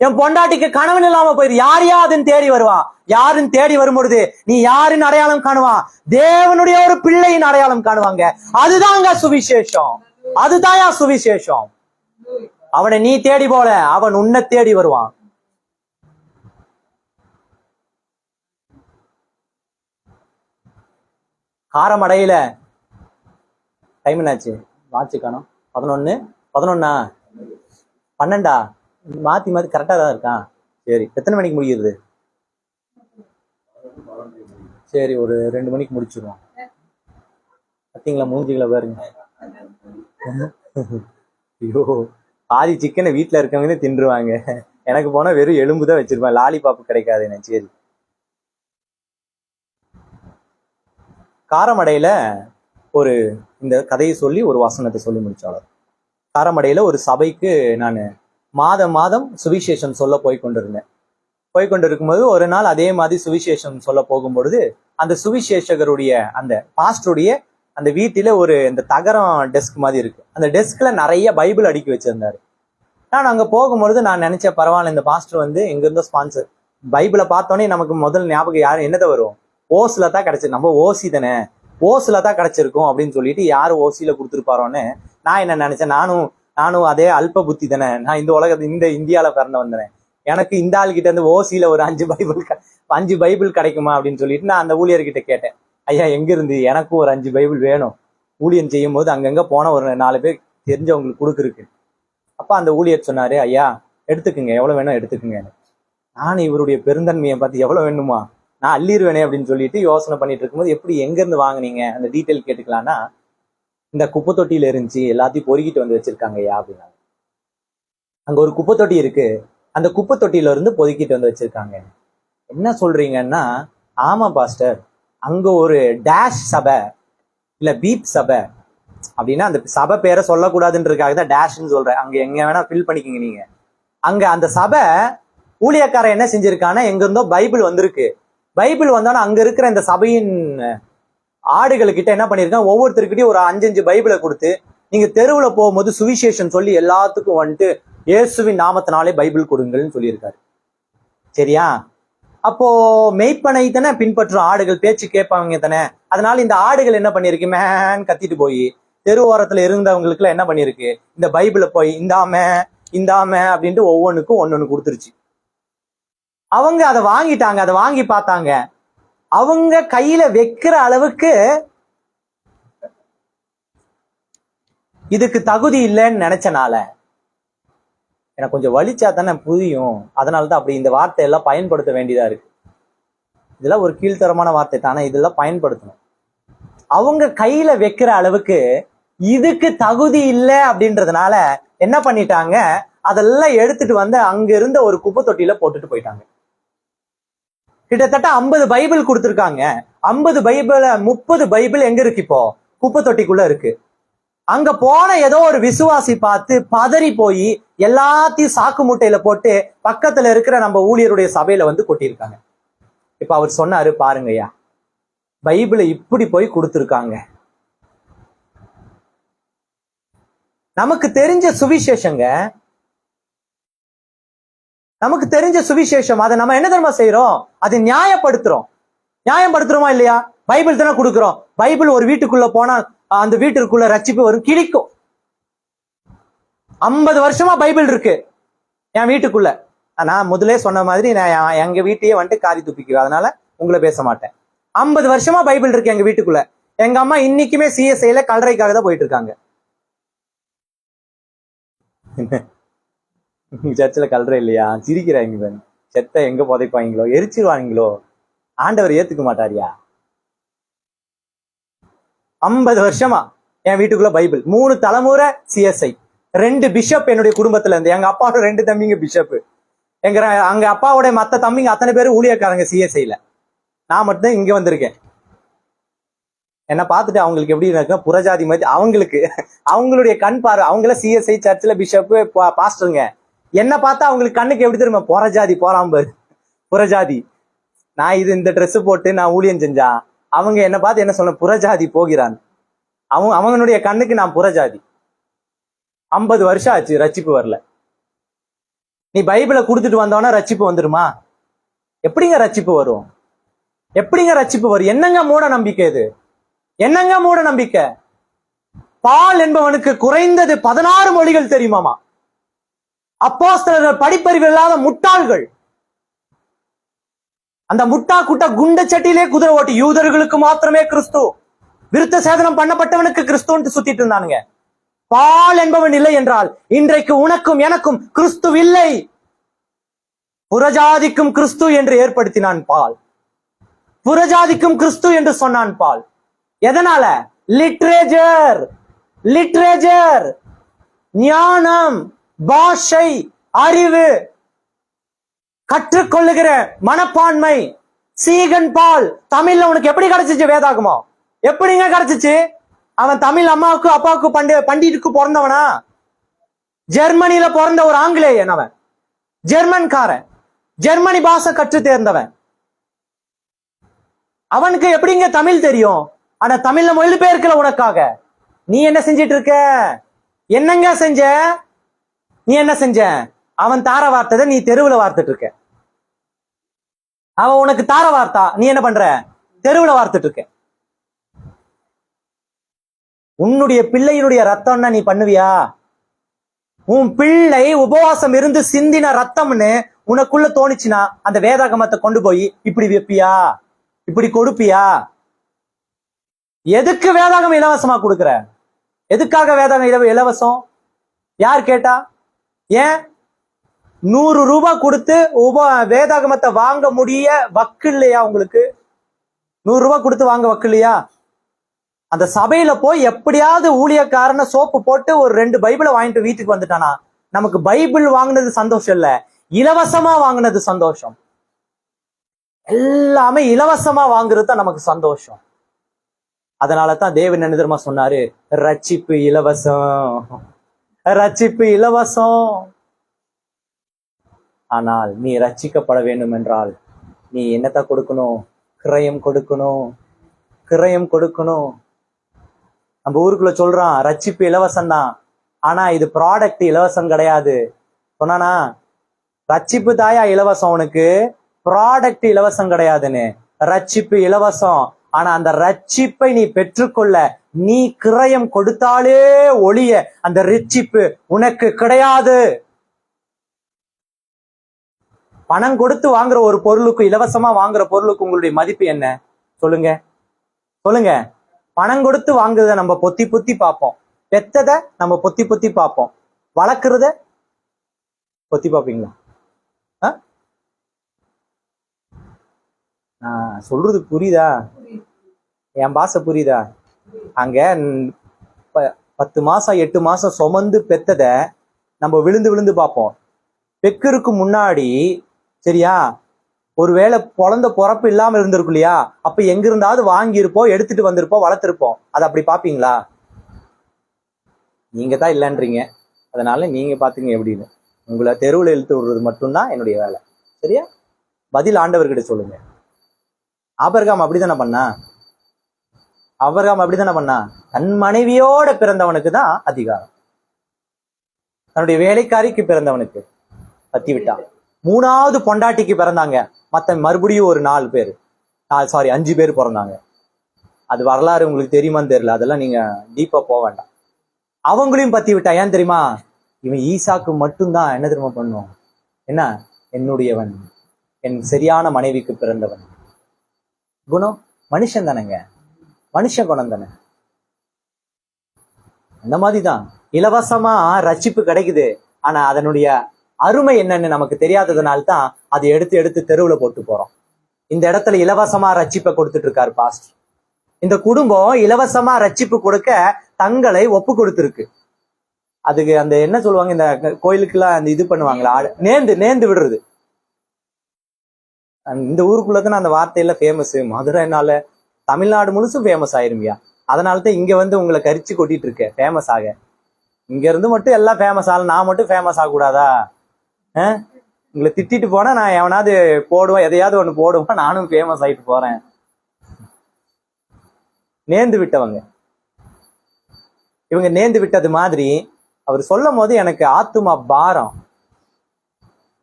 என் பொண்டாட்டிக்கு கணவன் இல்லாம போயிரு. யாரையா அதுன்னு தேடி வருவான். யாருன்னு தேடி வரும்பொழுது நீ யாருன்னு அடையாளம் காணுவான்? தேவனுடைய ஒரு பிள்ளையின் அடையாளம் காணுவாங்க. அதுதாங்க சுவிசேஷம். அதுதான்யா சுவிசேஷம். அவனை நீ தேடி போல, அவன் உன்னை தேடி வருவான். காரமடையில டைம் என்னாச்சு? வாட்சி காணும். 11 12 மாத்தி கரெக்டா தான் இருக்கான். சரி, எத்தனை மணிக்கு முடியுது? சரி, ஒரு 2 மணிக்கு முடிச்சிருவோம். பார்த்தீங்களா மூஞ்சிகளை பாருங்க. ஐயோ, பாதி சிக்கனை வீட்டுல இருக்கவங்க தின்றுவாங்க. எனக்கு போனா வெறும் எலும்புதான் வச்சிருப்பேன், லாலிபாப்பு கிடைக்காது எனக்கு. சரி, காரமடையில ஒரு இந்த கதையை சொல்லி ஒரு வசனத்தை சொல்லி முடிச்சாலும். காரமடையில ஒரு சபைக்கு நான் மாதம் சுவிசேஷம் சொல்ல போய்கொண்டிருக்கும்போது ஒரு நாள் அதே மாதிரி சுவிசேஷம் சொல்ல போகும்பொழுது அந்த சுவிசேஷகருடைய அந்த பாஸ்டருடைய அந்த வீட்டில ஒரு இந்த தகரம் டெஸ்க் மாதிரி இருக்கு. அந்த டெஸ்க்ல நிறைய பைபிள் அடுக்கி வச்சிருந்தாரு. நான் அங்க போகும்பொழுது நான் நினைச்சேன், பரவாயில்ல, இந்த பாஸ்டர் வந்து எங்க இருந்தோ ஸ்பான்சர். பைபிளை பார்த்தோன்னே நமக்கு முதல் ஞாபகம் யாரும் என்னதை வரும்? ஓஸ்ல தான் கிடைச்சிருக்கு. நம்ம ஓசி தானே, ஓஸ்ல தான் கிடைச்சிருக்கும் அப்படின்னு சொல்லிட்டு யாரு ஓசியில கொடுத்துருப்பாரோன்னு நான் என்ன நினைச்சேன், நானும் அதே அல்ப புத்தி தானே, நான் இந்த உலகத்து இந்தியாவில பிறந்து வந்தேன், எனக்கு இந்த ஆள்கிட்ட இருந்து ஓசியில ஒரு 5 பைபிள் கிடைக்குமா அப்படின்னு சொல்லிட்டு நான் அந்த ஊழியர்கிட்ட கேட்டேன். ஐயா, எங்க இருந்து? எனக்கும் ஒரு 5 பைபிள் வேணும். ஊழியம் செய்யும் போது அங்கங்க போன ஒரு 4 பேர் தெரிஞ்சவங்களுக்கு கொடுக்குறக்கு. அப்ப அந்த ஊழியர் சொன்னாரு, ஐயா எடுத்துக்குங்க, எவ்வளவு வேணும் எடுத்துக்குங்க. நான் இவருடைய பெருந்தன்மையை பார்த்து எவ்வளவு வேணுமா, நான் அள்ளிடுவேனே அப்படின்னு சொல்லிட்டு யோசனை பண்ணிட்டு இருக்கும்போது, எப்படி எங்க இருந்து வாங்கினீங்க அந்த டீட்டெயில் கேட்டுக்கலாம்னா, இந்த குப்பை தொட்டியில இருந்துச்சு, எல்லாத்தையும் பொறுக்கிட்டு வந்து வச்சிருக்காங்க ஐயா அப்படின்னாங்க. அங்க ஒரு குப்பை தொட்டி இருக்கு, அந்த குப்பை தொட்டியில இருந்து பொறுக்கிட்டு வந்து வச்சிருக்காங்க. என்ன சொல்றீங்கன்னா, ஆமா பாஸ்டர், அங்க ஒரு டேஷ் சபை இல்ல பீப் சபை அப்படின்னா அந்த சபை பேரை சொல்லக்கூடாதுன்றதுக்காக தான் டேஷ்ன்னு சொல்றேன். அங்க எங்க வேணா ஃபில் பண்ணிக்கங்க நீங்க. அங்க அந்த சபை ஊழியக்காரன் என்ன செஞ்சிருக்கான்னா, எங்க இருந்தோ பைபிள் வந்திருக்கு. பைபிள் வந்தாலும் அங்க இருக்கிற இந்த சபையின் ஆடுகளுக்கிட்ட என்ன பண்ணிருக்கான், ஒவ்வொருத்தருக்கிட்டையும் ஒரு 5 பைபிளை கொடுத்து, நீங்க தெருவுல போகும்போது சுவிசேஷன் சொல்லி எல்லாத்துக்கும் வந்துட்டு இயேசுவின் நாமத்தினாலே பைபிள் கொடுங்கள்னு சொல்லியிருக்காரு. சரியா? அப்போ மெய்ப்பனை தானே பின்பற்றும் ஆடுகள், பேச்சு கேட்பாங்க தானே. அதனால இந்த ஆடுகள் என்ன பண்ணிருக்கு, மேன் கத்திட்டு போய் தெரு ஓரத்துல இருந்தவங்களுக்கு எல்லாம் என்ன பண்ணிருக்கு, இந்த பைபிளை போய் இந்தாம அப்படின்ட்டு ஒவ்வொன்றுக்கும் ஒன்னொன்னு கொடுத்துருச்சு. அவங்க அதை வாங்கிட்டாங்க. அதை வாங்கி பார்த்தாங்க. அவங்க கையில வைக்கிற அளவுக்கு இதுக்கு தகுதி இல்லைன்னு நினைச்சனால, எனக்கு கொஞ்சம் வலிச்சா தானே புரியும். அதனாலதான் அப்படி இந்த வார்த்தை எல்லாம் பயன்படுத்த வேண்டியதா இருக்கு. இதெல்லாம் ஒரு கீழ்த்தரமான வார்த்தை தானே, இதெல்லாம் பயன்படுத்தணும். அவங்க கையில வைக்கிற அளவுக்கு இதுக்கு தகுதி இல்லை அப்படின்றதுனால என்ன பண்ணிட்டாங்க, அதெல்லாம் எடுத்துட்டு வந்து அங்க இருந்த ஒரு குப்பை தொட்டியில போட்டுட்டு போயிட்டாங்க. கிட்டத்தட்ட 50 பைபிள் கொடுத்துருக்காங்க. 50 பைபிள் 30 பைபிள் எங்க இருக்கு, இப்போ குப்பை தொட்டிக்குள்ள இருக்கு. அங்க போன ஏதோ ஒரு விசுவாசி பார்த்து பதறி போய் எல்லாத்தையும் சாக்கு மூட்டையில போட்டு பக்கத்துல இருக்கிற நம்ம ஊழியருடைய சபையில வந்து கொட்டியிருக்காங்க. இப்ப அவர் சொன்னாரு, பாருங்கய்யா, பைபிளை இப்படி போய் கொடுத்துருக்காங்க. நமக்கு தெரிஞ்ச சுவிசேஷங்க, நமக்கு தெரிஞ்ச சுவிசேஷம், அதை நம்ம என்ன தெரியுமா செய்யறோம், அதை நியாயப்படுத்துறோமா இல்லையா? பைபிள் தானே கொடுக்குறோம். பைபிள் ஒரு வீட்டுக்குள்ள போனா அந்த வீட்டுக்குள்ள ரட்சிப்பு வரும், கிழிக்கும். 50 வருஷமா பைபிள் இருக்கு என் வீட்டுக்குள்ள. நான் முதலே சொன்ன மாதிரி நான் எங்க வீட்டையே வந்துட்டு காரி துப்பிக்குவேன், அதனால உங்களை பேச மாட்டேன். 50 வருஷமா பைபிள் இருக்கு எங்க வீட்டுக்குள்ள. எங்க அம்மா இன்னைக்குமே சிஎஸ்ஐல கல்லறைக்காக தான் போயிட்டு இருக்காங்க. சர்ச்சில் கல்ற இல்லையா? சிரிக்கிறாங்க. செத்த எங்க புதைப்பாங்களோ, எரிச்சிருவாங்களோ, ஆண்டவர் ஏத்துக்க மாட்டாரியா? 50 வருஷமா என் வீட்டுக்குள்ள பைபிள், 3 தலைமுறை CSI, 2 பிஷப் என்னுடைய குடும்பத்துல இருந்து. எங்க அப்பாவோட 2 தம்பிங்க பிஷப், அங்க அப்பாவோட மத்த தம்பிங்க அத்தனை பேரும் ஊழியக்காரங்க CSIல. நான் மட்டும் இங்க வந்திருக்கேன். என்ன பார்த்துட்டு அவங்களுக்கு எப்படி இருக்குன்னா புறஜாதி மாதிரி அவங்களுக்கு, அவங்களுடைய கண் பார்வை, அவங்கள CSI சர்ச்சில் பிஷப் பாஸ்டருங்க. என்ன பார்த்தா அவங்களுக்கு கண்ணுக்கு எப்படி தெரியுமா, புறஜாதி போறாம்பர், புறஜாதி. நான் இந்த ட்ரெஸ் போட்டு நான் ஊழியம் செஞ்சா அவங்க என்ன பார்த்து என்ன சொல்ல, புறஜாதி போகிறான். அவங்களுடைய கண்ணுக்கு நான் புறஜாதி. 50 வருஷம் ஆச்சு, ரட்சிப்பு வரல. நீ பைபிளை கொடுத்துட்டு வந்தோன்னா ரட்சிப்பு வந்துருமா? எப்படிங்க ரட்சிப்பு வரும்? எப்படிங்க ரட்சிப்பு வரும்? என்னங்க மூட நம்பிக்கை இது? என்னங்க மூட நம்பிக்கை? பால் என்பவனுக்கு குறைந்தது 16 மொழிகள் தெரியுமாமா. அப்போஸ்தலர்கள் படிப்பறிவு இல்லாத முட்டாள்கள். அந்த முட்டா குட்ட குண்ட சட்டியிலே குதிரை ஓட்டி யூதர்களுக்கு மாத்திரமே கிறிஸ்து, விருத்த சேதனம் பண்ணப்பட்டவனுக்கு கிறிஸ்துன்னு சுத்திட்டு இருந்தானுங்க. பால் என்பவன் இல்லை என்றால் இன்றைக்கு உனக்கும் எனக்கும் கிறிஸ்து இல்லை. புறஜாதிக்கும் கிறிஸ்து என்று ஏற்படுத்தினான் பால், புறஜாதிக்கும் கிறிஸ்து என்று சொன்னான் பால். எதனால? லிட்ரேச்சர், லிட்ரேச்சர், ஞானம், பாஷை, அறிவு, கற்றுக்கொள்ளுகிற மனப்பான்மை. சீகன் பால் தமிழ்ல உனக்கு எப்படி கிடைச்சிச்சு? வேதாகமோ எப்படிங்க கிடைச்சிச்சு? அவன் தமிழ் அம்மாவுக்கு அப்பாவுக்கு பண்டிட்டுக்கு பிறந்தவனா? ஜெர்மனியில பிறந்த ஒரு ஆங்கிலேயன் அவன், ஜெர்மன்காரன், ஜெர்மனி பாஷை கற்று தேர்ந்தவன். அவனுக்கு எப்படிங்க தமிழ் தெரியும்? ஆனா தமிழ்ல மொழிபெயர்க்கல உனக்காக. நீ என்ன செஞ்சிட்டு இருக்க? என்னங்க செஞ்ச? நீ என்ன செஞ்ச? அவன் தார வார்த்ததை நீ தெருவுல வார்த்துட்டு இருக்க. அவன் உனக்கு தார வார்த்தா, நீ என்ன பண்ற? தெருவுல வார்த்துட்டு இருக்க. உன்னுடைய பிள்ளையினுடைய ரத்தம்னா நீ பண்ணுவியா? உன் பிள்ளை உபவாசம் இருந்து சிந்தின ரத்தம்னு உனக்குள்ள தோணுச்சுன்னா அந்த வேதாகமத்தை கொண்டு போய் இப்படி வைப்பியா? இப்படி கொடுப்பியா? எதுக்கு வேதாகம் இலவசமா கொடுக்குற? எதுக்காக வேதாகம் இலவசம்? யார் கேட்டா? ஏன் 100 ரூபாய் கொடுத்து வேதாகமத்தை வாங்க முடிய வக்கு இல்லையா உங்களுக்கு? 100 ரூபாய் கொடுத்து வாங்க வக்கு இல்லையா? அந்த சபையில போய் எப்படியாவது ஊழியக்காரன சோப்பு போட்டு ஒரு 2 பைபிளை வாங்கிட்டு வீட்டுக்கு வந்துட்டானா நமக்கு பைபிள் வாங்கினது சந்தோஷம் இல்ல, இலவசமா வாங்கினது சந்தோஷம். எல்லாமே இலவசமா வாங்குறது தான் நமக்கு சந்தோஷம். அதனாலதான் தேவன் என்ன தெரியுமா சொன்னாரு? ரட்சிப்பு இலவசம், ரட்சிப்பு இலவசம். ஆனால் நீ ரட்சிக்கப்பட வேண்டும் என்றால் நீ என்னத்த கொடுக்கணும்? கிரயம் கொடுக்கணும், கிரயம் கொடுக்கணும். நம்ம ஊருக்குள்ள சொல்றான் ரட்சிப்பு இலவசம் தான், ஆனா இது ப்ராடக்ட் இலவசம் கிடையாது. சொன்னானா ரட்சிப்பு தாயா இலவசம், உனக்கு ப்ராடக்ட் இலவசம் கிடையாதுன்னு. ரட்சிப்பு இலவசம், ஆனா அந்த ரட்சிப்பை நீ பெற்றுக்கொள்ள நீ கிரயம் கொடுத்தாலே ஒழிய அந்த ரட்சிப்பு உனக்கு கிடையாது. பணம் கொடுத்து வாங்குற ஒரு பொருளுக்கு, இலவசமா வாங்குற பொருளுக்கு உங்களுடைய மதிப்பு என்ன? சொல்லுங்க, சொல்லுங்க. பணம் கொடுத்து வாங்குறத நம்ம பொத்தி பொத்தி பார்ப்போம், பெத்தத நம்ம பொத்தி பொத்தி பார்ப்போம், வளர்க்கறத பொத்தி பார்ப்பீங்களா? நான் சொல்றது புரியுதா? என் பாச புரியுதா? அங்க 10 மாசம் 8 மாசம் சுமந்து பெத்தத நம்ம விழுந்து விழுந்து பார்ப்போம். பெக்கருக்கு முன்னாடி சரியா ஒருவேளை குழந்தை பிறப்பு இல்லாம இருந்திருக்கும் இல்லையா? அப்ப எங்க இருந்தாவது வாங்கி இருப்போம், எடுத்துட்டு வந்திருப்போம், வளர்த்திருப்போம். அதை அப்படி பாப்பீங்களா? நீங்க தான் இல்லைன்றீங்க, அதனால நீங்க பாத்துங்க எப்படின்னு. உங்களை தெருவில் இழுத்து விடுறது மட்டும்தான் என்னுடைய வேலை. சரியா? பதில் ஆண்டவர்கிட்ட சொல்லுங்க. ஆபிரகாம் அப்படித்தானே பண்ணா? ஆபிரகாம் அப்படித்தானே பண்ணா? தன் மனைவியோட பிறந்தவனுக்கு தான் அதிகாரம், தன்னுடைய வேலைக்காரிக்கு பிறந்தவனுக்கு பத்தி விட்டான். 3வது பொண்டாட்டிக்கு பிறந்தாங்க, மறுபடியும் ஒரு 4 பேர், 5 பேர் பிறந்தாங்க. அது வரலாறு உங்களுக்கு தெரியுமான்னு தெரியல, அதெல்லாம் நீங்க டீப்பா போக வேண்டாம். அவங்களையும் பத்தி விட்டா. ஏன் தெரியுமா? இவன் ஈசாக்கு மட்டும்தான் என்ன தெரியுமா பண்ணும்? என்ன? என்னுடையவன், என் சரியான மனைவிக்கு பிறந்தவன். குணம் மனுஷன் தானேங்க, மனுஷ குணம் தானே. அந்த மாதிரிதான் இலவசமா ரட்சிப்பு கிடைக்குது, ஆனா அதனுடைய அருமை என்னன்னு நமக்கு தெரியாததுனால்தான் அதை எடுத்து எடுத்து தெருவுல போட்டு போறோம். இந்த இடத்துல இலவசமா ரட்சிப்பை கொடுத்துட்டு இருக்காரு பாஸ்டர். இந்த குடும்பம் இலவசமா ரட்சிப்பு கொடுக்க தங்களை ஒப்பு கொடுத்திருக்கு. அதுக்கு அந்த என்ன சொல்லுவாங்க, இந்த கோயிலுக்குலாம் அந்த இது பண்ணுவாங்களா, நேர்ந்து விடுறது. இந்த ஊருக்குள்ளதான் அந்த வார்த்தையில ஃபேமஸ். மதுரைனால தமிழ்நாடு முழுசும் ஃபேமஸ் ஆயிருமியா. அதனாலதான் இங்க வந்து உங்களை கரிச்சு கொட்டிட்டு இருக்கேன் ஃபேமஸ் ஆக. இங்க இருந்து மட்டும் எல்லாம் ஃபேமஸ் ஆகல, நான் மட்டும் ஃபேமஸ் ஆகக்கூடாதா? உங்களை திட்டிட்டு போனா நான் எவனாவது போடுவேன், எதையாவது ஒண்ணு போடுவேன், நானும் ஃபேமஸ் ஆயிட்டு போறேன். நேர்ந்து விட்டவங்க இவங்க. நேர்ந்து விட்டது மாதிரி அவர் சொல்லும் போது எனக்கு ஆத்துமா பாரம்.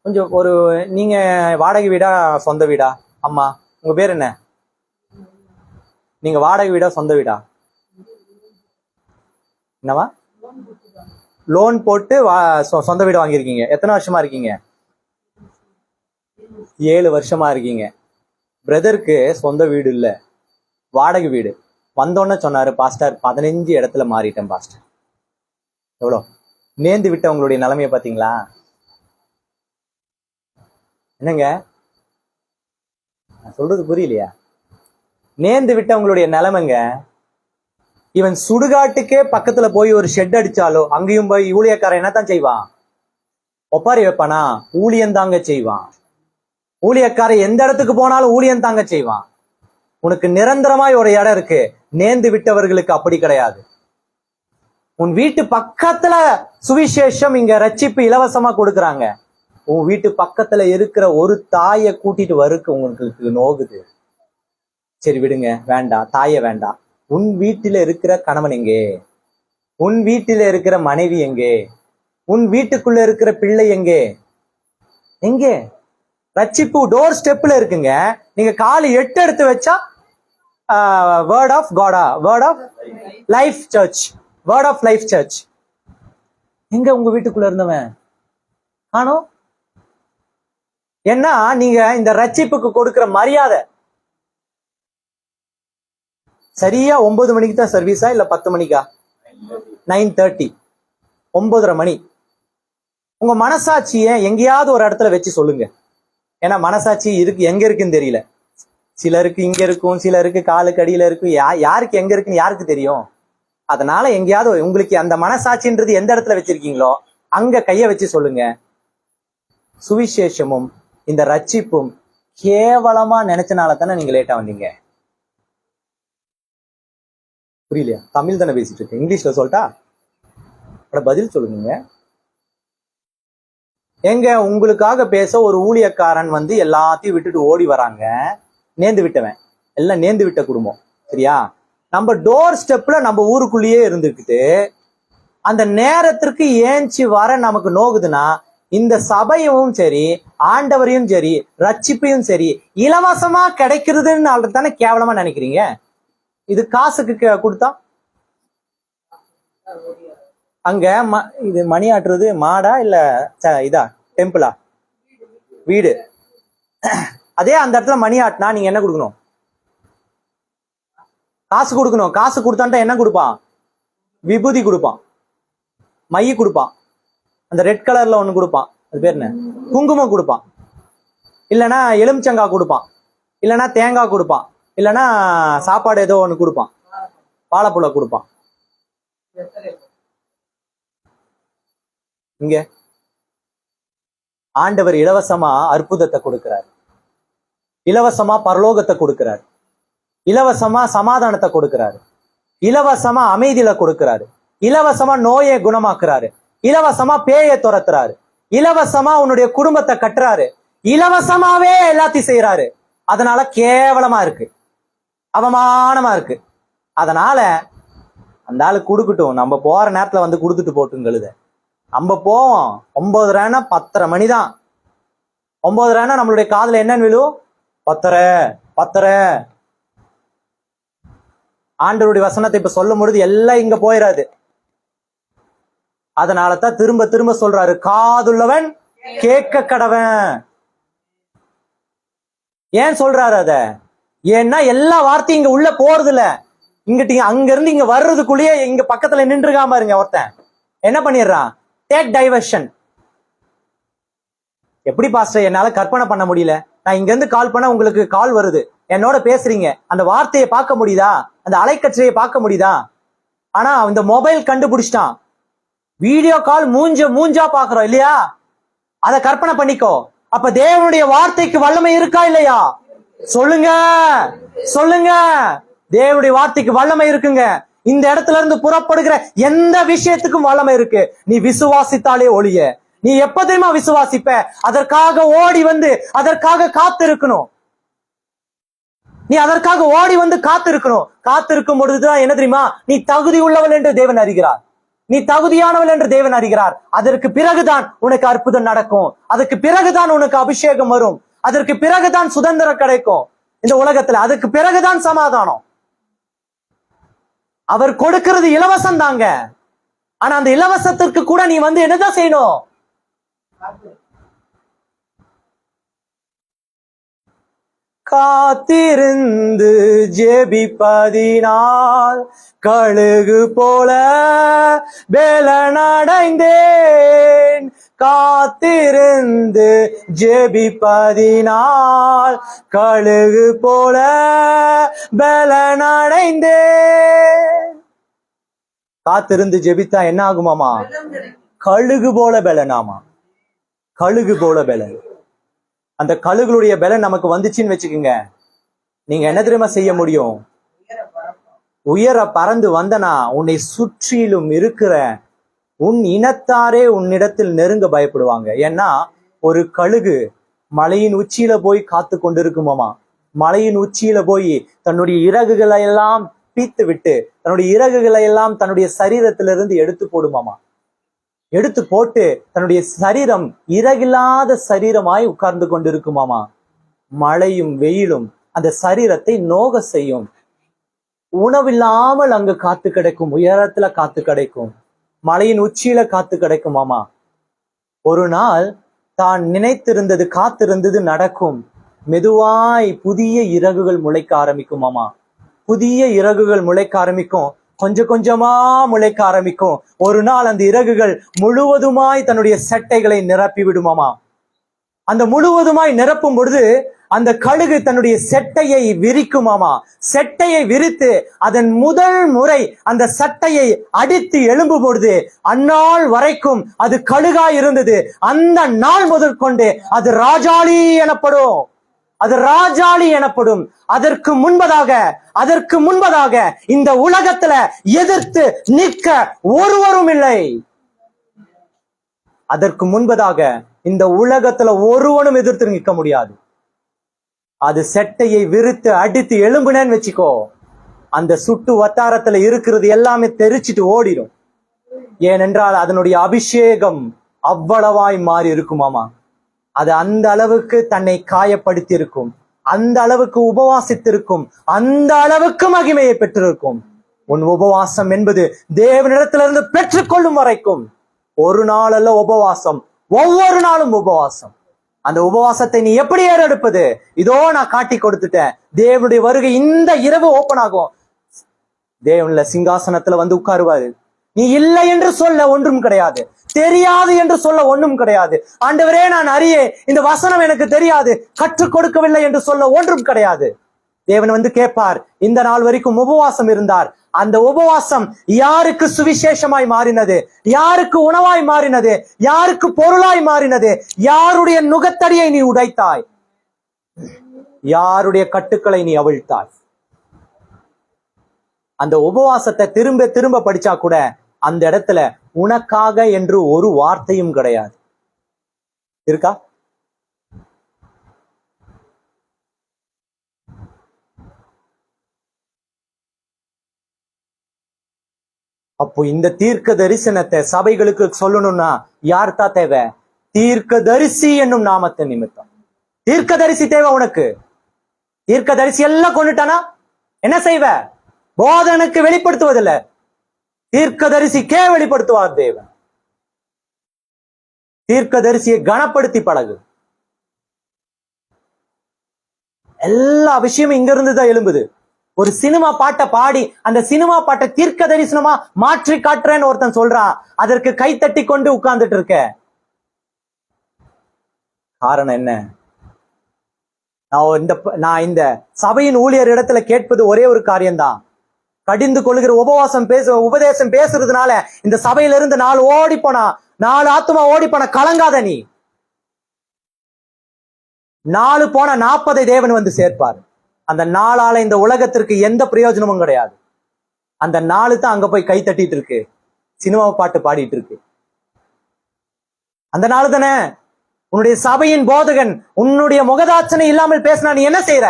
கொஞ்சம் ஒரு நீங்க வாடகை வீடா சொந்த வீடா? அம்மா உங்க பேர் என்ன? நீங்க வாடகை வீடா சொந்த வீடா? என்னவா? லோன் போட்டு சொந்த வீடு வாங்கியிருக்கீங்க. எத்தனை வருஷமா இருக்கீங்க? 7 வருஷமா இருக்கீங்க. பிரதருக்கு சொந்த வீடு இல்ல, வாடகை வீடு. வந்தோன்னு சொன்னாரு, பாஸ்டர் 15 இடத்துல மாறிட்டேன் பாஸ்டர். எவ்வளோ நேர்ந்து விட்டவங்களுடைய நிலைமைய பாத்தீங்களா? என்னங்க நான் சொல்றது புரியலையா? நேர்ந்து விட்டவங்களுடைய நிலைமைங்க. இவன் சுடுகாட்டுக்கே பக்கத்துல போய் ஒரு ஷெட் அடிச்சாலோ அங்கேயும் போய் ஊழியக்காரன் என்னத்தான் செய்வான்? ஒப்பாரி வைப்பானா? ஊழியம் தாங்க செய்வான். ஊழியக்காரன் எந்த இடத்துக்கு போனாலும் ஊழியம் தாங்க செய்வான். உனக்கு நிரந்தரமாய் ஒரு இடம் இருக்கு. நேர்ந்து விட்டவர்களுக்கு அப்படி கிடையாது. உன் வீட்டு பக்கத்துல சுவிசேஷம், இங்க ரட்சிப்பு இலவசமா கொடுக்குறாங்க. உன் வீட்டு பக்கத்துல இருக்கிற ஒரு தாயை கூட்டிட்டு வருக்கு உங்களுக்கு நோகுது. சரி விடுங்க, வேண்டாம், தாயை வேண்டாம். உன் வீட்டில இருக்கிற கணவன் எங்கே? உன் வீட்டில இருக்கிற மனைவி எங்கே? உன் வீட்டுக்குள்ள இருக்கிற பிள்ளை எங்கே? எங்கே? ரட்சிப்பு டோர் ஸ்டெப்ல இருக்குங்க. நீங்க காலு 8 எடுத்து வச்சா வேர்ட் ஆஃப் காடா, word of life church, word of life church. எங்க உங்க வீட்டுக்குள்ள இருந்தவன் காணோம்? ஏன்னா நீங்க இந்த ரட்சிப்புக்கு கொடுக்கிற மரியாதை. சரியா 9 மணிக்கு தான் சர்வீஸா இல்ல 10 மணிக்கா? 9:30, 9:30 மணி. உங்க மனசாட்சியை எங்கேயாவது ஒரு இடத்துல வச்சு சொல்லுங்க. ஏன்னா மனசாட்சி இருக்கு, எங்க இருக்குன்னு தெரியல. சிலருக்கு இங்க இருக்கும், சிலருக்கு காலுக்கு அடியில இருக்கும். யாருக்கு எங்க இருக்குன்னு யாருக்கு தெரியும்? அதனால எங்கேயாவது உங்களுக்கு அந்த மனசாட்சின்றது எந்த இடத்துல வச்சிருக்கீங்களோ அங்க கைய வச்சு சொல்லுங்க. சுவிசேஷமும் இந்த ரட்சிப்பும் கேவலமா நினைச்சனால தானே நீங்க லேட்டா வந்தீங்க. புரியலையா? தமிழ் தானே பேசிட்டு இருக்கேன், இங்கிலீஷ்ல சொல்லிட்டா பதில் சொல்லுங்க. எங்க உங்களுக்காக பேச ஒரு ஊழியக்காரன் வந்து எல்லாத்தையும் விட்டுட்டு ஓடி வராங்க. நேர்ந்து விட்டவன், எல்லாம் நேர்ந்து விட்ட குடும்பம். சரியா? நம்ம டோர் ஸ்டெப்ல நம்ம ஊருக்குள்ளேயே இருந்துக்கிட்டு அந்த நேரத்திற்கு ஏஞ்சி வர நமக்கு நோகுதுன்னா, இந்த சபையும் சரி, ஆண்டவரையும் சரி, ரட்சிப்பையும் சரி இலவசமா கிடைக்கிறதுன்னு தானே கேவலமா நினைக்கிறீங்க. இது காசுக்கு கொடுத்தா அங்க இது மணி ஆட்டுறது மாடா இல்ல இதா டெம்பிளா? வீடு. அதே அந்த இடத்துல மணி ஆட்டினா நீங்க என்ன கொடுக்கணும்? காசு கொடுக்கணும். காசு கொடுத்தான்ட்டா என்ன கொடுப்பான்? விபூதி கொடுப்பான், மை கொடுப்பான், அந்த ரெட் கலர்ல ஒண்ணு கொடுப்பான், அது பேர் என்ன, குங்குமம் கொடுப்பான், இல்லைன்னா எலுமிச்சங்காய் கொடுப்பான், இல்லைன்னா தேங்காய் கொடுப்பான், இல்லைன்னா சாப்பாடு ஏதோ ஒண்ணு கொடுப்பான், வாழைப்புழ கொடுப்பான். இங்க ஆண்டவர் இலவசமா அற்புதத்தை கொடுக்கிறார், இலவசமா பரலோகத்தை கொடுக்கிறார், இலவசமா சமாதானத்தை கொடுக்கிறாரு, இலவசமா அமைதியில கொடுக்கிறாரு, இலவசமா நோயை குணமாக்குறாரு, இலவசமா பேயை துரத்துறாரு, இலவசமா உன்னுடைய குடும்பத்தை கட்டுறாரு, இலவசமாவே எல்லாத்தையும் செய்யறாரு. அதனால கேவலமா இருக்கு, அவமானமா இருக்கு. அதனால அந்த ஆளு கொடுக்கட்டும், நம்ம போற நேரத்துல வந்து கொடுத்துட்டு போட்டுங்களுத. நம்ம போவோம் 9:30 10:30 மணிதான். 9:30 நம்மளுடைய காதுல என்னன்னு விழும்? 10:30. ஆண்டவருடைய வசனத்தை இப்ப சொல்லும் பொழுது எல்லாம் இங்க போயிடாது. அதனாலதான் திரும்ப திரும்ப சொல்றாரு, காதுள்ளவன் கேட்க கடவன். ஏன் சொல்றாரு அத? ஏன்னா எல்லா வார்த்தையும் இங்க உள்ள போறது இல்ல. இங்கிட்ட அங்க இருந்து இங்க வர்றதுக்குள்ளேயே இங்க பக்கத்துல நின்றுக்காம இருங்க. ஒருத்தன் என்ன பண்ணிடுறான்? Take diversion. எப்படி பாஸ்டர் என்னால கற்பனை பண்ண முடியல. நான் இங்க இருந்து கால் பண்ண உங்களுக்கு கால் வருது, என்னோட பேசுறீங்க, அந்த வார்த்தையை பார்க்க முடியுதா, அந்த அலைக்கற்றையை பார்க்க முடியுதா? ஆனா இந்த மொபைல் கண்டுபிடிச்சிட்டான். வீடியோ கால் மூஞ்சா பாக்குறோம் இல்லையா? அத கற்பனை பண்ணிக்கோ. அப்ப தேவனுடைய வார்த்தைக்கு வல்லமை இருக்கா இல்லையா? சொல்லுங்க, சொல்லுங்க. தேவனுடைய வார்த்தைக்கு வல்லமை இருக்குங்க. இந்த இடத்துல இருந்து புறப்படுகிற எந்த விஷயத்துக்கும் வல்லமை இருக்கு. நீ விசுவாசித்தாலே ஒழிய. நீ எப்ப தெரியுமா விசுவாசிப்ப? அதற்காக ஓடி வந்து அதற்காக காத்து இருக்கணும். நீ அதற்காக ஓடி வந்து காத்திருக்கணும். காத்திருக்கும் பொழுதுதான் என்ன தெரியுமா? நீ தகுதி உள்ளவள் என்று தேவன் அறிகிறார். நீ தகுதியானவள் என்று தேவன் அறிகிறார். அதற்கு பிறகுதான் உனக்கு அற்புதம் நடக்கும். அதற்கு பிறகுதான் உனக்கு அபிஷேகம் வரும். அதற்கு பிறகுதான் சுதந்திரம் கிடைக்கும் இந்த உலகத்துல. அதுக்கு பிறகுதான் சமாதானம். அவர் கொடுக்கிறது இலவசம் தாங்க. ஆனா அந்த இலவசத்திற்கு கூட நீ வந்து என்னதான் செய்யணும்? காத்திருந்து ஜெபிப்பதினால் கழுகு போல பலனடைந்தேன். காத்திருந்து ஜெபிப்பதினால் கழுகு போல பலனடைந்தேன். காத்திருந்து ஜெபித்தா என்ன ஆகுமாமா? கழுகு போல பலனாமா. கழுகு போல பலன். அந்த கழுகுடைய பலன் நமக்கு வந்துச்சுன்னு வச்சுக்கோங்க, நீங்க என்ன தெரியுமா செய்ய முடியும்? உயர பறந்து வந்தனா உன்னை சுற்றிலும் இருக்கிற உன் இனத்தாரே உன்னிடத்தில் நெருங்க பயப்படுவாங்க. ஏன்னா ஒரு கழுகு மலையின் உச்சியில போய் காத்து கொண்டிருக்குமாமா. மலையின் உச்சியில போய் தன்னுடைய இறகுகளை எல்லாம் பீத்து விட்டு தன்னுடைய இறகுகளை எல்லாம் தன்னுடைய சரீரத்திலிருந்து எடுத்து போடுமாமா. எடுத்து போட்டு தன்னுடைய சரீரம் இறகில்லாத சரீரமாய் உட்கார்ந்து கொண்டிருக்குமாமா. மழையும் வெயிலும் அந்த சரீரத்தை நோக செய்யும். உணவில்லாமல் அங்கு காத்து கிடைக்கும். உயரத்துல காத்து கிடைக்கும். மலையின் உச்சியில காத்து கிடைக்குமாமா. ஒரு நாள் தான் நினைத்திருந்தது காத்திருந்தது நடக்கும். மெதுவாய் புதிய இறகுகள் முளைக்க ஆரம்பிக்குமாமா. புதிய இறகுகள் முளைக்க ஆரம்பிக்கும். கொஞ்சம் கொஞ்சமா முளைக்க ஆரம்பிக்கும். ஒரு நாள் அந்த இறகுகள் முழுவதுமாய் தன்னுடைய சட்டைகளை நிரப்பி விடுமாமா. அந்த முழுவதுமாய் நிரப்பும் பொழுது அந்த கழுகு தன்னுடைய செட்டையை விரிக்குமாமா. செட்டையை விரித்து அதன் முதல் முறை அந்த சட்டையை அடித்து எழும்பும் பொழுது அந்நாள் வரைக்கும் அது கழுகாய் இருந்தது. அந்த நாள் முதல் கொண்டு அது ராஜாளி எனப்படும். அது ராஜாளி எனப்படும். அதற்கு முன்பதாக இந்த உலகத்துல எதிர்த்து நிற்க ஒருவரும் இல்லை. அதற்கு முன்பதாக இந்த உலகத்துல ஒருவனும் எதிர்த்து நிற்க முடியாது. அது செட்டையை விரித்து அடித்து எழும்புனேன்னு வச்சுக்கோ, அந்த சுட்டு வட்டாரத்துல இருக்கிறது எல்லாமே தெரிச்சிட்டு ஓடிடும். ஏனென்றால் அதனுடைய அபிஷேகம் அவ்வளவாய் மாறி இருக்குமாமா. அது அந்த அளவுக்கு தன்னை காயப்படுத்தி இருக்கும், அந்த அளவுக்கு உபவாசித்திருக்கும், அந்த அளவுக்கு மகிமையை பெற்றிருக்கும். உன் உபவாசம் என்பது தேவனிடத்திலிருந்து பெற்றுக்கொள்ளும் வரைக்கும் ஒரு நாள் அல்ல உபவாசம், ஒவ்வொரு நாளும் உபவாசம். அந்த உபவாசத்தை நீ எப்படி ஏறெடுப்பது? இதோ நான் காட்டி கொடுத்துட்டேன். தேவனுடைய வருகை இந்த இரவு ஓபன் ஆகும். தேவன்ல சிங்காசனத்துல வந்து உட்காருவாரு. நீ இல்லை என்று சொல்ல ஒன்றும் கிடையாது, தெரியாது என்று சொல்ல ஒன்றும் கிடையாது. ஆண்டவரே நான் அறியே, இந்த வசனம் எனக்கு தெரியாது, கற்றுக் கொடுக்கவில்லை என்று சொல்ல ஒன்றும் கிடையாது. தேவன் வந்து கேட்பார், இந்த நாள் வரைக்கும் உபவாசம் இருந்தார். அந்த உபவாசம் யாருக்கு சுவிசேஷமாய் மாறினது? யாருக்கு உணவாய் மாறினது? யாருக்கு பொருளாய் மாறினது? யாருடைய நுகத்தடியை நீ உடைத்தாய்? யாருடைய கட்டுக்களை நீ அவிழ்த்தாய்? அந்த உபவாசத்தை திரும்ப திரும்ப படிச்சா கூட அந்த இடத்துல உனக்காக என்று ஒரு வார்த்தையும் கிடையாது. இருக்கா? அப்போ இந்த தீர்க்க தரிசனத்தை சபைகளுக்கு சொல்லணும்னா யார் தான் தேவை? தீர்க்க தரிசி என்னும் நாமத்தை நிமித்தம். தீர்க்க தரிசி தேவை உனக்கு. தீர்க்க தரிசி எல்லாம் கொண்டுட்டானா என்ன செய்வ? போதனுக்கு வெளிப்படுத்துவதில்லை, தீர்க்க தரிசிக்கே வெளிப்படுத்துவார் தேவன். தீர்க்க தரிசியை கனப்படுத்தி பழகு. எல்லா விஷயமும் இங்க இருந்துதான் எழும்புது. ஒரு சினிமா பாட்டை பாடி அந்த சினிமா பாட்டை தீர்க்க தரிசனமா மாற்றி காட்டுறேன்னு ஒருத்தன் சொல்றான். அதற்கு கை தட்டி கொண்டு உட்கார்ந்துட்டு இருக்க. காரணம் என்ன? நான் இந்த சபையின் ஊழியர் இடத்துல கேட்பது ஒரே ஒரு காரியம்தான். கடிந்து கொள்கிற உபதேசம் பேசுறதுனால இந்த சபையில இருந்து 4 ஆத்துமா ஓடி போன கலங்காத நீ. 4 போன 40 தேவன் வந்து சேர்ப்பார். அந்த 4ஆல இந்த உலகத்திற்கு எந்த பிரயோஜனமும் கிடையாது. அந்த 4 தான் அங்க போய் கை தட்டிட்டு இருக்கு, சினிமா பாட்டு பாடிட்டு இருக்கு. அந்த 4 தானே உன்னுடைய சபையின் போதகன் உன்னுடைய முகதாட்சணை இல்லாமல் பேசினா நீ என்ன செய்யற?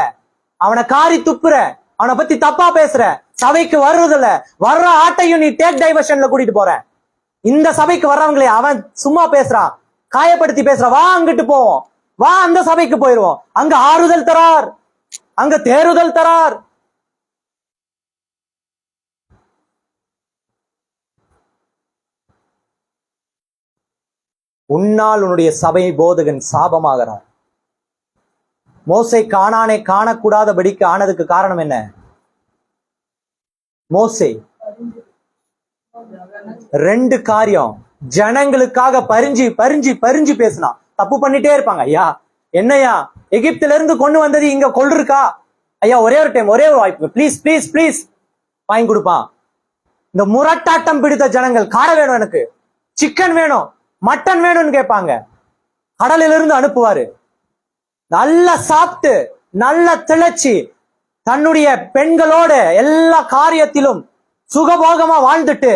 அவனை காரி துப்புற, அவனை பத்தி தப்பா பேசுற, சபைக்கு வர்றதில்ல, வர்ற ஆட்டையும் நீ டேக் டைவர்ஷன்ல கூட்டிட்டு போற. இந்த சபைக்கு வர்றவங்களே அவன் சும்மா பேசுறான், காயப்படுத்தி பேசுறான், வா அங்கிட்டு போவோம், வா அந்த சபைக்கு போயிருவோம், அங்க ஆறுதல் தரார், அங்க தேறுதல் தரார். உன்னால் உன்னுடைய சபை போதகன் சாபமாகிறார். மோசே கானானை காணக்கூடாதபடிக்கு ஆனதுக்கு காரணம் என்ன? மோசே 2 காரியம். ஜனங்களுக்காக பரிஞ்சு பேசினான். தப்பு பண்ணிட்டே இருப்பாங்க. ஐயா என்னையா எகிப்தில இருந்து கொண்டு வந்தது இங்க கொள்றிருக்கா? ஐயா ஒரே ஒரு டைம், ஒரே ஒரு வாய்ப்பு, பிளீஸ் பிளீஸ் பிளீஸ் வாங்கி கொடுப்பான். இந்த முரட்டாட்டம் பிடித்த ஜனங்கள், காரம் வேணும், எனக்கு சிக்கன் வேணும், மட்டன் வேணும்னு கேட்பாங்க. கடலில இருந்து அனுப்புவாரு. நல்லா சாப்பிட்டு நல்லா திளைச்சி தன்னுடைய பெண்களோட எல்லா காரியத்திலும் சுகபோகமா வாழ்ந்துட்டு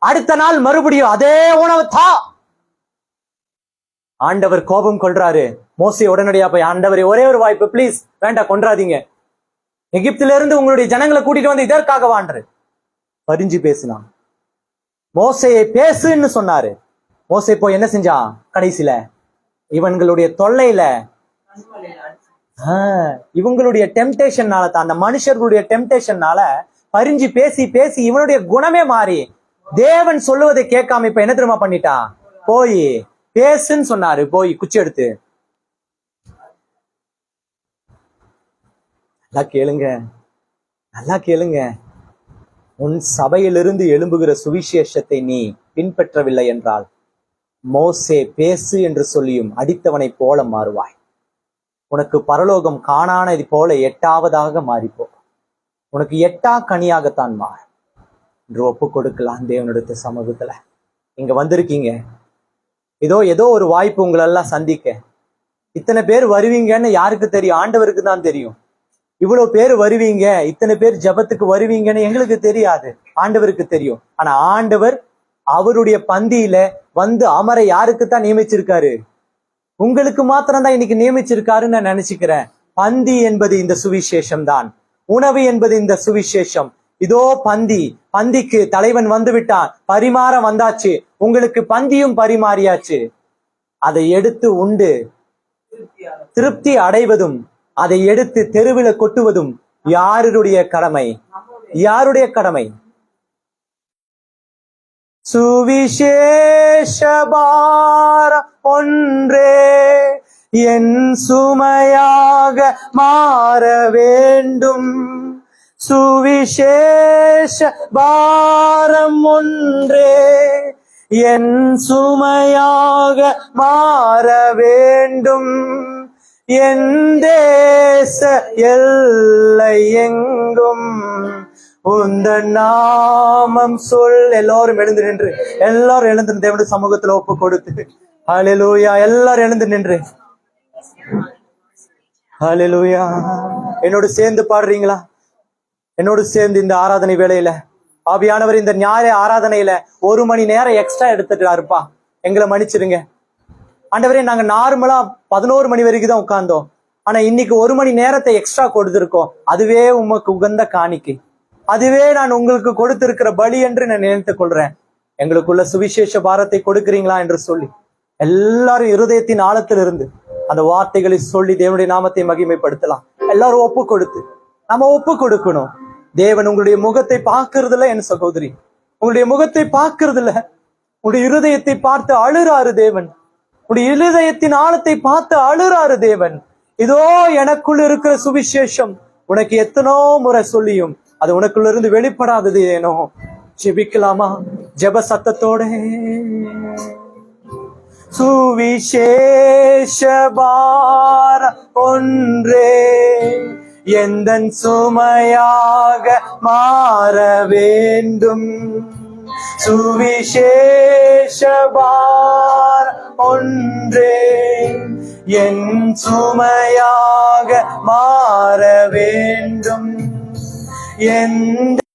அடுத்த நாள் மறுபடியும் அதே உணவு தான். ஆண்டவர் கோபம் கொள்றாரு. மோசே உடனடியா போய், ஆண்டவரே ஒரே ஒரு வாய்ப்பு பிளீஸ், வேண்டாம் கொன்றாதீங்க, எகிப்தில இருந்து உங்களுடைய ஜனங்களை கூட்டிட்டு வந்து இதற்காக வாண்டு பரிஞ்சு பேசினான். மோசையை பேசுன்னு சொன்னாரு. மோசே போய் என்ன செஞ்சான்? கடைசியில இவங்களுடைய தொல்லையில, இவங்களுடைய டெம்டேஷன்னால தான், அந்த மனுஷர்களுடைய டெம்டேஷன்னால பரிஞ்சு பேசி இவனுடைய குணமே மாறி தேவன் சொல்லுவதை கேட்காம இப்ப என்ன தெரியுமா பண்ணிட்டான்? போய் பேசுன்னு சொன்னாரு. போய் குச்சி எடுத்து, நல்லா கேளுங்க, உன் சபையிலிருந்து எழும்புகிற சுவிசேஷத்தை நீ பின்பற்றவில்லை என்றால் மோசே பேசு என்று சொல்லியும் அடித்தவனை போல மாறுவாய். உனக்கு பரலோகம் காணானது போல 8ஆவதாக மாறிப்போ, உனக்கு 8ஆ கனியாகத்தான் மாறு என்று ஒப்பு கொடுக்கலாம் தேவனுடைய சமூகத்துல. இங்க வந்திருக்கீங்க, ஏதோ ஒரு வாய்ப்பு உங்களெல்லாம் சந்திக்க. இத்தனை பேர் வருவீங்கன்னு யாருக்கு தெரியும்? ஆண்டவருக்கு தான் தெரியும். இவ்வளவு பேர் வருவீங்க, இத்தனை பேர் ஜபத்துக்கு வருவீங்கன்னு எங்களுக்கு தெரியாது, ஆண்டவருக்கு தெரியும். ஆனா ஆண்டவர் அவருடைய பந்தியில வந்து அமர யாருக்குத்தான் நியமிச்சிருக்காரு? உங்களுக்கு மாத்திரம் தான் இன்னைக்கு நியமிச்சிருக்காருன்னு நான் நினைச்சுக்கிறேன். பந்தி என்பது இந்த சுவிசேஷம் தான், உணவு என்பது இந்த சுவிசேஷம். இதோ பந்திக்கு தலைவன் வந்து விட்டான், பரிமாற வந்தாச்சு, உங்களுக்கு பந்தியும் பரிமாறியாச்சு. அதை எடுத்து உண்டு திருப்தி அடைவதும் அதை எடுத்து தெருவில கொட்டுவதும் யாருடைய கடமை? சுவிசேஷபாரம் ஒன்றே என் சுமையாக மாற வேண்டும். சுவிசேஷபாரம் ஒன்றே என் சுமையாக மாற வேண்டும். என் தேச எல்லை எங்கும் உந்த நாமம் சொல். எல்லாரும் எழுந்து நின்று தேவனுடைய சமூகத்துல ஒப்பு கொடுத்து, ஹல்லேலூயா, எல்லாரும் எழுந்து நின்று ஹல்லேலூயா. என்னோடு சேர்ந்து பாடுறீங்களா? என்னோடு சேர்ந்து இந்த ஆராதனை வேளையில ஆவியானவர் இந்த ஞாயிற ஆராதனையில 1 மணி நேரம் எக்ஸ்ட்ரா எடுத்துட்டாருப்பா, எங்களை மன்னிச்சிருங்க ஆண்டவரே. நாங்க நார்மலா 11 மணி வரைக்கும் தான் உட்கார்ந்தோம், ஆனா இன்னைக்கு 1 மணி நேரத்தை எக்ஸ்ட்ரா கொடுத்திருக்கோம். அதுவே உமக்கு உகந்த காணிக்கை, அதுவே நான் உங்களுக்கு கொடுத்திருக்கிற பலி என்று நான் நினைத்துக் கொள்றேன். எங்களுக்குள்ள சுவிசேஷ பாரத்தை கொடுக்கிறீங்களா என்று சொல்லி எல்லாரும் இருதயத்தின் ஆழத்திலிருந்து அந்த வார்த்தைகளை சொல்லி தேவனுடைய நாமத்தை மகிமைப்படுத்தலாம். எல்லாரும் ஒப்பு கொடுத்து நம்ம ஒப்பு கொடுக்கணும். தேவன் உங்களுடைய முகத்தை பார்க்கறதில்ல என் சகோதரி, உங்களுடைய முகத்தை பார்க்கறதில்ல, உங்களுடைய இருதயத்தை பார்த்து அழுறாரு தேவன். உங்களுடைய இருதயத்தின் ஆழத்தை பார்த்து அழுறாரு தேவன். இதோ எனக்குள் இருக்கிற சுவிசேஷம் உனக்கு எத்தனோ முறை சொல்லியும் அது உனக்குள்ள இருந்து வெளிப்படாதது ஏனோ. ஜெபிக்கலாமா? ஜெப சத்தத்தோட சுவிசேஷ பாரம் ஒன்றே எந்தன் சுமையாக மாற வேண்டும். சுவிசேஷ பாரம் ஒன்றே என் சுமையாக மாற வேண்டும். எந்த